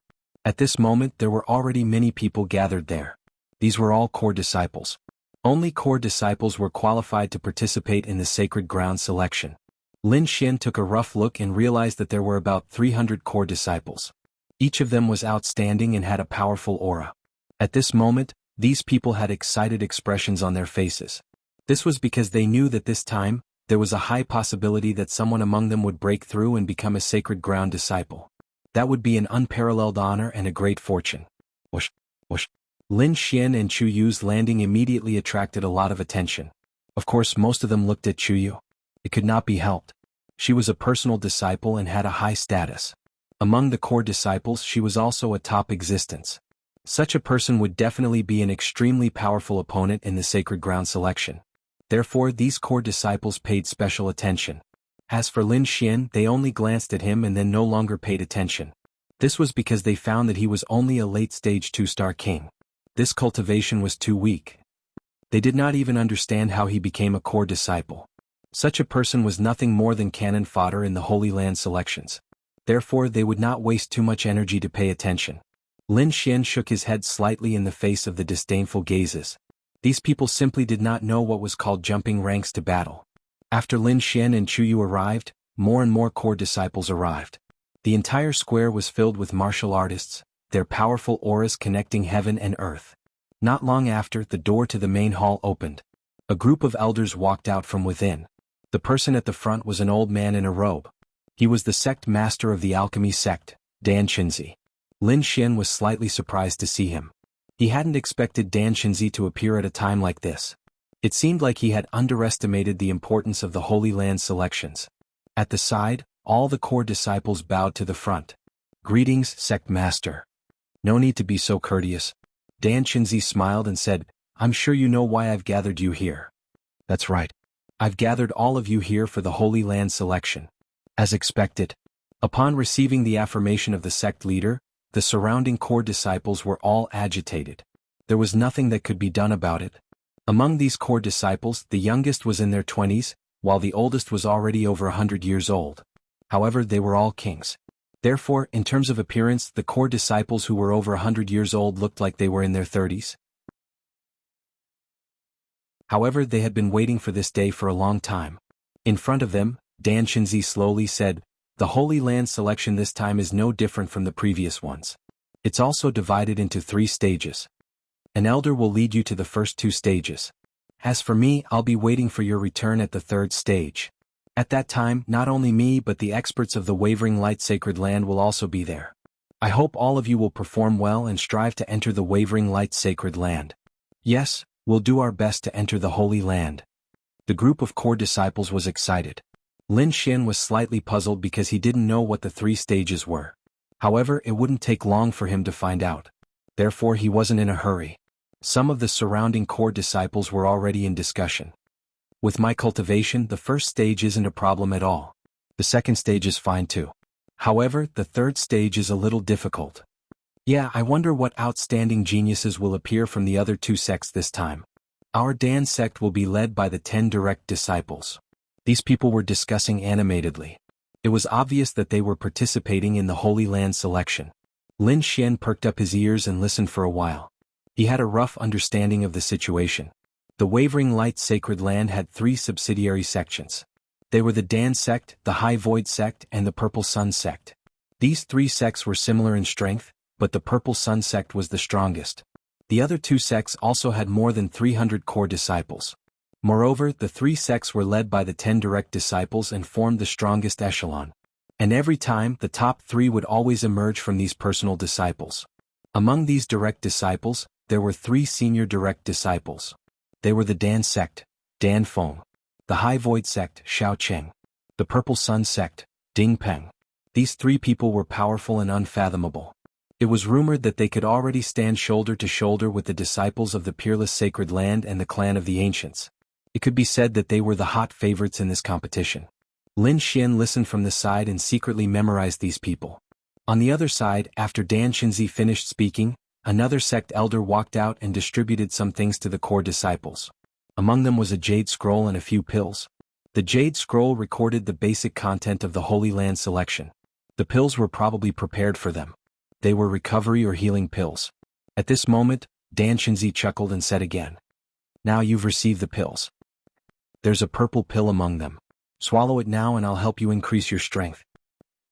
At this moment there were already many people gathered there. These were all core disciples. Only core disciples were qualified to participate in the sacred ground selection. Lin Xian took a rough look and realized that there were about 300 core disciples. Each of them was outstanding and had a powerful aura. At this moment, these people had excited expressions on their faces. This was because they knew that this time, there was a high possibility that someone among them would break through and become a sacred ground disciple. That would be an unparalleled honor and a great fortune. Whoosh, whoosh. Lin Xian and Chu Yu's landing immediately attracted a lot of attention. Of course, most of them looked at Chu Yu. It could not be helped. She was a personal disciple and had a high status. Among the core disciples, she was also a top existence. Such a person would definitely be an extremely powerful opponent in the sacred ground selection. Therefore, these core disciples paid special attention. As for Lin Xian, they only glanced at him and then no longer paid attention. This was because they found that he was only a late-stage 2-star king. This cultivation was too weak. They did not even understand how he became a core disciple. Such a person was nothing more than cannon fodder in the Holy Land selections. Therefore, they would not waste too much energy to pay attention. Lin Xian shook his head slightly in the face of the disdainful gazes. These people simply did not know what was called jumping ranks to battle. After Lin Xian and Chu Yu arrived, more and more core disciples arrived. The entire square was filled with martial artists, their powerful auras connecting heaven and earth. Not long after, the door to the main hall opened. A group of elders walked out from within. The person at the front was an old man in a robe. He was the sect master of the alchemy sect, Dan Qinzi. Lin Xian was slightly surprised to see him. He hadn't expected Dan Qinzi to appear at a time like this. It seemed like he had underestimated the importance of the Holy Land selections. At the side, all the core disciples bowed to the front. Greetings, sect master. No need to be so courteous. Dan Qinzi smiled and said, I'm sure you know why I've gathered you here. That's right. I've gathered all of you here for the Holy Land selection. As expected. Upon receiving the affirmation of the sect leader, the surrounding core disciples were all agitated. There was nothing that could be done about it. Among these core disciples, the youngest was in their 20s, while the oldest was already over 100 years old. However, they were all kings. Therefore, in terms of appearance, the core disciples who were over 100 years old looked like they were in their 30s. However, they had been waiting for this day for a long time. In front of them, Dan Shinzi slowly said, "The Holy Land selection this time is no different from the previous ones. It's also divided into 3 stages. An elder will lead you to the first 2 stages. As for me, I'll be waiting for your return at the 3rd stage. At that time, not only me but the experts of the Wavering Light Sacred Land will also be there. I hope all of you will perform well and strive to enter the Wavering Light Sacred Land. Yes, we'll do our best to enter the Holy Land." The group of core disciples was excited. Lin Xian was slightly puzzled because he didn't know what the 3 stages were. However, it wouldn't take long for him to find out. Therefore, he wasn't in a hurry. Some of the surrounding core disciples were already in discussion. "With my cultivation, the first stage isn't a problem at all. The second stage is fine too. However, the 3rd stage is a little difficult. Yeah, I wonder what outstanding geniuses will appear from the other 2 sects this time. Our Dan sect will be led by the 10 direct disciples." These people were discussing animatedly. It was obvious that they were participating in the Holy Land selection. Lin Xian perked up his ears and listened for a while. He had a rough understanding of the situation. The Wavering Light Sacred Land had 3 subsidiary sections. They were the Dan sect, the High Void sect, and the Purple Sun sect. These 3 sects were similar in strength, but the Purple Sun sect was the strongest. The other 2 sects also had more than 300 core disciples. Moreover, the 3 sects were led by the 10 direct disciples and formed the strongest echelon. And every time, the top 3 would always emerge from these personal disciples. Among these direct disciples, there were 3 senior direct disciples. They were the Dan sect, Dan Feng; the High Void sect, Xiao Cheng; the Purple Sun sect, Ding Peng. These 3 people were powerful and unfathomable. It was rumored that they could already stand shoulder to shoulder with the disciples of the Peerless Sacred Land and the Clan of the Ancients. It could be said that they were the hot favorites in this competition. Lin Xian listened from the side and secretly memorized these people. On the other side, after Dan Shinzi finished speaking, another sect elder walked out and distributed some things to the core disciples. Among them was a jade scroll and a few pills. The jade scroll recorded the basic content of the Holy Land selection. The pills were probably prepared for them. They were recovery or healing pills. At this moment, Dan Shinzi chuckled and said again, "Now you've received the pills. There's a purple pill among them. Swallow it now and I'll help you increase your strength."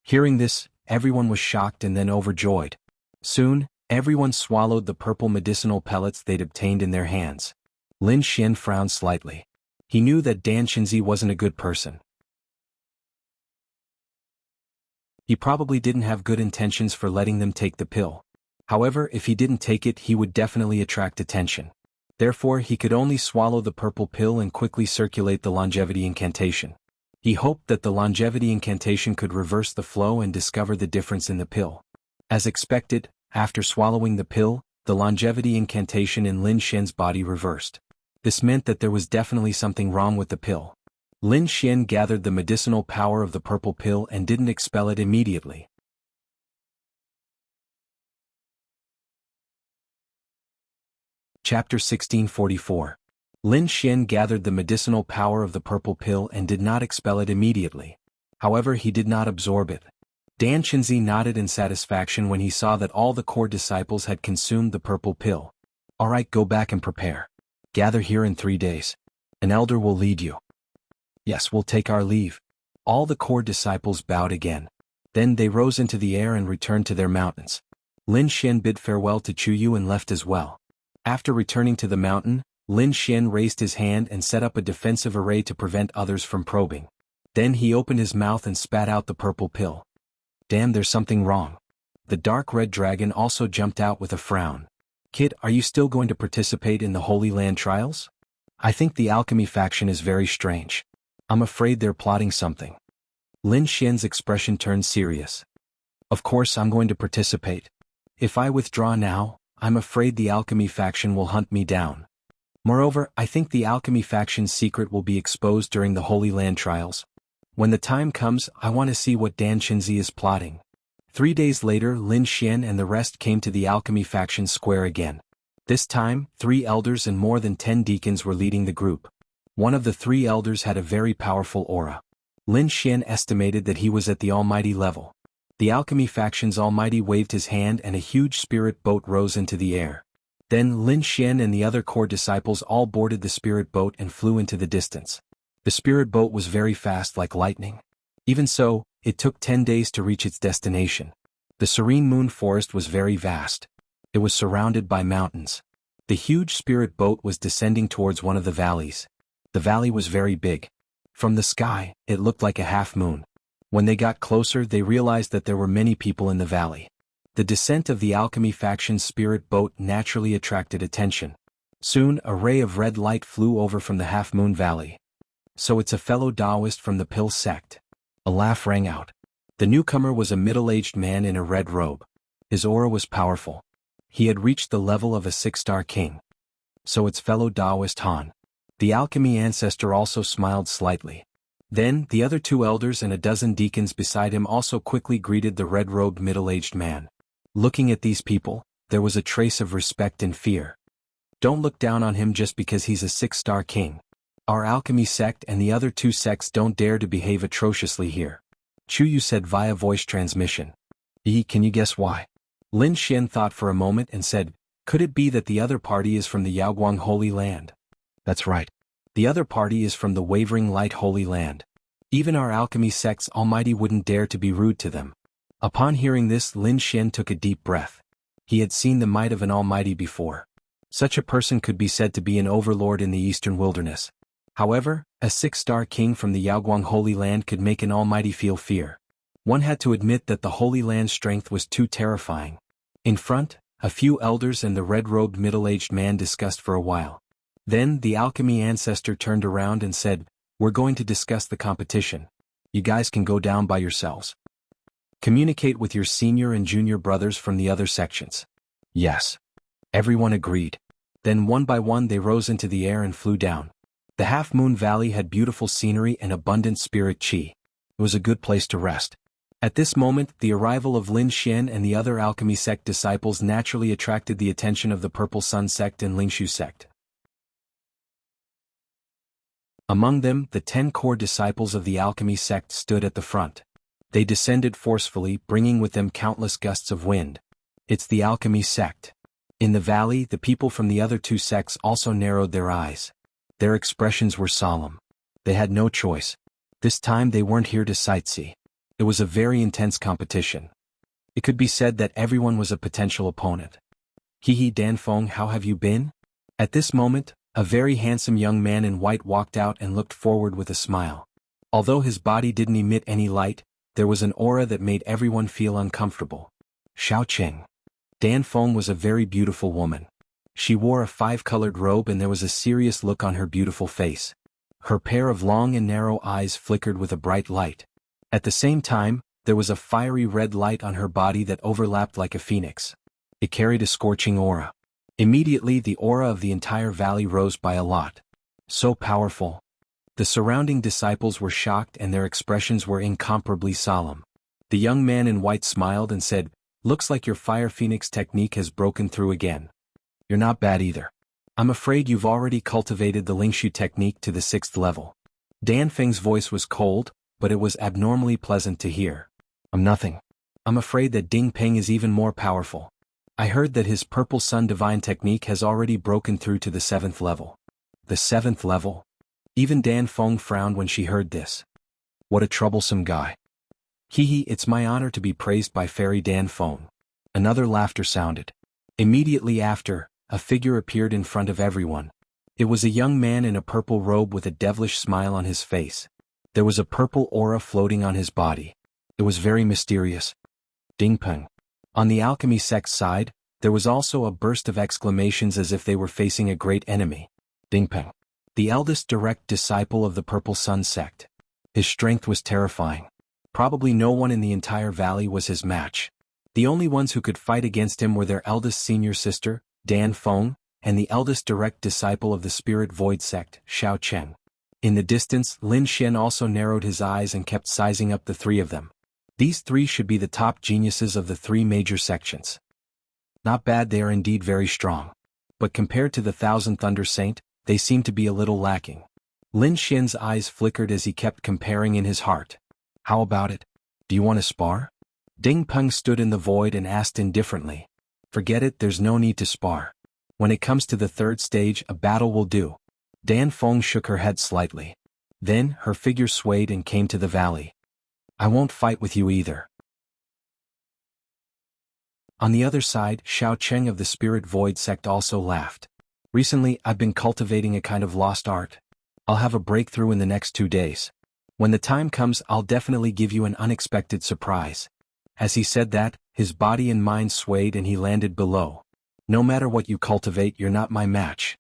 Hearing this, everyone was shocked and then overjoyed. Soon, everyone swallowed the purple medicinal pellets they'd obtained in their hands. Lin Xian frowned slightly. He knew that Dan Shinzi wasn't a good person. He probably didn't have good intentions for letting them take the pill. However, if he didn't take it, he would definitely attract attention. Therefore, he could only swallow the purple pill and quickly circulate the longevity incantation. He hoped that the longevity incantation could reverse the flow and discover the difference in the pill. As expected, after swallowing the pill, the longevity incantation in Lin Xian's body reversed. This meant that there was definitely something wrong with the pill. Lin Xian gathered the medicinal power of the purple pill and didn't expel it immediately. Chapter 1644. Lin Xian gathered the medicinal power of the purple pill and did not expel it immediately. However, he did not absorb it. Dan Shinzi nodded in satisfaction when he saw that all the core disciples had consumed the purple pill. "Alright, go back and prepare. Gather here in 3 days. An elder will lead you." "Yes, we'll take our leave." All the core disciples bowed again. Then they rose into the air and returned to their mountains. Lin Xian bid farewell to Chuyu and left as well. After returning to the mountain, Lin Xian raised his hand and set up a defensive array to prevent others from probing. Then he opened his mouth and spat out the purple pill. "Damn, there's something wrong." The dark red dragon also jumped out with a frown. "Kid, are you still going to participate in the Holy Land trials? I think the alchemy faction is very strange. I'm afraid they're plotting something." Lin Xian's expression turned serious. "Of course I'm going to participate. If I withdraw now, I'm afraid the alchemy faction will hunt me down. Moreover, I think the alchemy faction's secret will be exposed during the Holy Land trials. When the time comes, I want to see what Dan Shinzi is plotting." 3 days later, Lin Xian and the rest came to the alchemy faction's square again. This time, 3 elders and more than 10 deacons were leading the group. One of the 3 elders had a very powerful aura. Lin Xian estimated that he was at the almighty level. The alchemy faction's almighty waved his hand and a huge spirit boat rose into the air. Then Lin Xian and the other core disciples all boarded the spirit boat and flew into the distance. The spirit boat was very fast like lightning. Even so, it took 10 days to reach its destination. The serene moon forest was very vast. It was surrounded by mountains. The huge spirit boat was descending towards one of the valleys. The valley was very big. From the sky, it looked like a half moon. When they got closer, they realized that there were many people in the valley. The descent of the alchemy faction's spirit boat naturally attracted attention. Soon, a ray of red light flew over from the half-moon valley. So it's a fellow Taoist from the Pill sect. A laugh rang out. The newcomer was a middle-aged man in a red robe. His aura was powerful. He had reached the level of a 6-star king. So it's fellow Taoist Han. The alchemy ancestor also smiled slightly. Then, the other 2 elders and a dozen deacons beside him also quickly greeted the red-robed middle-aged man. Looking at these people, there was a trace of respect and fear. Don't look down on him just because he's a 6-star king. Our alchemy sect and the other 2 sects don't dare to behave atrociously here. Chu Yu said via voice transmission. Can you guess why? Lin Xian thought for a moment and said, could it be that the other party is from the Yaoguang Holy Land? That's right. The other party is from the Wavering Light Holy Land. Even our alchemy sect's almighty wouldn't dare to be rude to them. Upon hearing this, Lin Xian took a deep breath. He had seen the might of an almighty before. Such a person could be said to be an overlord in the eastern wilderness. However, a 6-star king from the Yaoguang Holy Land could make an almighty feel fear. One had to admit that the Holy Land's strength was too terrifying. In front, a few elders and the red-robed middle-aged man discussed for a while. Then the alchemy ancestor turned around and said, we're going to discuss the competition. You guys can go down by yourselves. Communicate with your senior and junior brothers from the other sections. Yes. Everyone agreed. Then one by one they rose into the air and flew down. The Half-Moon Valley had beautiful scenery and abundant spirit chi. It was a good place to rest. At this moment, the arrival of Lin Xian and the other alchemy sect disciples naturally attracted the attention of the Purple Sun sect and Lingshu sect. Among them, the 10 core disciples of the alchemy sect stood at the front. They descended forcefully, bringing with them countless gusts of wind. It's the alchemy sect. In the valley, the people from the other 2 sects also narrowed their eyes. Their expressions were solemn. They had no choice. This time they weren't here to sightsee. It was a very intense competition. It could be said that everyone was a potential opponent. Danfeng, how have you been? At this moment, a very handsome young man in white walked out and looked forward with a smile. Although his body didn't emit any light, there was an aura that made everyone feel uncomfortable. Xiaoqing. Danfeng was a very beautiful woman. She wore a 5-colored robe and there was a serious look on her beautiful face. Her pair of long and narrow eyes flickered with a bright light. At the same time, there was a fiery red light on her body that overlapped like a phoenix. It carried a scorching aura. Immediately the aura of the entire valley rose by a lot. So powerful. The surrounding disciples were shocked and their expressions were incomparably solemn. The young man in white smiled and said, looks like your fire phoenix technique has broken through again. You're not bad either. I'm afraid you've already cultivated the Lingshu technique to the 6th level. Danfeng's voice was cold, but it was abnormally pleasant to hear. I'm nothing. I'm afraid that Ding Peng is even more powerful. I heard that his Purple Sun divine technique has already broken through to the 7th level. The 7th level? Even Danfeng frowned when she heard this. What a troublesome guy. It's my honor to be praised by Fairy Danfeng. Another laughter sounded. Immediately after, a figure appeared in front of everyone. It was a young man in a purple robe with a devilish smile on his face. There was a purple aura floating on his body. It was very mysterious. Dingpeng. On the alchemy sect's side, there was also a burst of exclamations as if they were facing a great enemy. Dingpeng. The eldest direct disciple of the Purple Sun sect. His strength was terrifying. Probably no one in the entire valley was his match. The only ones who could fight against him were their eldest senior sister, Danfeng, and the eldest direct disciple of the Spirit Void sect, Xiaocheng. In the distance, Lin Xian also narrowed his eyes and kept sizing up the 3 of them. These 3 should be the top geniuses of the 3 major sections. Not bad, they are indeed very strong. But compared to the Thousand Thunder Saint, they seem to be a little lacking. Lin Xian's eyes flickered as he kept comparing in his heart. How about it? Do you want to spar? Ding Peng stood in the void and asked indifferently. Forget it, there's no need to spar. When it comes to the third stage, a battle will do. Dan Feng shook her head slightly. Then, her figure swayed and came to the valley. I won't fight with you either. On the other side, Xiao Cheng of the Spirit Void sect also laughed. Recently, I've been cultivating a kind of lost art. I'll have a breakthrough in the next 2 days. When the time comes, I'll definitely give you an unexpected surprise. As he said that, his body and mind swayed and he landed below. No matter what you cultivate, you're not my match.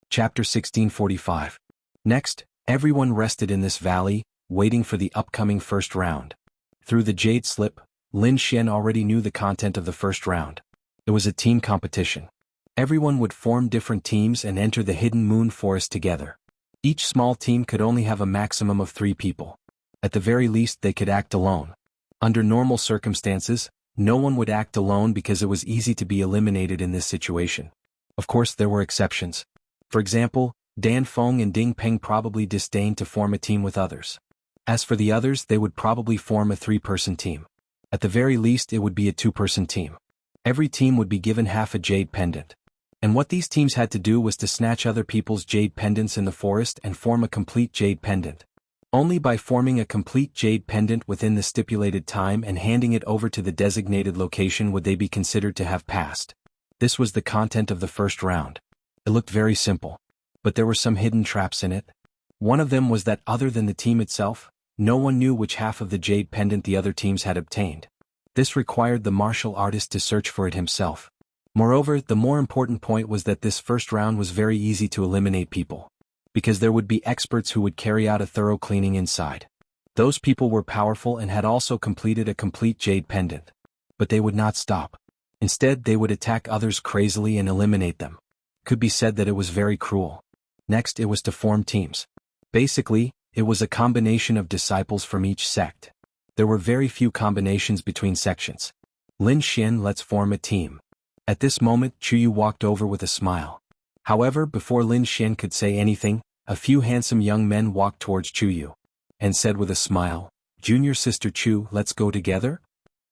Chapter 1645. Next, everyone rested in this valley, waiting for the upcoming first round. Through the jade slip, Lin Xian already knew the content of the first round. It was a team competition. Everyone would form different teams and enter the hidden moon forest together. Each small team could only have a maximum of 3 people. At the very least, they could act alone. Under normal circumstances, no one would act alone because it was easy to be eliminated in this situation. Of course, there were exceptions. For example, Dan Feng and Ding Peng probably disdained to form a team with others. As for the others, they would probably form a 3-person team. At the very least, it would be a 2-person team. Every team would be given half a jade pendant. And what these teams had to do was to snatch other people's jade pendants in the forest and form a complete jade pendant. Only by forming a complete jade pendant within the stipulated time and handing it over to the designated location would they be considered to have passed. This was the content of the first round. It looked very simple. But there were some hidden traps in it. One of them was that other than the team itself, no one knew which half of the jade pendant the other teams had obtained. This required the martial artist to search for it himself. Moreover, the more important point was that this first round was very easy to eliminate people. Because there would be experts who would carry out a thorough cleaning inside. Those people were powerful and had also completed a complete jade pendant. But they would not stop. Instead, they would attack others crazily and eliminate them. Could be said that it was very cruel. Next, it was to form teams. Basically, it was a combination of disciples from each sect. There were very few combinations between sections. Lin Xian, let's form a team. At this moment, Chuyu walked over with a smile. However, before Lin Xian could say anything, a few handsome young men walked towards Chuyu. And said with a smile, Junior sister Chu, let's go together?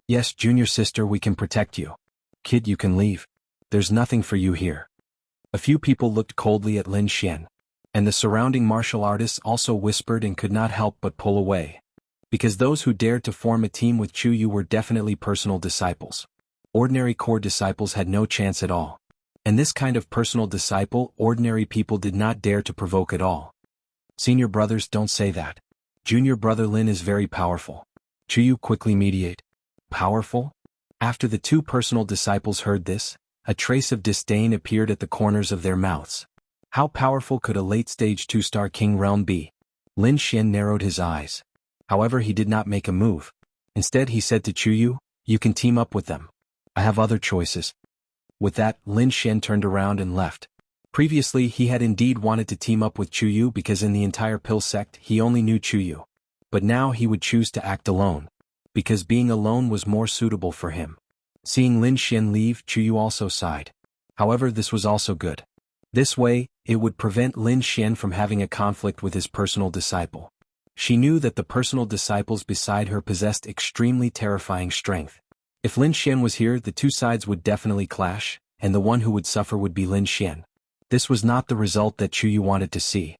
Yes, junior sister, we can protect you. Kid, you can leave. There's nothing for you here. A few people looked coldly at Lin Xian. And the surrounding martial artists also whispered and could not help but pull away. Because those who dared to form a team with Chuyu were definitely personal disciples. Ordinary core disciples had no chance at all. And this kind of personal disciple, ordinary people did not dare to provoke at all. Senior brothers, don't say that. Junior brother Lin is very powerful. Chuyu quickly mediate. Powerful? After the 2 personal disciples heard this, a trace of disdain appeared at the corners of their mouths. How powerful could a late-stage 2-star king realm be? Lin Xian narrowed his eyes. However, he did not make a move. Instead, he said to Chuyu, you can team up with them. I have other choices. With that, Lin Xian turned around and left. Previously, he had indeed wanted to team up with Chuyu because in the entire Pill sect, he only knew Chuyu. But now he would choose to act alone. Because being alone was more suitable for him. Seeing Lin Xian leave, Chuyu also sighed. However, this was also good. This way, it would prevent Lin Xian from having a conflict with his personal disciple. She knew that the personal disciples beside her possessed extremely terrifying strength. If Lin Xian was here, the 2 sides would definitely clash, and the one who would suffer would be Lin Xian. This was not the result that Chuyu wanted to see.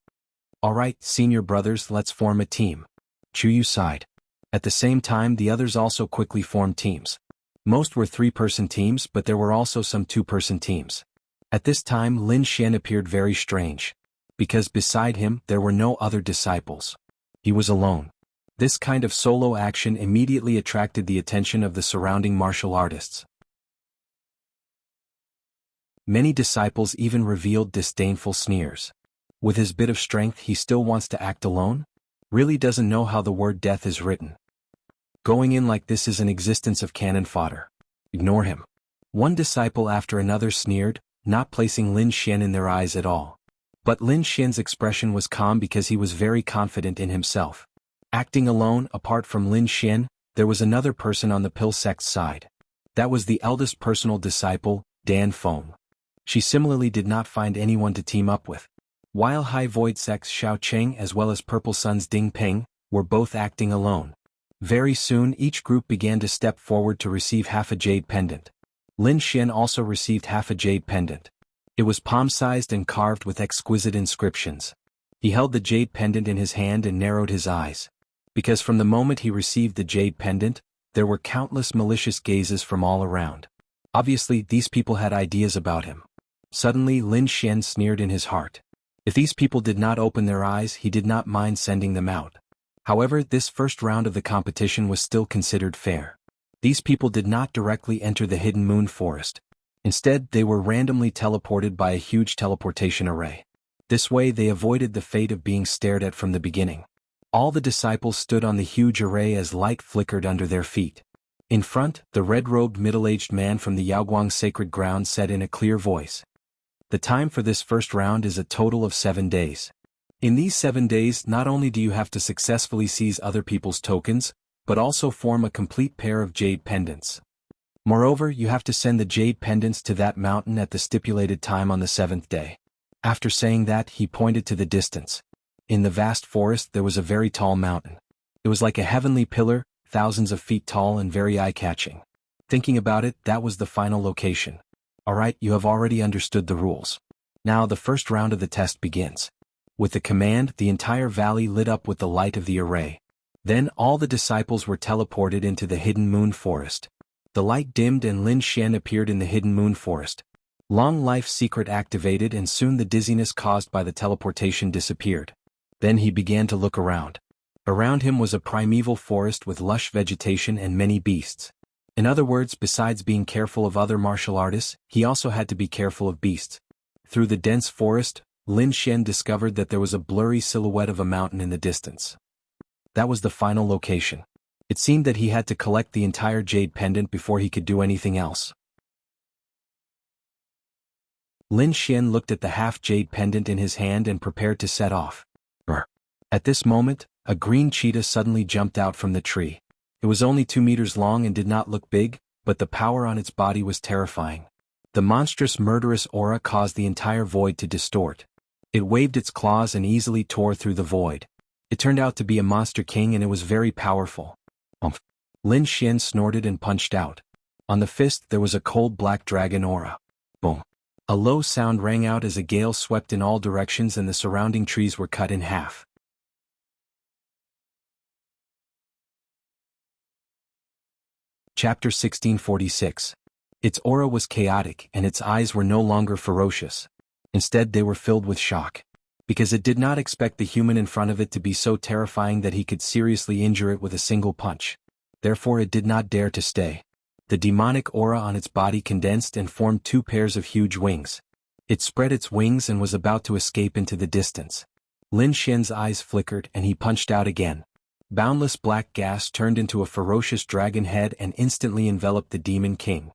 Alright, senior brothers, let's form a team. Chuyu sighed. At the same time, the others also quickly formed teams. Most were 3-person teams, but there were also some 2-person teams. At this time, Lin Xian appeared very strange. Because beside him, there were no other disciples. He was alone. This kind of solo action immediately attracted the attention of the surrounding martial artists. Many disciples even revealed disdainful sneers. With his bit of strength, he still wants to act alone? Really doesn't know how the word death is written. Going in like this is an existence of cannon fodder. Ignore him. One disciple after another sneered, not placing Lin Xian in their eyes at all. But Lin Xian's expression was calm because he was very confident in himself. Acting alone, apart from Lin Xian, there was another person on the Pill sect's side. That was the eldest personal disciple, Dan Feng. She similarly did not find anyone to team up with. While High Void sect's Xiao Cheng as well as Purple Sun's Ding Peng were both acting alone. Very soon each group began to step forward to receive half a jade pendant. Lin Xian also received half a jade pendant. It was palm-sized and carved with exquisite inscriptions. He held the jade pendant in his hand and narrowed his eyes. Because from the moment he received the jade pendant, there were countless malicious gazes from all around. Obviously, these people had ideas about him. Suddenly Lin Xian sneered in his heart. If these people did not open their eyes, he did not mind sending them out. However, this first round of the competition was still considered fair. These people did not directly enter the hidden moon forest. Instead, they were randomly teleported by a huge teleportation array. This way they avoided the fate of being stared at from the beginning. All the disciples stood on the huge array as light flickered under their feet. In front, the red-robed middle-aged man from the Yaoguang sacred ground said in a clear voice. The time for this first round is a total of 7 days. In these 7 days, not only do you have to successfully seize other people's tokens, but also form a complete pair of jade pendants. Moreover, you have to send the jade pendants to that mountain at the stipulated time on the 7th day. After saying that, he pointed to the distance. In the vast forest there was a very tall mountain. It was like a heavenly pillar, thousands of feet tall and very eye-catching. Thinking about it, that was the final location. Alright, you have already understood the rules. Now the first round of the test begins. With the command, the entire valley lit up with the light of the array. Then all the disciples were teleported into the hidden moon forest. The light dimmed and Lin Xian appeared in the hidden moon forest. Long life secret activated and soon the dizziness caused by the teleportation disappeared. Then he began to look around. Around him was a primeval forest with lush vegetation and many beasts. In other words, besides being careful of other martial artists, he also had to be careful of beasts. Through the dense forest, Lin Xian discovered that there was a blurry silhouette of a mountain in the distance. That was the final location. It seemed that he had to collect the entire jade pendant before he could do anything else. Lin Xian looked at the half-jade pendant in his hand and prepared to set off. At this moment, a green cheetah suddenly jumped out from the tree. It was only 2 meters long and did not look big, but the power on its body was terrifying. The monstrous murderous aura caused the entire void to distort. It waved its claws and easily tore through the void. It turned out to be a monster king and it was very powerful. Lin Xian snorted and punched out. On the fist there was a cold black dragon aura. Boom. A low sound rang out as a gale swept in all directions and the surrounding trees were cut in half. Chapter 1646. Its aura was chaotic and its eyes were no longer ferocious. Instead they were filled with shock. Because it did not expect the human in front of it to be so terrifying that he could seriously injure it with a single punch. Therefore it did not dare to stay. The demonic aura on its body condensed and formed 2 pairs of huge wings. It spread its wings and was about to escape into the distance. Lin Xian's eyes flickered and he punched out again. Boundless black gas turned into a ferocious dragon head and instantly enveloped the Demon King.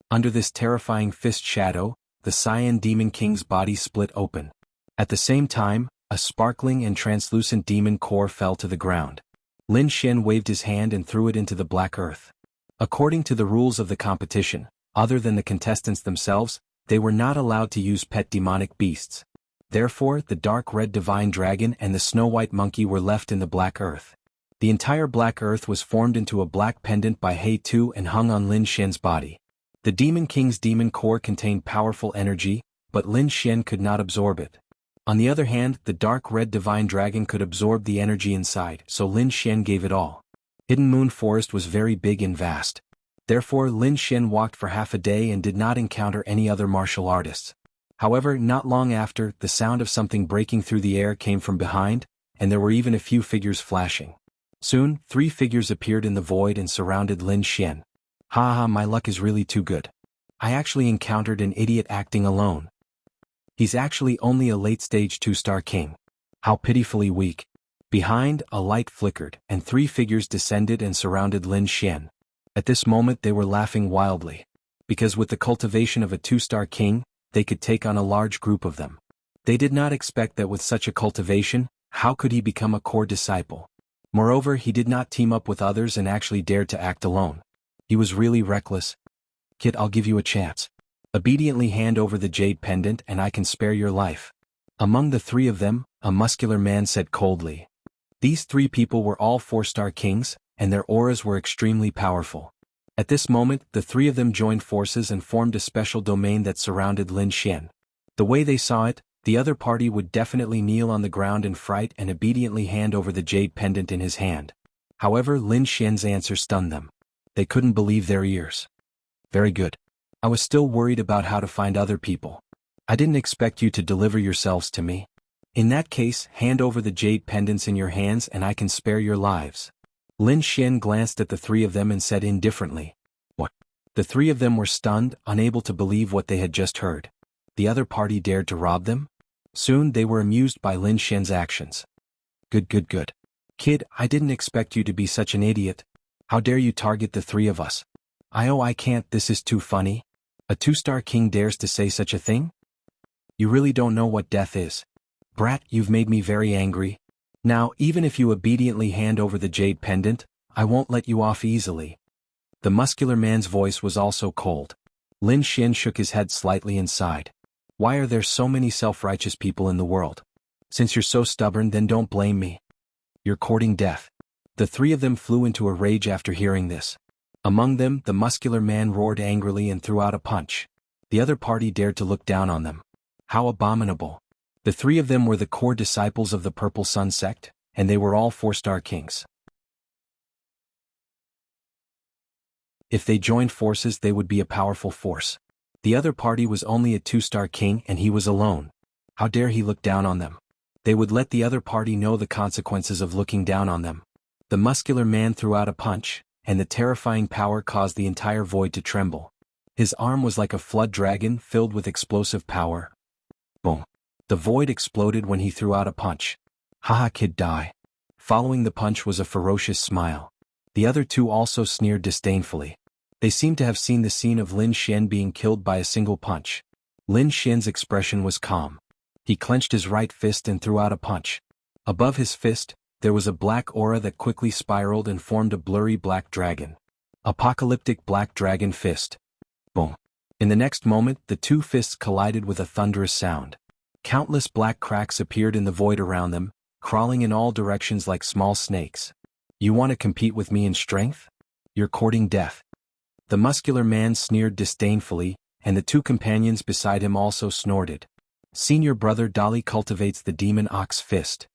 Under this terrifying fist shadow, the Cyan Demon King's body split open. At the same time, a sparkling and translucent demon core fell to the ground. Lin Xian waved his hand and threw it into the black earth. According to the rules of the competition, other than the contestants themselves, they were not allowed to use pet demonic beasts. Therefore, the dark red divine dragon and the snow-white monkey were left in the black earth. The entire black earth was formed into a black pendant by He Tu and hung on Lin Xian's body. The Demon King's demon core contained powerful energy, but Lin Xian could not absorb it. On the other hand, the dark red divine dragon could absorb the energy inside, so Lin Xian gave it all. Hidden Moon Forest was very big and vast. Therefore Lin Xian walked for half a day and did not encounter any other martial artists. However, not long after, the sound of something breaking through the air came from behind, and there were even a few figures flashing. Soon, 3 figures appeared in the void and surrounded Lin Xian. Ha, my luck is really too good. I actually encountered an idiot acting alone. He's actually only a late-stage 2-star king. How pitifully weak. Behind, a light flickered, and 3 figures descended and surrounded Lin Xian. At this moment they were laughing wildly. Because with the cultivation of a 2-star king, they could take on a large group of them. They did not expect that with such a cultivation, how could he become a core disciple? Moreover, he did not team up with others and actually dared to act alone. He was really reckless. Kid, I'll give you a chance. Obediently hand over the jade pendant and I can spare your life. Among the 3 of them, a muscular man said coldly. These three people were all 4-star kings, and their auras were extremely powerful. At this moment, the three of them joined forces and formed a special domain that surrounded Lin Xian. The way they saw it, the other party would definitely kneel on the ground in fright and obediently hand over the jade pendant in his hand. However, Lin Xian's answer stunned them. They couldn't believe their ears. Very good. I was still worried about how to find other people. I didn't expect you to deliver yourselves to me. In that case, hand over the jade pendants in your hands and I can spare your lives. Lin Xian glanced at the three of them and said indifferently. What? The three of them were stunned, unable to believe what they had just heard. The other party dared to rob them? Soon they were amused by Lin Xian's actions. Good. Kid, I didn't expect you to be such an idiot. How dare you target the three of us? I can't, this is too funny. A 2-star king dares to say such a thing? You really don't know what death is. Brat, you've made me very angry. Now, even if you obediently hand over the jade pendant, I won't let you off easily. The muscular man's voice was also cold. Lin Xian shook his head slightly and sighed. Why are there so many self-righteous people in the world? Since you're so stubborn, then don't blame me. You're courting death. The three of them flew into a rage after hearing this. Among them, the muscular man roared angrily and threw out a punch. The other party dared to look down on them. How abominable. The three of them were the core disciples of the Purple Sun sect, and they were all 4-star kings. If they joined forces, they would be a powerful force. The other party was only a 2-star king and he was alone. How dare he look down on them? They would let the other party know the consequences of looking down on them. The muscular man threw out a punch, and the terrifying power caused the entire void to tremble. His arm was like a flood dragon filled with explosive power. Boom. The void exploded when he threw out a punch. Haha, kid, die. Following the punch was a ferocious smile. The other two also sneered disdainfully. They seemed to have seen the scene of Lin Xian being killed by a single punch. Lin Xian's expression was calm. He clenched his right fist and threw out a punch. Above his fist, there was a black aura that quickly spiraled and formed a blurry black dragon. Apocalyptic black dragon fist. Boom. In the next moment, the two fists collided with a thunderous sound. Countless black cracks appeared in the void around them, crawling in all directions like small snakes. You want to compete with me in strength? You're courting death. The muscular man sneered disdainfully, and the two companions beside him also snorted. Senior brother Dali cultivates the demon ox fist.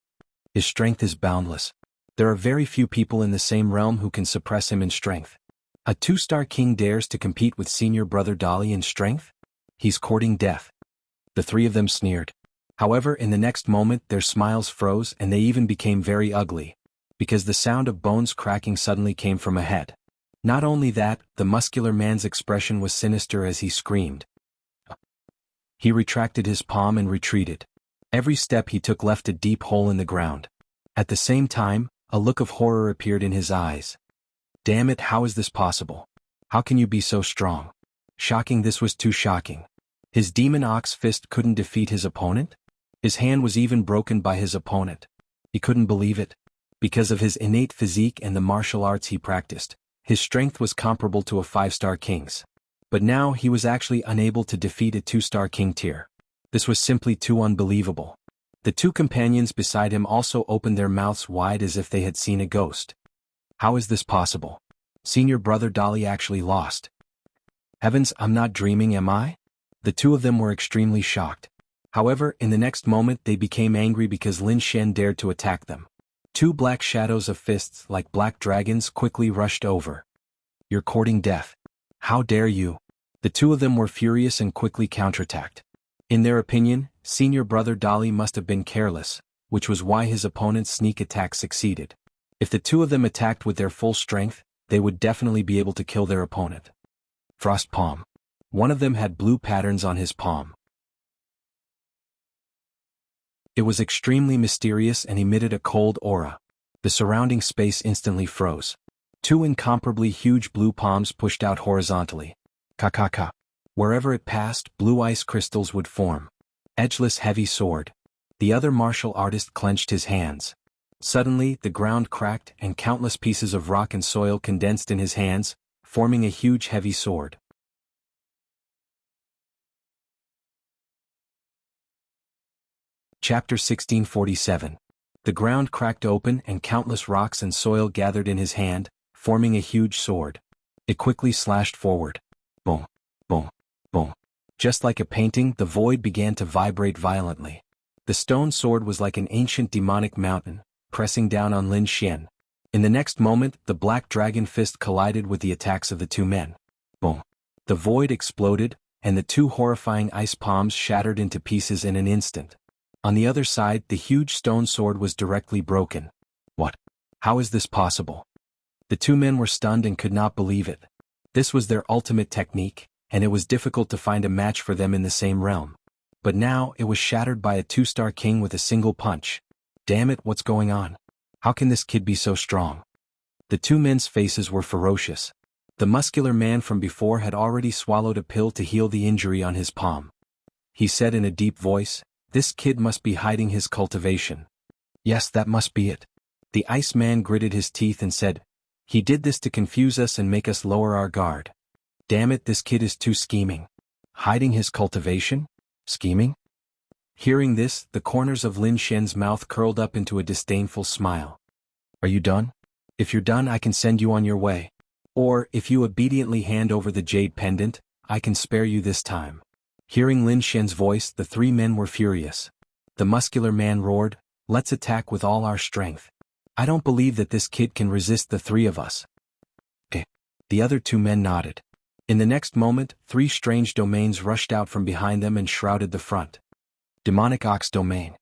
His strength is boundless. There are very few people in the same realm who can suppress him in strength. A 2-star king dares to compete with senior brother Dali in strength? He's courting death. The three of them sneered. However, in the next moment their smiles froze and they even became very ugly, because the sound of bones cracking suddenly came from ahead. Not only that, the muscular man's expression was sinister as he screamed. He retracted his palm and retreated. Every step he took left a deep hole in the ground. At the same time, a look of horror appeared in his eyes. Damn it, how is this possible? How can you be so strong? Shocking, this was too shocking. His demon ox fist couldn't defeat his opponent? His hand was even broken by his opponent. He couldn't believe it. Because of his innate physique and the martial arts he practiced, his strength was comparable to a 5-star king's. But now he was actually unable to defeat a 2-star king tier. This was simply too unbelievable. The two companions beside him also opened their mouths wide as if they had seen a ghost. How is this possible? Senior brother Dali actually lost. Heavens, I'm not dreaming, am I? The two of them were extremely shocked. However, in the next moment they became angry because Lin Xian dared to attack them. Two black shadows of fists like black dragons quickly rushed over. You're courting death. How dare you? The two of them were furious and quickly counterattacked. In their opinion, senior brother Dali must have been careless, which was why his opponent's sneak attack succeeded. If the two of them attacked with their full strength, they would definitely be able to kill their opponent. Frost palm. One of them had blue patterns on his palm. It was extremely mysterious and emitted a cold aura. The surrounding space instantly froze. Two incomparably huge blue palms pushed out horizontally. Ka. Wherever it passed, blue ice crystals would form. Edgeless heavy sword. The other martial artist clenched his hands. Suddenly, the ground cracked and countless pieces of rock and soil condensed in his hands, forming a huge heavy sword. Chapter 1647. The ground cracked open and countless rocks and soil gathered in his hand, forming a huge sword. It quickly slashed forward. Boom, boom, boom. Just like a painting, the void began to vibrate violently. The stone sword was like an ancient demonic mountain, pressing down on Lin Xian. In the next moment, the black dragon fist collided with the attacks of the two men. Boom. The void exploded, and the two horrifying ice palms shattered into pieces in an instant. On the other side, the huge stone sword was directly broken. What? How is this possible? The two men were stunned and could not believe it. This was their ultimate technique, and it was difficult to find a match for them in the same realm. But now, it was shattered by a two-star king with a single punch. Damn it, what's going on? How can this kid be so strong? The two men's faces were ferocious. The muscular man from before had already swallowed a pill to heal the injury on his palm. He said in a deep voice, "This kid must be hiding his cultivation." "Yes, that must be it." The ice man gritted his teeth and said, "He did this to confuse us and make us lower our guard. Damn it, this kid is too scheming." Hiding his cultivation? Scheming? Hearing this, the corners of Lin Xian's mouth curled up into a disdainful smile. "Are you done? If you're done, I can send you on your way. Or, if you obediently hand over the jade pendant, I can spare you this time." Hearing Lin Xian's voice, the three men were furious. The muscular man roared, "Let's attack with all our strength. I don't believe that this kid can resist the three of us." The other two men nodded. In the next moment, three strange domains rushed out from behind them and shrouded the front. Demonic Ox Domain.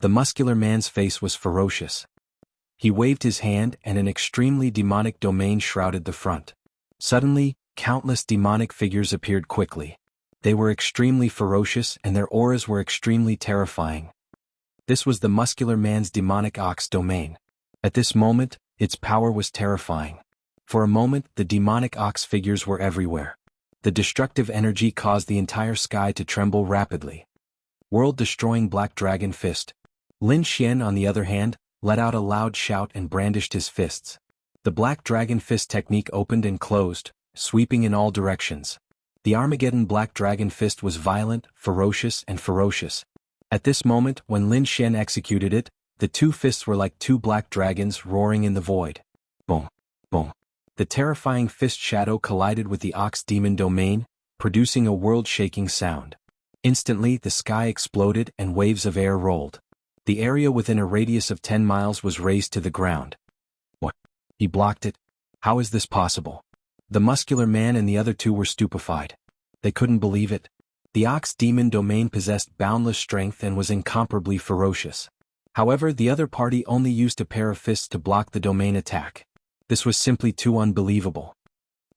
The muscular man's face was ferocious. He waved his hand and an extremely demonic domain shrouded the front. Suddenly, countless demonic figures appeared quickly. They were extremely ferocious and their auras were extremely terrifying. This was the muscular man's demonic ox domain. At this moment, its power was terrifying. For a moment, the demonic ox figures were everywhere. The destructive energy caused the entire sky to tremble rapidly. World-destroying Black Dragon Fist. Lin Xian, on the other hand, let out a loud shout and brandished his fists. The Black Dragon Fist technique opened and closed, sweeping in all directions. The Armageddon Black Dragon Fist was violent, ferocious, and ferocious. At this moment, when Lin Xian executed it, the two fists were like two black dragons roaring in the void. Boom, boom. The terrifying fist shadow collided with the Ox Demon Domain, producing a world-shaking sound. Instantly, the sky exploded and waves of air rolled. The area within a radius of 10 miles was razed to the ground. What? He blocked it? How is this possible? The muscular man and the other two were stupefied. They couldn't believe it. The Ox Demon Domain possessed boundless strength and was incomparably ferocious. However, the other party only used a pair of fists to block the domain attack. This was simply too unbelievable.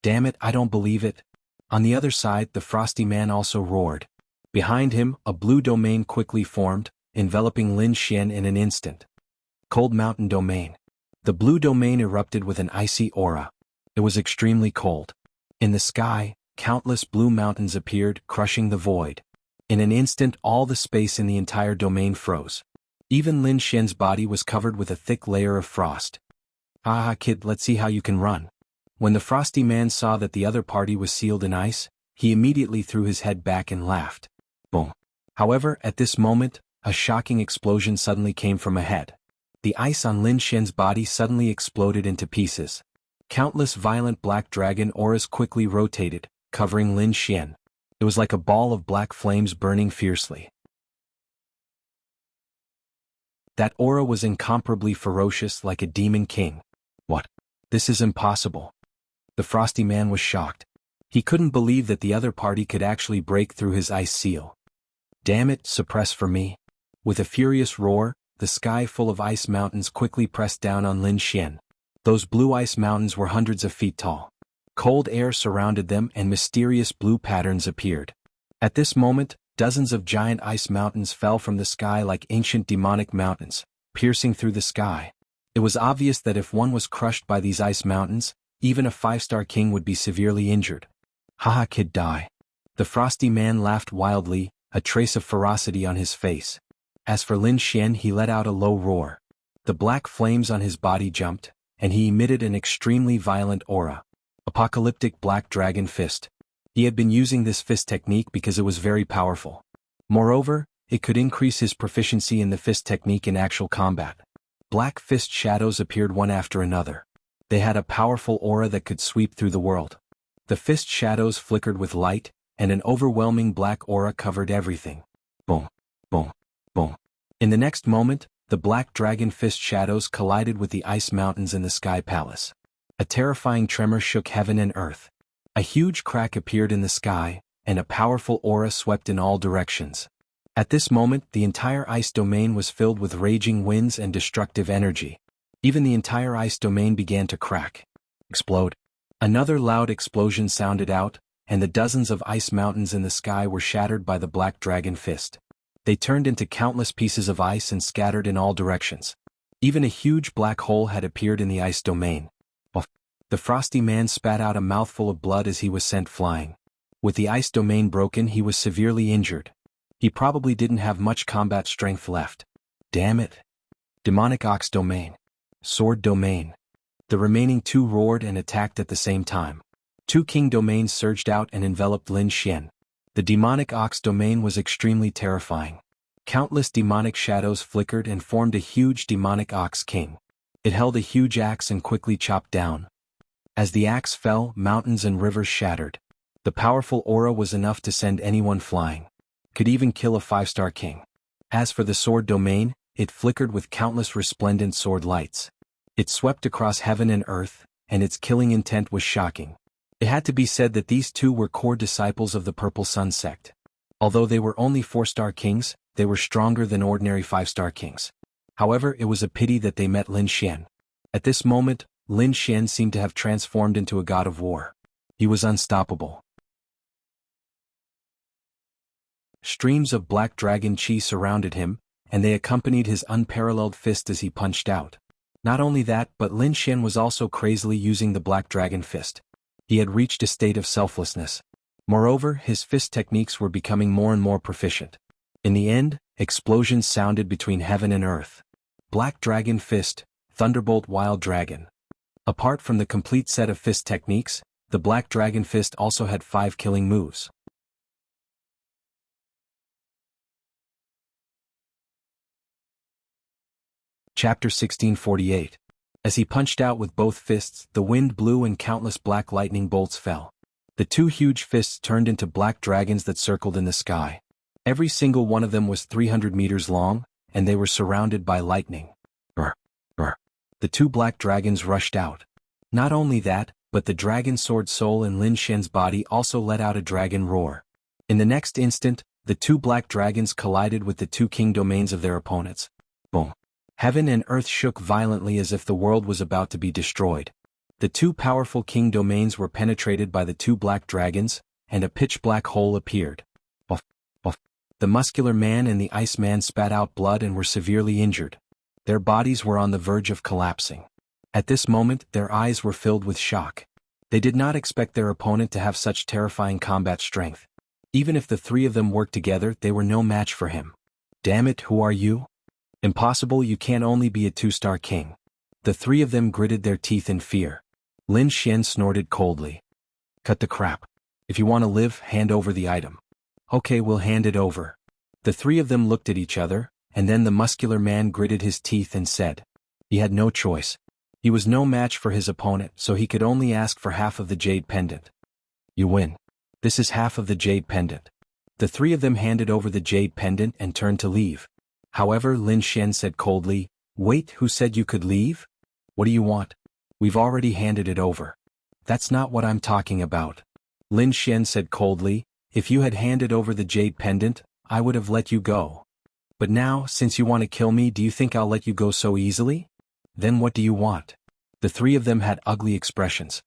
Damn it, I don't believe it. On the other side, the Frosty Man also roared. Behind him, a blue domain quickly formed, enveloping Lin Xian in an instant. Cold Mountain Domain. The blue domain erupted with an icy aura. It was extremely cold. In the sky, countless blue mountains appeared, crushing the void. In an instant, all the space in the entire domain froze. Even Lin Xian's body was covered with a thick layer of frost. "Ah, kid, let's see how you can run." When the Frosty Man saw that the other party was sealed in ice, he immediately threw his head back and laughed. Boom. However, at this moment, a shocking explosion suddenly came from ahead. The ice on Lin Xian's body suddenly exploded into pieces. Countless violent black dragon auras quickly rotated, covering Lin Xian. It was like a ball of black flames burning fiercely. That aura was incomparably ferocious, like a demon king. What? This is impossible. The Frosty Man was shocked. He couldn't believe that the other party could actually break through his ice seal. "Damn it, suppress for me." With a furious roar, the sky full of ice mountains quickly pressed down on Lin Xian. Those blue ice mountains were hundreds of feet tall. Cold air surrounded them and mysterious blue patterns appeared. At this moment, dozens of giant ice mountains fell from the sky like ancient demonic mountains, piercing through the sky. It was obvious that if one was crushed by these ice mountains, even a 5-star king would be severely injured. "Haha, kid, die." The Frosty Man laughed wildly, a trace of ferocity on his face. As for Lin Xian, he let out a low roar. The black flames on his body jumped, and he emitted an extremely violent aura. Apocalyptic Black Dragon Fist. He had been using this fist technique because it was very powerful. Moreover, it could increase his proficiency in the fist technique in actual combat. Black fist shadows appeared one after another. They had a powerful aura that could sweep through the world. The fist shadows flickered with light, and an overwhelming black aura covered everything. Boom, boom, boom. In the next moment, the black dragon fist shadows collided with the ice mountains in the sky palace. A terrifying tremor shook heaven and earth. A huge crack appeared in the sky, and a powerful aura swept in all directions. At this moment, the entire ice domain was filled with raging winds and destructive energy. Even the entire ice domain began to crack. Explode. Another loud explosion sounded out, and the dozens of ice mountains in the sky were shattered by the black dragon fist. They turned into countless pieces of ice and scattered in all directions. Even a huge black hole had appeared in the ice domain. The frosty man spat out a mouthful of blood as he was sent flying. With the ice domain broken, he was severely injured. He probably didn't have much combat strength left. Damn it. Demonic Ox Domain. Sword Domain. The remaining two roared and attacked at the same time. Two King Domains surged out and enveloped Lin Xian. The Demonic Ox Domain was extremely terrifying. Countless demonic shadows flickered and formed a huge demonic ox king. It held a huge axe and quickly chopped down. As the axe fell, mountains and rivers shattered. The powerful aura was enough to send anyone flying. Could even kill a 5-star king. As for the sword domain, it flickered with countless resplendent sword lights. It swept across heaven and earth, and its killing intent was shocking. It had to be said that these two were core disciples of the Purple Sun sect. Although they were only 4-star kings, they were stronger than ordinary 5-star kings. However, it was a pity that they met Lin Xian. At this moment, Lin Xian seemed to have transformed into a god of war. He was unstoppable. Streams of black dragon chi surrounded him, and they accompanied his unparalleled fist as he punched out. Not only that, but Lin Xian was also crazily using the black dragon fist. He had reached a state of selflessness. Moreover, his fist techniques were becoming more and more proficient. In the end, explosions sounded between heaven and earth. Black Dragon Fist, Thunderbolt Wild Dragon. Apart from the complete set of fist techniques, the Black Dragon Fist also had 5 killing moves. Chapter 1648. As he punched out with both fists, the wind blew and countless black lightning bolts fell. The two huge fists turned into black dragons that circled in the sky. Every single one of them was 300 meters long, and they were surrounded by lightning. Brr, brr. The two black dragons rushed out. Not only that, but the dragon sword soul in Lin Xian's body also let out a dragon roar. In the next instant, the two black dragons collided with the two king domains of their opponents. Boom. Heaven and earth shook violently as if the world was about to be destroyed. The two powerful king domains were penetrated by the two black dragons, and a pitch-black hole appeared. Buff, buff. The muscular man and the ice man spat out blood and were severely injured. Their bodies were on the verge of collapsing. At this moment, their eyes were filled with shock. They did not expect their opponent to have such terrifying combat strength. Even if the three of them worked together, they were no match for him. Damn it, who are you? Impossible, you can only be a 2-star king. The three of them gritted their teeth in fear. Lin Xian snorted coldly. Cut the crap. If you want to live, hand over the item. Okay, we'll hand it over. The three of them looked at each other, and then the muscular man gritted his teeth and said. He had no choice. He was no match for his opponent, so he could only ask for half of the jade pendant. You win. This is half of the jade pendant. The three of them handed over the jade pendant and turned to leave. However, Lin Xian said coldly, Wait, who said you could leave? What do you want? We've already handed it over. That's not what I'm talking about. Lin Xian said coldly, If you had handed over the jade pendant, I would have let you go. But now, since you want to kill me, do you think I'll let you go so easily? Then what do you want? The three of them had ugly expressions.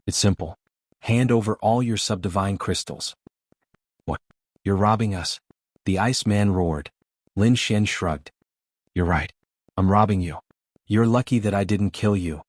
It's simple. Hand over all your subdivine crystals. What? You're robbing us? The Iceman roared. Lin Xian shrugged. You're right. I'm robbing you. You're lucky that I didn't kill you.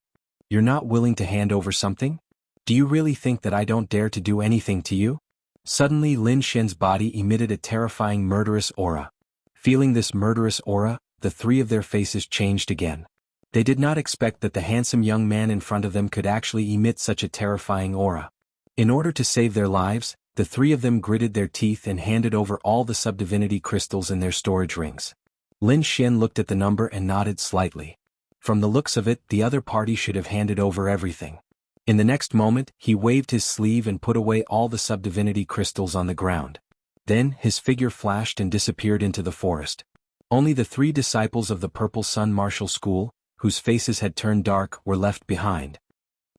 You're not willing to hand over something? Do you really think that I don't dare to do anything to you? Suddenly Lin Xian's body emitted a terrifying murderous aura. Feeling this murderous aura, the three of their faces changed again. They did not expect that the handsome young man in front of them could actually emit such a terrifying aura. In order to save their lives, the three of them gritted their teeth and handed over all the subdivinity crystals in their storage rings. Lin Xian looked at the number and nodded slightly. From the looks of it, the other party should have handed over everything. In the next moment, he waved his sleeve and put away all the subdivinity crystals on the ground. Then, his figure flashed and disappeared into the forest. Only the 3 disciples of the Purple Sun Martial School, whose faces had turned dark, were left behind.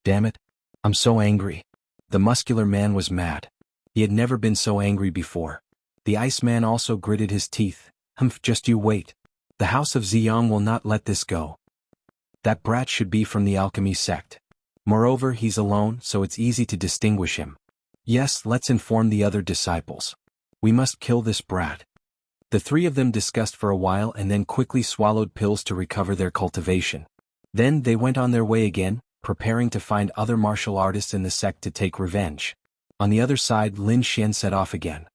Damn it. I'm so angry. The muscular man was mad. He had never been so angry before. The Iceman also gritted his teeth. Humph, just you wait. The House of Jianghu will not let this go. That brat should be from the alchemy sect. Moreover, he's alone, so it's easy to distinguish him. Yes, let's inform the other disciples. We must kill this brat. The 3 of them discussed for a while and then quickly swallowed pills to recover their cultivation. Then they went on their way again, preparing to find other martial artists in the sect to take revenge. On the other side, Lin Xian set off again.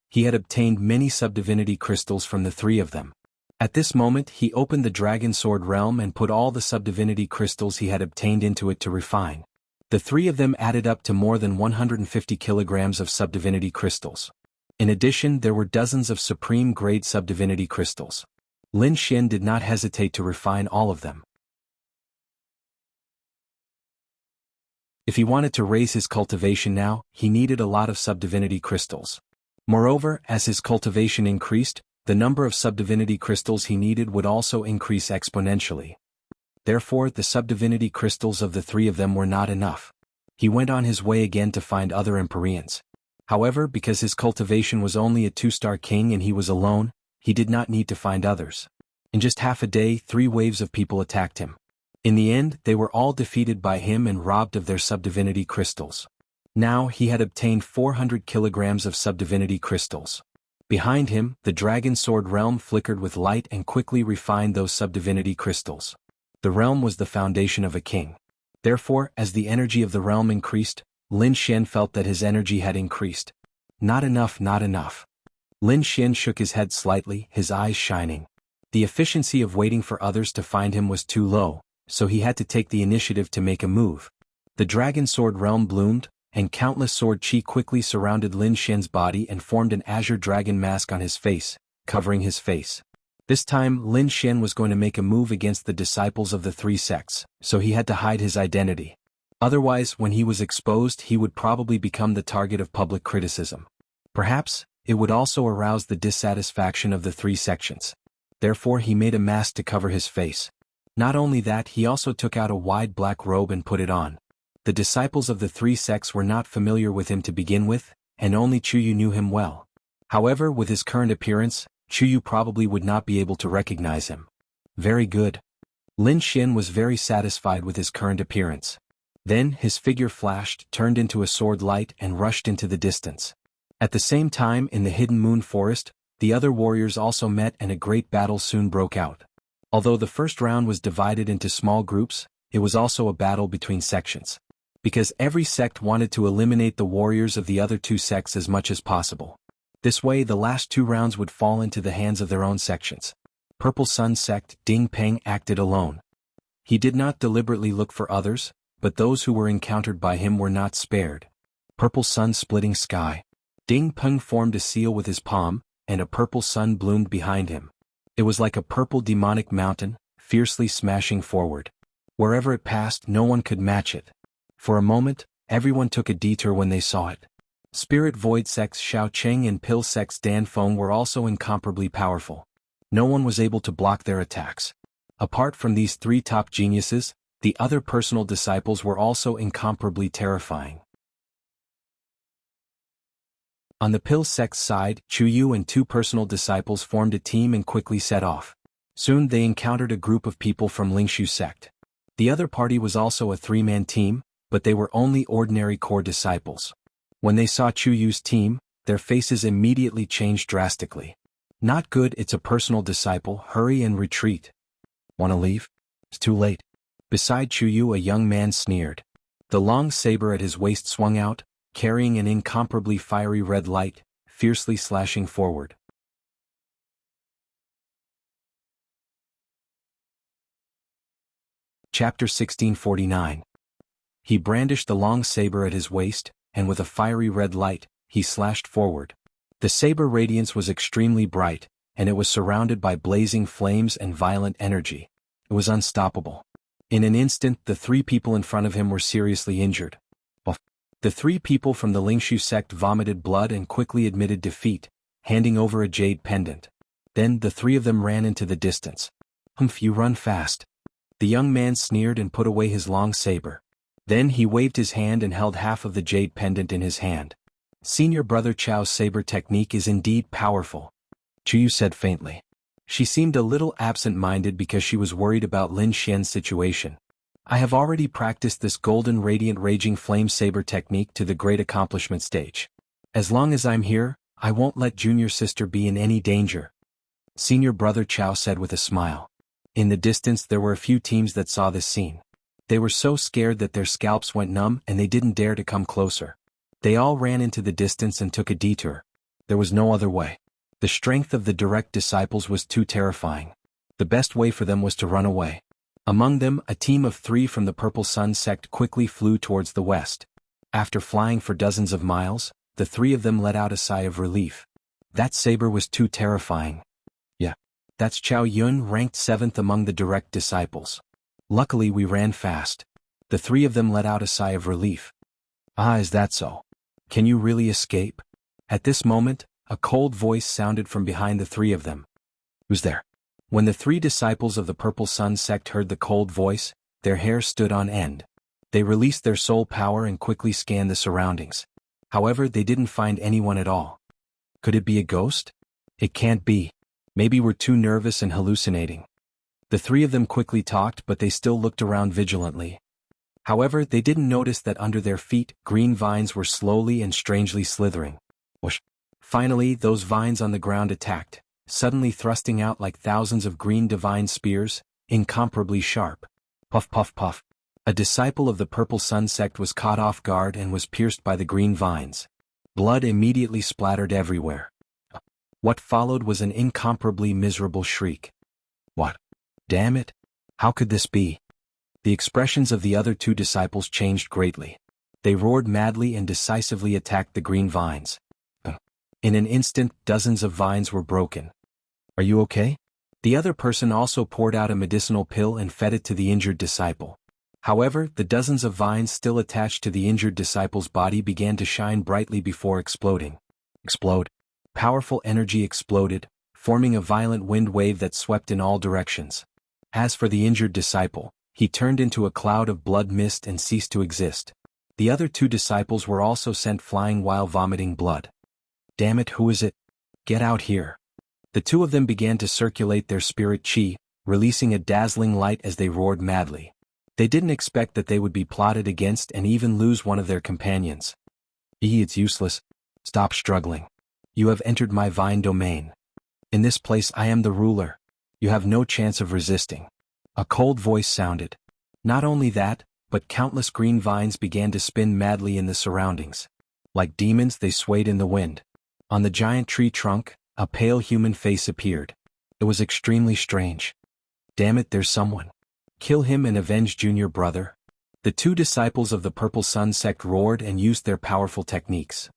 He had obtained many subdivinity crystals from the 3 of them. At this moment, he opened the Dragon Sword realm and put all the subdivinity crystals he had obtained into it to refine. The 3 of them added up to more than 150 kilograms of subdivinity crystals. In addition, there were dozens of supreme-grade subdivinity crystals. Lin Xian did not hesitate to refine all of them. If he wanted to raise his cultivation now, he needed a lot of subdivinity crystals. Moreover, as his cultivation increased, the number of subdivinity crystals he needed would also increase exponentially. Therefore, the subdivinity crystals of the 3 of them were not enough. He went on his way again to find other Empyreans. However, because his cultivation was only a 2-star king and he was alone, he did not need to find others. In just half a day, 3 waves of people attacked him. In the end, they were all defeated by him and robbed of their subdivinity crystals. Now he had obtained 400 kilograms of subdivinity crystals. Behind him, the Dragon Sword realm flickered with light and quickly refined those subdivinity crystals. The realm was the foundation of a king. Therefore, as the energy of the realm increased, Lin Xian felt that his energy had increased. Not enough, not enough. Lin Xian shook his head slightly, his eyes shining. The efficiency of waiting for others to find him was too low, so he had to take the initiative to make a move. The Dragon Sword realm bloomed, and countless sword chi quickly surrounded Lin Xian's body and formed an azure dragon mask on his face, covering his face. This time, Lin Xian was going to make a move against the disciples of the 3 sects, so he had to hide his identity. Otherwise, when he was exposed, he would probably become the target of public criticism. Perhaps, it would also arouse the dissatisfaction of the 3 sections. Therefore, he made a mask to cover his face. Not only that, he also took out a wide black robe and put it on. The disciples of the 3 sects were not familiar with him to begin with, and only Chuyu knew him well. However, with his current appearance, Chuyu probably would not be able to recognize him. Very good. Lin Xian was very satisfied with his current appearance. Then, his figure flashed, turned into a sword light and rushed into the distance. At the same time, in the Hidden Moon Forest, the other warriors also met and a great battle soon broke out. Although the first round was divided into small groups, it was also a battle between sections. Because every sect wanted to eliminate the warriors of the other 2 sects as much as possible. This way, the last 2 rounds would fall into the hands of their own sections. Purple Sun sect, Ding Peng acted alone. He did not deliberately look for others, but those who were encountered by him were not spared. Purple Sun splitting sky. Ding Peng formed a seal with his palm, and a purple sun bloomed behind him. It was like a purple demonic mountain, fiercely smashing forward. Wherever it passed, no one could match it. For a moment, everyone took a detour when they saw it. Spirit Void sects Xiao Cheng and Pill sects Dan Feng were also incomparably powerful. No one was able to block their attacks. Apart from these 3 top geniuses, the other personal disciples were also incomparably terrifying. On the Pill sect's side, Chuyu and 2 personal disciples formed a team and quickly set off. Soon they encountered a group of people from Lingshu sect. The other party was also a 3-man team, but they were only ordinary core disciples. When they saw Chuyu's team, their faces immediately changed drastically. Not good, it's a personal disciple, hurry and retreat. Wanna leave? It's too late. Beside Chuyu a young man sneered. The long saber at his waist swung out, carrying an incomparably fiery red light, fiercely slashing forward. Chapter 1649. He brandished the long saber at his waist, and with a fiery red light, he slashed forward. The saber radiance was extremely bright, and it was surrounded by blazing flames and violent energy. It was unstoppable. In an instant, the three people in front of him were seriously injured. The three people from the Lingshu sect vomited blood and quickly admitted defeat, handing over a jade pendant. Then the three of them ran into the distance. "Humph, you run fast." The young man sneered and put away his long saber. Then he waved his hand and held half of the jade pendant in his hand. "Senior brother Chao's saber technique is indeed powerful," Chuyu said faintly. She seemed a little absent-minded because she was worried about Lin Xian's situation. "I have already practiced this golden radiant raging flame saber technique to the great accomplishment stage. As long as I'm here, I won't let junior sister be in any danger," Senior brother Chao said with a smile. In the distance there were a few teams that saw this scene. They were so scared that their scalps went numb and they didn't dare to come closer. They all ran into the distance and took a detour. There was no other way. The strength of the direct disciples was too terrifying. The best way for them was to run away. Among them, a team of 3 from the Purple Sun sect quickly flew towards the west. After flying for dozens of miles, the 3 of them let out a sigh of relief. That saber was too terrifying. "Yeah. That's Chao Yun, ranked 7th among the direct disciples. Luckily we ran fast." The 3 of them let out a sigh of relief. "Ah, is that so? Can you really escape?" At this moment, a cold voice sounded from behind the 3 of them. "Who's there?" When the 3 disciples of the Purple Sun sect heard the cold voice, their hair stood on end. They released their soul power and quickly scanned the surroundings. However, they didn't find anyone at all. Could it be a ghost? It can't be. Maybe we're too nervous and hallucinating. The 3 of them quickly talked, but they still looked around vigilantly. However, they didn't notice that under their feet, green vines were slowly and strangely slithering. Whoosh. Finally, those vines on the ground attacked, suddenly thrusting out like thousands of green divine spears, incomparably sharp. Puff puff puff. A disciple of the Purple Sun sect was caught off guard and was pierced by the green vines. Blood immediately splattered everywhere. What followed was an incomparably miserable shriek. "What? Damn it! How could this be?" The expressions of the other 2 disciples changed greatly. They roared madly and decisively attacked the green vines. In an instant, dozens of vines were broken. "Are you okay?" The other person also poured out a medicinal pill and fed it to the injured disciple. However, the dozens of vines still attached to the injured disciple's body began to shine brightly before exploding. Explode. Powerful energy exploded, forming a violent wind wave that swept in all directions. As for the injured disciple, he turned into a cloud of blood mist and ceased to exist. The other 2 disciples were also sent flying while vomiting blood. "Damn it, who is it? Get out here." The 2 of them began to circulate their spirit chi, releasing a dazzling light as they roared madly. They didn't expect that they would be plotted against and even lose one of their companions. It's useless. Stop struggling. You have entered my vine domain. In this place I am the ruler. You have no chance of resisting." A cold voice sounded. Not only that, but countless green vines began to spin madly in the surroundings. Like demons, they swayed in the wind. On the giant tree trunk, a pale human face appeared. It was extremely strange. "Damn it, there's someone. Kill him and avenge junior brother." The 2 disciples of the Purple Sun sect roared and used their powerful techniques.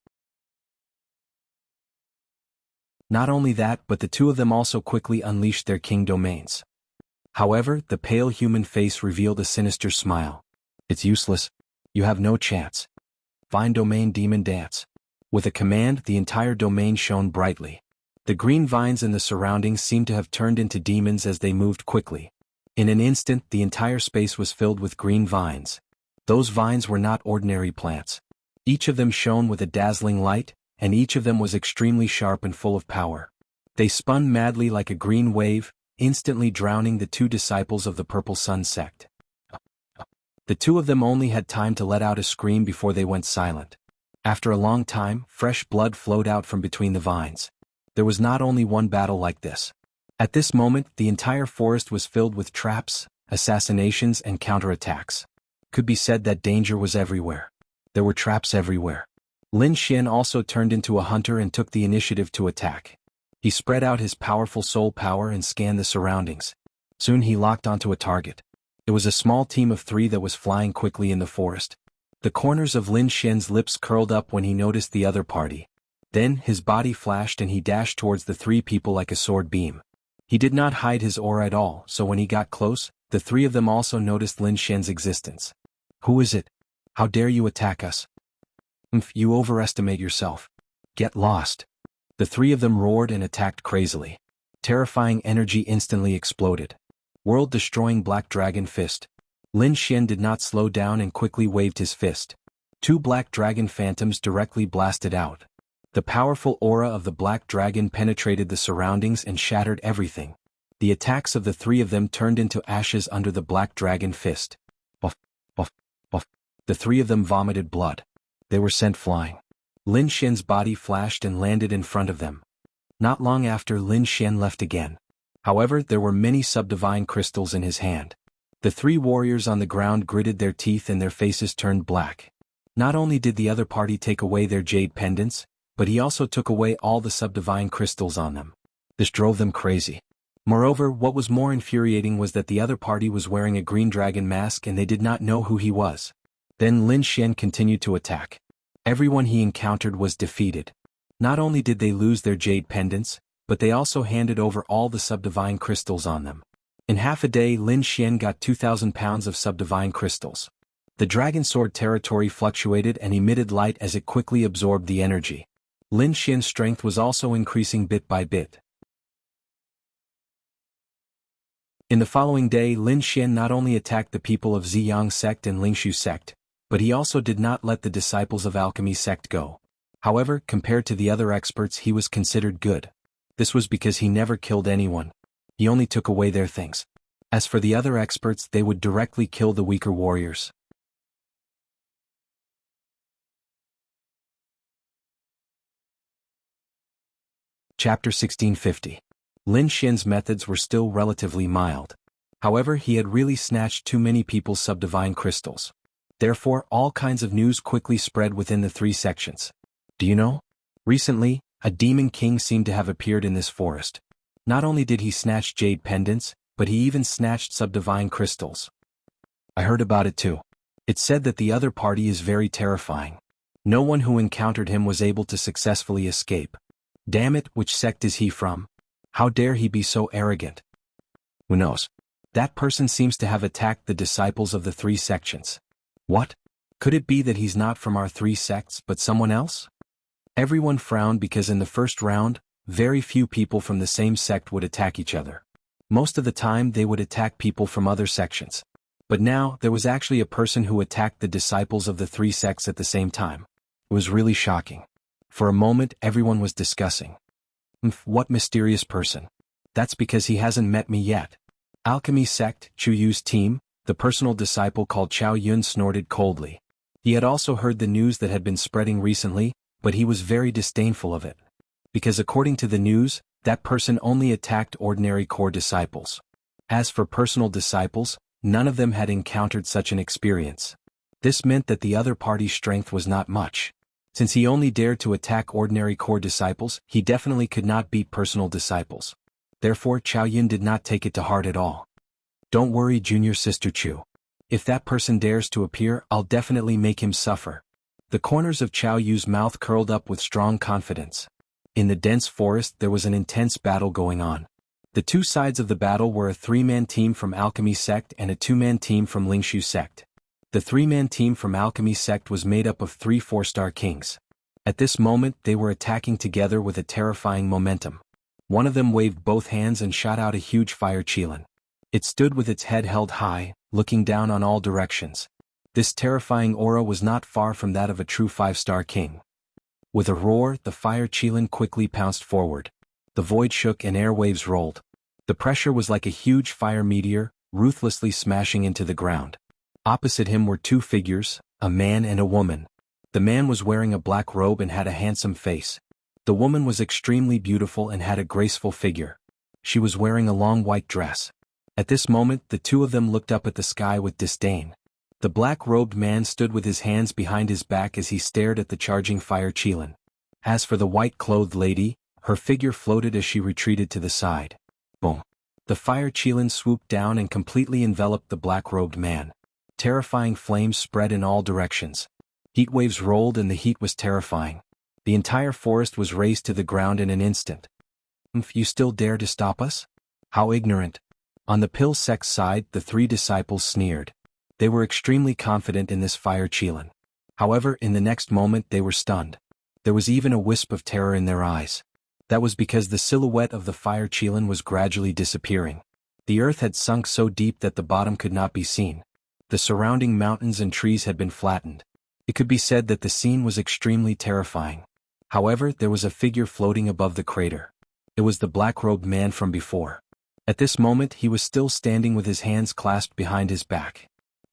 Not only that, but the 2 of them also quickly unleashed their king domains. However, the pale human face revealed a sinister smile. "It's useless. You have no chance. Vine domain demon dance." With a command, the entire domain shone brightly. The green vines in the surroundings seemed to have turned into demons as they moved quickly. In an instant, the entire space was filled with green vines. Those vines were not ordinary plants. Each of them shone with a dazzling light, and each of them was extremely sharp and full of power. They spun madly like a green wave, instantly drowning the 2 disciples of the Purple Sun sect. The 2 of them only had time to let out a scream before they went silent. After a long time, fresh blood flowed out from between the vines. There was not only one battle like this. At this moment, the entire forest was filled with traps, assassinations and counterattacks. Could be said that danger was everywhere. There were traps everywhere. Lin Xian also turned into a hunter and took the initiative to attack. He spread out his powerful soul power and scanned the surroundings. Soon he locked onto a target. It was a small team of 3 that was flying quickly in the forest. The corners of Lin Xian's lips curled up when he noticed the other party. Then his body flashed and he dashed towards the 3 people like a sword beam. He did not hide his aura at all, so when he got close, the three of them also noticed Lin Xian's existence. "Who is it? How dare you attack us? You overestimate yourself. Get lost." The three of them roared and attacked crazily. Terrifying energy instantly exploded. World-destroying Black Dragon Fist. Lin Xian did not slow down and quickly waved his fist. Two Black Dragon Phantoms directly blasted out. The powerful aura of the Black Dragon penetrated the surroundings and shattered everything. The attacks of the three of them turned into ashes under the Black Dragon Fist. Buff, buff, buff. The three of them vomited blood. They were sent flying. Lin Xian's body flashed and landed in front of them. Not long after, Lin Xian left again. However, there were many subdivine crystals in his hand. The three warriors on the ground gritted their teeth and their faces turned black. Not only did the other party take away their jade pendants, but he also took away all the subdivine crystals on them. This drove them crazy. Moreover, what was more infuriating was that the other party was wearing a green dragon mask and they did not know who he was. Then Lin Xian continued to attack. Everyone he encountered was defeated. Not only did they lose their jade pendants, but they also handed over all the subdivine crystals on them. In half a day, Lin Xian got 2,000 pounds of subdivine crystals. The dragon sword territory fluctuated and emitted light as it quickly absorbed the energy. Lin Xian's strength was also increasing bit by bit. In the following day, Lin Xian not only attacked the people of Jianghu sect and Lingshu sect, but he also did not let the disciples of alchemy sect go. However, compared to the other experts, he was considered good. This was because he never killed anyone. He only took away their things. As for the other experts, they would directly kill the weaker warriors. Chapter 1650. Lin Xian's methods were still relatively mild. However, he had really snatched too many people's subdivine crystals. Therefore, all kinds of news quickly spread within the three sections. Do you know? Recently, a demon king seemed to have appeared in this forest. Not only did he snatch jade pendants, but he even snatched subdivine crystals. I heard about it too. It said that the other party is very terrifying. No one who encountered him was able to successfully escape. Damn it, which sect is he from? How dare he be so arrogant? Who knows? That person seems to have attacked the disciples of the three sections. What? Could it be that he's not from our three sects but someone else? Everyone frowned because in the first round, very few people from the same sect would attack each other. Most of the time they would attack people from other sections. But now, there was actually a person who attacked the disciples of the three sects at the same time. It was really shocking. For a moment, everyone was discussing. What mysterious person? That's because he hasn't met me yet. Alchemy sect, Chu Yu's team, the personal disciple called Chao Yun snorted coldly. He had also heard the news that had been spreading recently, but he was very disdainful of it. Because according to the news, that person only attacked ordinary core disciples. As for personal disciples, none of them had encountered such an experience. This meant that the other party's strength was not much. Since he only dared to attack ordinary core disciples, he definitely could not beat personal disciples. Therefore, Chao Yun did not take it to heart at all. Don't worry, junior sister Chu. If that person dares to appear, I'll definitely make him suffer. The corners of Chao Yu's mouth curled up with strong confidence. In the dense forest there was an intense battle going on. The two sides of the battle were a three-man team from Alchemy sect and a two-man team from Lingshu sect. The three-man team from Alchemy sect was made up of 3 4-star kings. At this moment they were attacking together with a terrifying momentum. One of them waved both hands and shot out a huge fire qilin. It stood with its head held high, looking down on all directions. This terrifying aura was not far from that of a true 5-star king. With a roar, the fire qilin quickly pounced forward. The void shook and air waves rolled. The pressure was like a huge fire meteor, ruthlessly smashing into the ground. Opposite him were 2 figures, a man and a woman. The man was wearing a black robe and had a handsome face. The woman was extremely beautiful and had a graceful figure. She was wearing a long white dress. At this moment, the two of them looked up at the sky with disdain. The black-robed man stood with his hands behind his back as he stared at the charging fire qilin. As for the white-clothed lady, her figure floated as she retreated to the side. Boom! The fire qilin swooped down and completely enveloped the black-robed man. Terrifying flames spread in all directions. Heat waves rolled and the heat was terrifying. The entire forest was razed to the ground in an instant. You still dare to stop us? How ignorant! On the pill sect's side, the three disciples sneered. They were extremely confident in this fire Qilin. However, in the next moment they were stunned. There was even a wisp of terror in their eyes. That was because the silhouette of the fire Qilin was gradually disappearing. The earth had sunk so deep that the bottom could not be seen. The surrounding mountains and trees had been flattened. It could be said that the scene was extremely terrifying. However, there was a figure floating above the crater. It was the black-robed man from before. At this moment he was still standing with his hands clasped behind his back.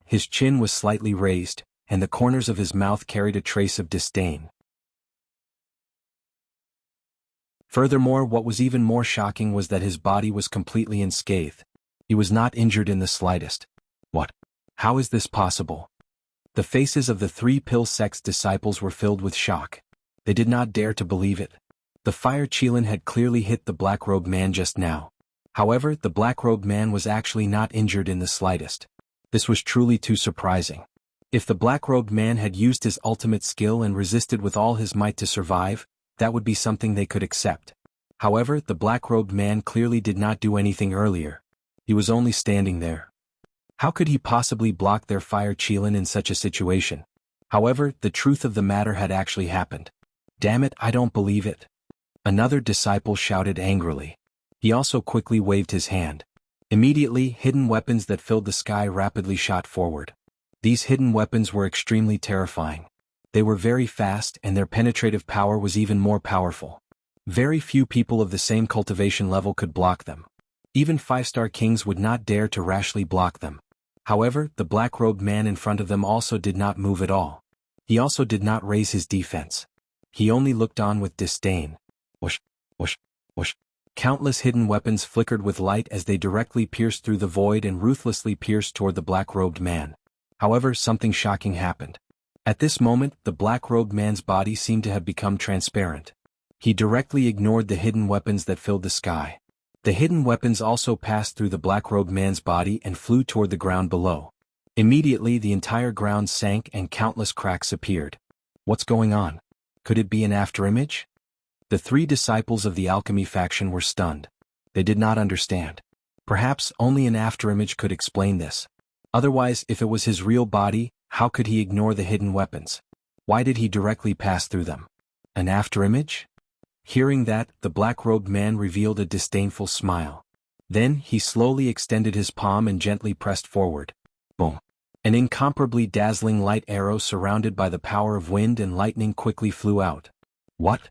His chin was slightly raised, and the corners of his mouth carried a trace of disdain. Furthermore, what was even more shocking was that his body was completely unscathed. He was not injured in the slightest. What? How is this possible? The faces of the three pill sect's disciples were filled with shock. They did not dare to believe it. The fire Qilin had clearly hit the black-robed man just now. However, the black-robed man was actually not injured in the slightest. This was truly too surprising. If the black-robed man had used his ultimate skill and resisted with all his might to survive, that would be something they could accept. However, the black-robed man clearly did not do anything earlier. He was only standing there. How could he possibly block their fire Qilin in such a situation? However, the truth of the matter had actually happened. Damn it, I don't believe it. Another disciple shouted angrily. He also quickly waved his hand. Immediately, hidden weapons that filled the sky rapidly shot forward. These hidden weapons were extremely terrifying. They were very fast and their penetrative power was even more powerful. Very few people of the same cultivation level could block them. Even 5-star kings would not dare to rashly block them. However, the black-robed man in front of them also did not move at all. He also did not raise his defense. He only looked on with disdain. Whoosh, whoosh, whoosh. Countless hidden weapons flickered with light as they directly pierced through the void and ruthlessly pierced toward the black-robed man. However, something shocking happened. At this moment, the black-robed man's body seemed to have become transparent. He directly ignored the hidden weapons that filled the sky. The hidden weapons also passed through the black-robed man's body and flew toward the ground below. Immediately, the entire ground sank and countless cracks appeared. What's going on? Could it be an afterimage? The three disciples of the alchemy faction were stunned. They did not understand. Perhaps only an afterimage could explain this. Otherwise, if it was his real body, how could he ignore the hidden weapons? Why did he directly pass through them? An afterimage? Hearing that, the black-robed man revealed a disdainful smile. Then, he slowly extended his palm and gently pressed forward. Boom. An incomparably dazzling light arrow surrounded by the power of wind and lightning quickly flew out. What?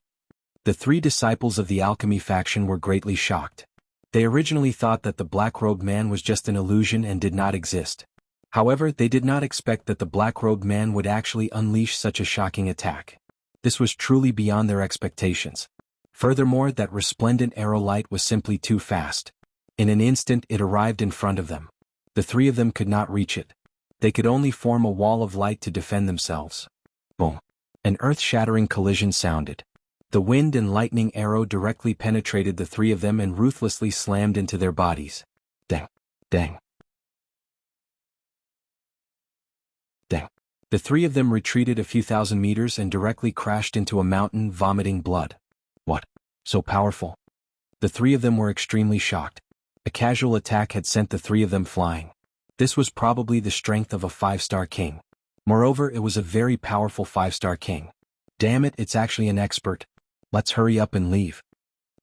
The three disciples of the alchemy faction were greatly shocked. They originally thought that the black-robed man was just an illusion and did not exist. However, they did not expect that the black-robed man would actually unleash such a shocking attack. This was truly beyond their expectations. Furthermore, that resplendent arrow light was simply too fast. In an instant it arrived in front of them. The three of them could not reach it. They could only form a wall of light to defend themselves. Boom. An earth-shattering collision sounded. The wind and lightning arrow directly penetrated the three of them and ruthlessly slammed into their bodies. Dang. Dang. Dang. The three of them retreated a few thousand meters and directly crashed into a mountain, vomiting blood. What? So powerful? The three of them were extremely shocked. A casual attack had sent the three of them flying. This was probably the strength of a 5-star king. Moreover, it was a very powerful 5-star king. Damn it, it's actually an expert. Let's hurry up and leave.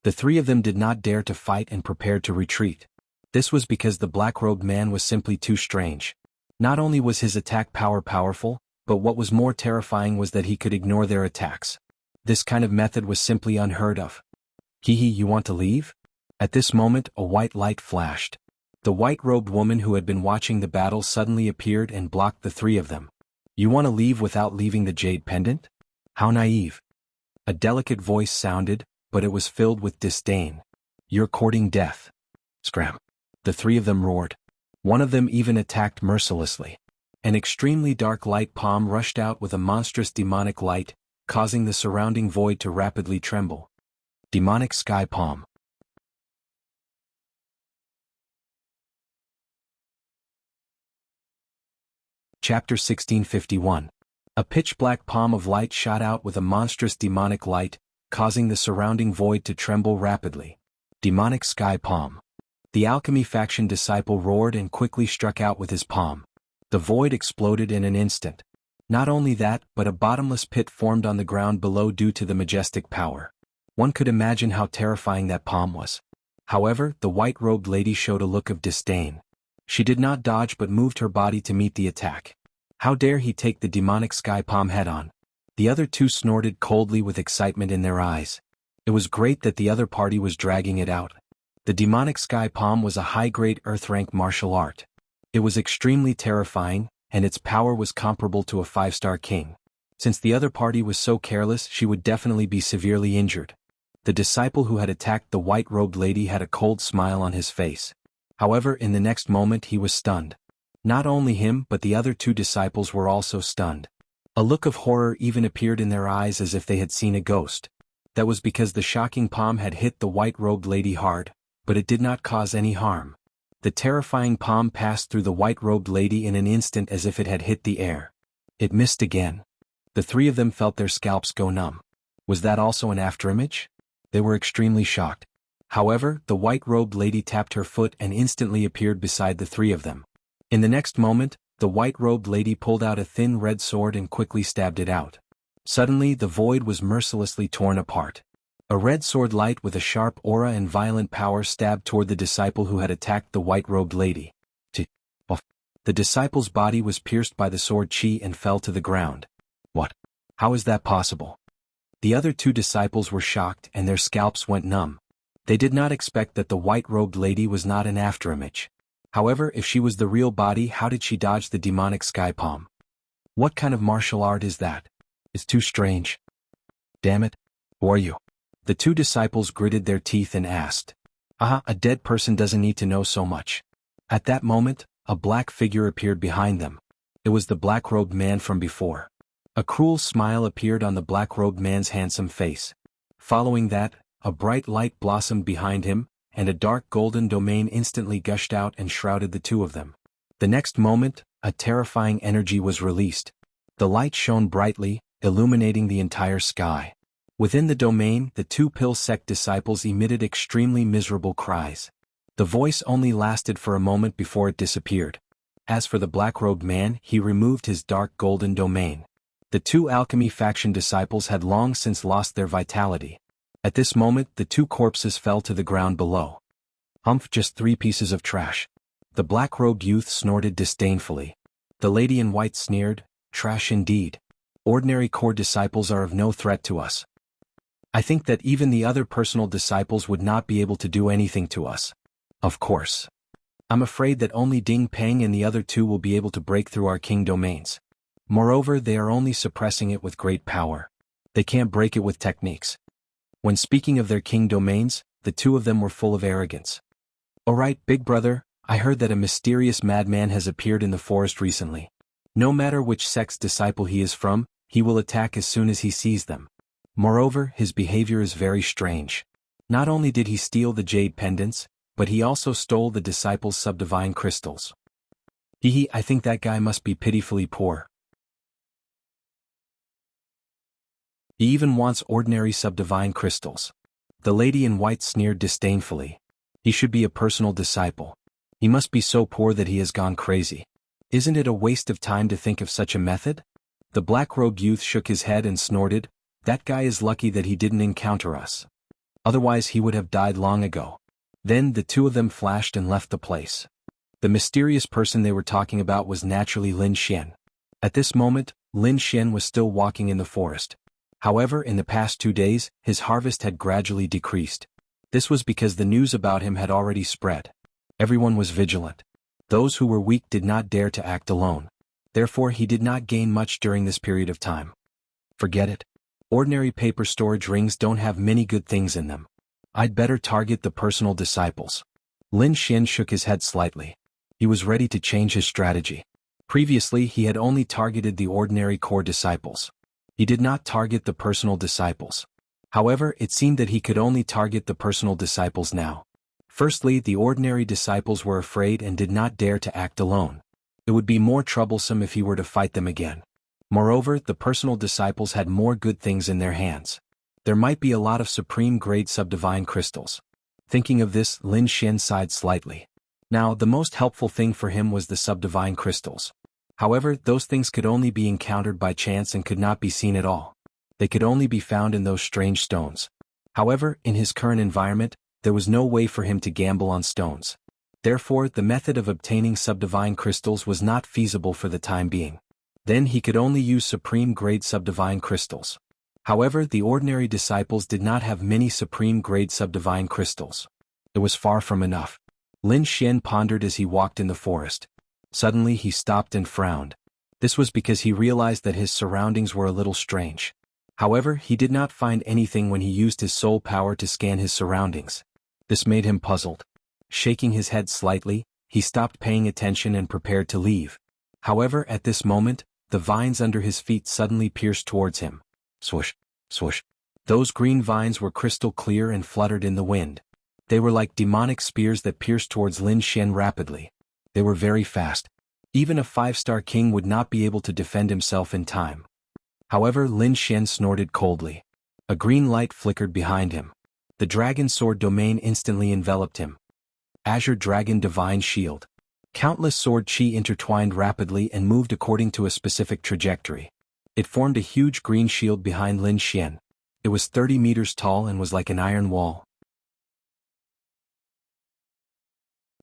The three of them did not dare to fight and prepared to retreat. This was because the black-robed man was simply too strange. Not only was his attack power powerful, but what was more terrifying was that he could ignore their attacks. This kind of method was simply unheard of. Hee, you want to leave? At this moment, a white light flashed. The white-robed woman who had been watching the battle suddenly appeared and blocked the three of them. You want to leave without leaving the jade pendant? How naive. A delicate voice sounded, but it was filled with disdain. You're courting death. Scram. The three of them roared. One of them even attacked mercilessly. An extremely dark light palm rushed out with a monstrous demonic light, causing the surrounding void to rapidly tremble. Demonic Sky Palm. Chapter 1651. A pitch-black palm of light shot out with a monstrous demonic light, causing the surrounding void to tremble rapidly. Demonic Sky Palm. The alchemy faction disciple roared and quickly struck out with his palm. The void exploded in an instant. Not only that, but a bottomless pit formed on the ground below due to the majestic power. One could imagine how terrifying that palm was. However, the white-robed lady showed a look of disdain. She did not dodge but moved her body to meet the attack. How dare he take the demonic sky palm head-on? The other two snorted coldly with excitement in their eyes. It was great that the other party was dragging it out. The demonic sky palm was a high-grade earth-rank martial art. It was extremely terrifying, and its power was comparable to a 5-star king. Since the other party was so careless, she would definitely be severely injured. The disciple who had attacked the white-robed lady had a cold smile on his face. However, in the next moment he was stunned. Not only him but the other two disciples were also stunned. A look of horror even appeared in their eyes as if they had seen a ghost. That was because the shocking palm had hit the white-robed lady hard, but it did not cause any harm. The terrifying palm passed through the white-robed lady in an instant as if it had hit the air. It missed again. The three of them felt their scalps go numb. Was that also an afterimage? They were extremely shocked. However, the white-robed lady tapped her foot and instantly appeared beside the three of them. In the next moment, the white-robed lady pulled out a thin red sword and quickly stabbed it out. Suddenly, the void was mercilessly torn apart. A red sword light with a sharp aura and violent power stabbed toward the disciple who had attacked the white-robed lady. The disciple's body was pierced by the sword chi and fell to the ground. What? How is that possible? The other two disciples were shocked and their scalps went numb. They did not expect that the white-robed lady was not an afterimage. However, if she was the real body, how did she dodge the demonic sky palm? What kind of martial art is that? It's too strange. Damn it. Who are you? The two disciples gritted their teeth and asked. A dead person doesn't need to know so much. At that moment, a black figure appeared behind them. It was the black-robed man from before. A cruel smile appeared on the black-robed man's handsome face. Following that, a bright light blossomed behind him, and a dark golden domain instantly gushed out and shrouded the two of them. The next moment, a terrifying energy was released. The light shone brightly, illuminating the entire sky. Within the domain, the two Pill sect disciples emitted extremely miserable cries. The voice only lasted for a moment before it disappeared. As for the black-robed man, he removed his dark golden domain. The two alchemy faction disciples had long since lost their vitality. At this moment, the two corpses fell to the ground below. Humph, just 3 pieces of trash. The black-robed youth snorted disdainfully. The lady in white sneered, trash indeed. Ordinary core disciples are of no threat to us. I think that even the other personal disciples would not be able to do anything to us. Of course. I'm afraid that only Ding Peng and the other two will be able to break through our king domains. Moreover, they are only suppressing it with great power. They can't break it with techniques. When speaking of their king domains, the two of them were full of arrogance. Alright, big brother, I heard that a mysterious madman has appeared in the forest recently. No matter which sect's disciple he is from, he will attack as soon as he sees them. Moreover, his behavior is very strange. Not only did he steal the jade pendants, but he also stole the disciples' subdivine crystals. I think that guy must be pitifully poor. He even wants ordinary subdivine crystals. The lady in white sneered disdainfully. He should be a personal disciple. He must be so poor that he has gone crazy. Isn't it a waste of time to think of such a method? The black-robed youth shook his head and snorted, that guy is lucky that he didn't encounter us. Otherwise he would have died long ago. Then the two of them flashed and left the place. The mysterious person they were talking about was naturally Lin Xian. At this moment, Lin Xian was still walking in the forest. However, in the past 2 days, his harvest had gradually decreased. This was because the news about him had already spread. Everyone was vigilant. Those who were weak did not dare to act alone. Therefore he did not gain much during this period of time. Forget it. Ordinary paper storage rings don't have many good things in them. I'd better target the personal disciples. Lin Xian shook his head slightly. He was ready to change his strategy. Previously he had only targeted the ordinary core disciples. He did not target the personal disciples. However, it seemed that he could only target the personal disciples now. Firstly, the ordinary disciples were afraid and did not dare to act alone. It would be more troublesome if he were to fight them again. Moreover, the personal disciples had more good things in their hands. There might be a lot of supreme-grade subdivine crystals. Thinking of this, Lin Xian sighed slightly. Now, the most helpful thing for him was the subdivine crystals. However, those things could only be encountered by chance and could not be seen at all. They could only be found in those strange stones. However, in his current environment, there was no way for him to gamble on stones. Therefore, the method of obtaining subdivine crystals was not feasible for the time being. Then he could only use supreme-grade subdivine crystals. However, the ordinary disciples did not have many supreme-grade subdivine crystals. It was far from enough. Lin Xian pondered as he walked in the forest. Suddenly he stopped and frowned. This was because he realized that his surroundings were a little strange. However, he did not find anything when he used his soul power to scan his surroundings. This made him puzzled. Shaking his head slightly, he stopped paying attention and prepared to leave. However, at this moment, the vines under his feet suddenly pierced towards him. Swoosh, swoosh. Those green vines were crystal clear and fluttered in the wind. They were like demonic spears that pierced towards Lin Xian rapidly. They were very fast. Even a 5-star king would not be able to defend himself in time. However, Lin Xian snorted coldly. A green light flickered behind him. The dragon sword domain instantly enveloped him. Azure Dragon Divine Shield. Countless sword chi intertwined rapidly and moved according to a specific trajectory. It formed a huge green shield behind Lin Xian. It was 30 meters tall and was like an iron wall.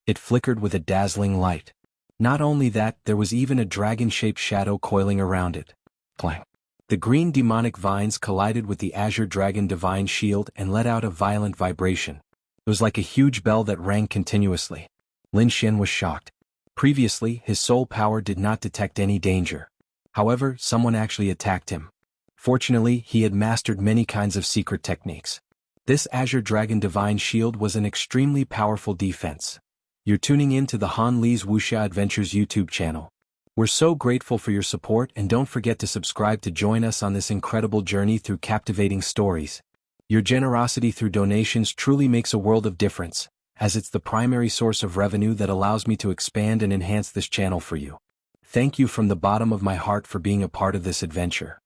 It flickered with a dazzling light. Not only that, there was even a dragon-shaped shadow coiling around it. Clang. The green demonic vines collided with the Azure Dragon Divine Shield and let out a violent vibration. It was like a huge bell that rang continuously. Lin Xian was shocked. Previously, his soul power did not detect any danger. However, someone actually attacked him. Fortunately, he had mastered many kinds of secret techniques. This Azure Dragon Divine Shield was an extremely powerful defense. You're tuning in to the Han Li's Wuxia Adventures YouTube channel. We're so grateful for your support, and don't forget to subscribe to join us on this incredible journey through captivating stories. Your generosity through donations truly makes a world of difference, as it's the primary source of revenue that allows me to expand and enhance this channel for you. Thank you from the bottom of my heart for being a part of this adventure.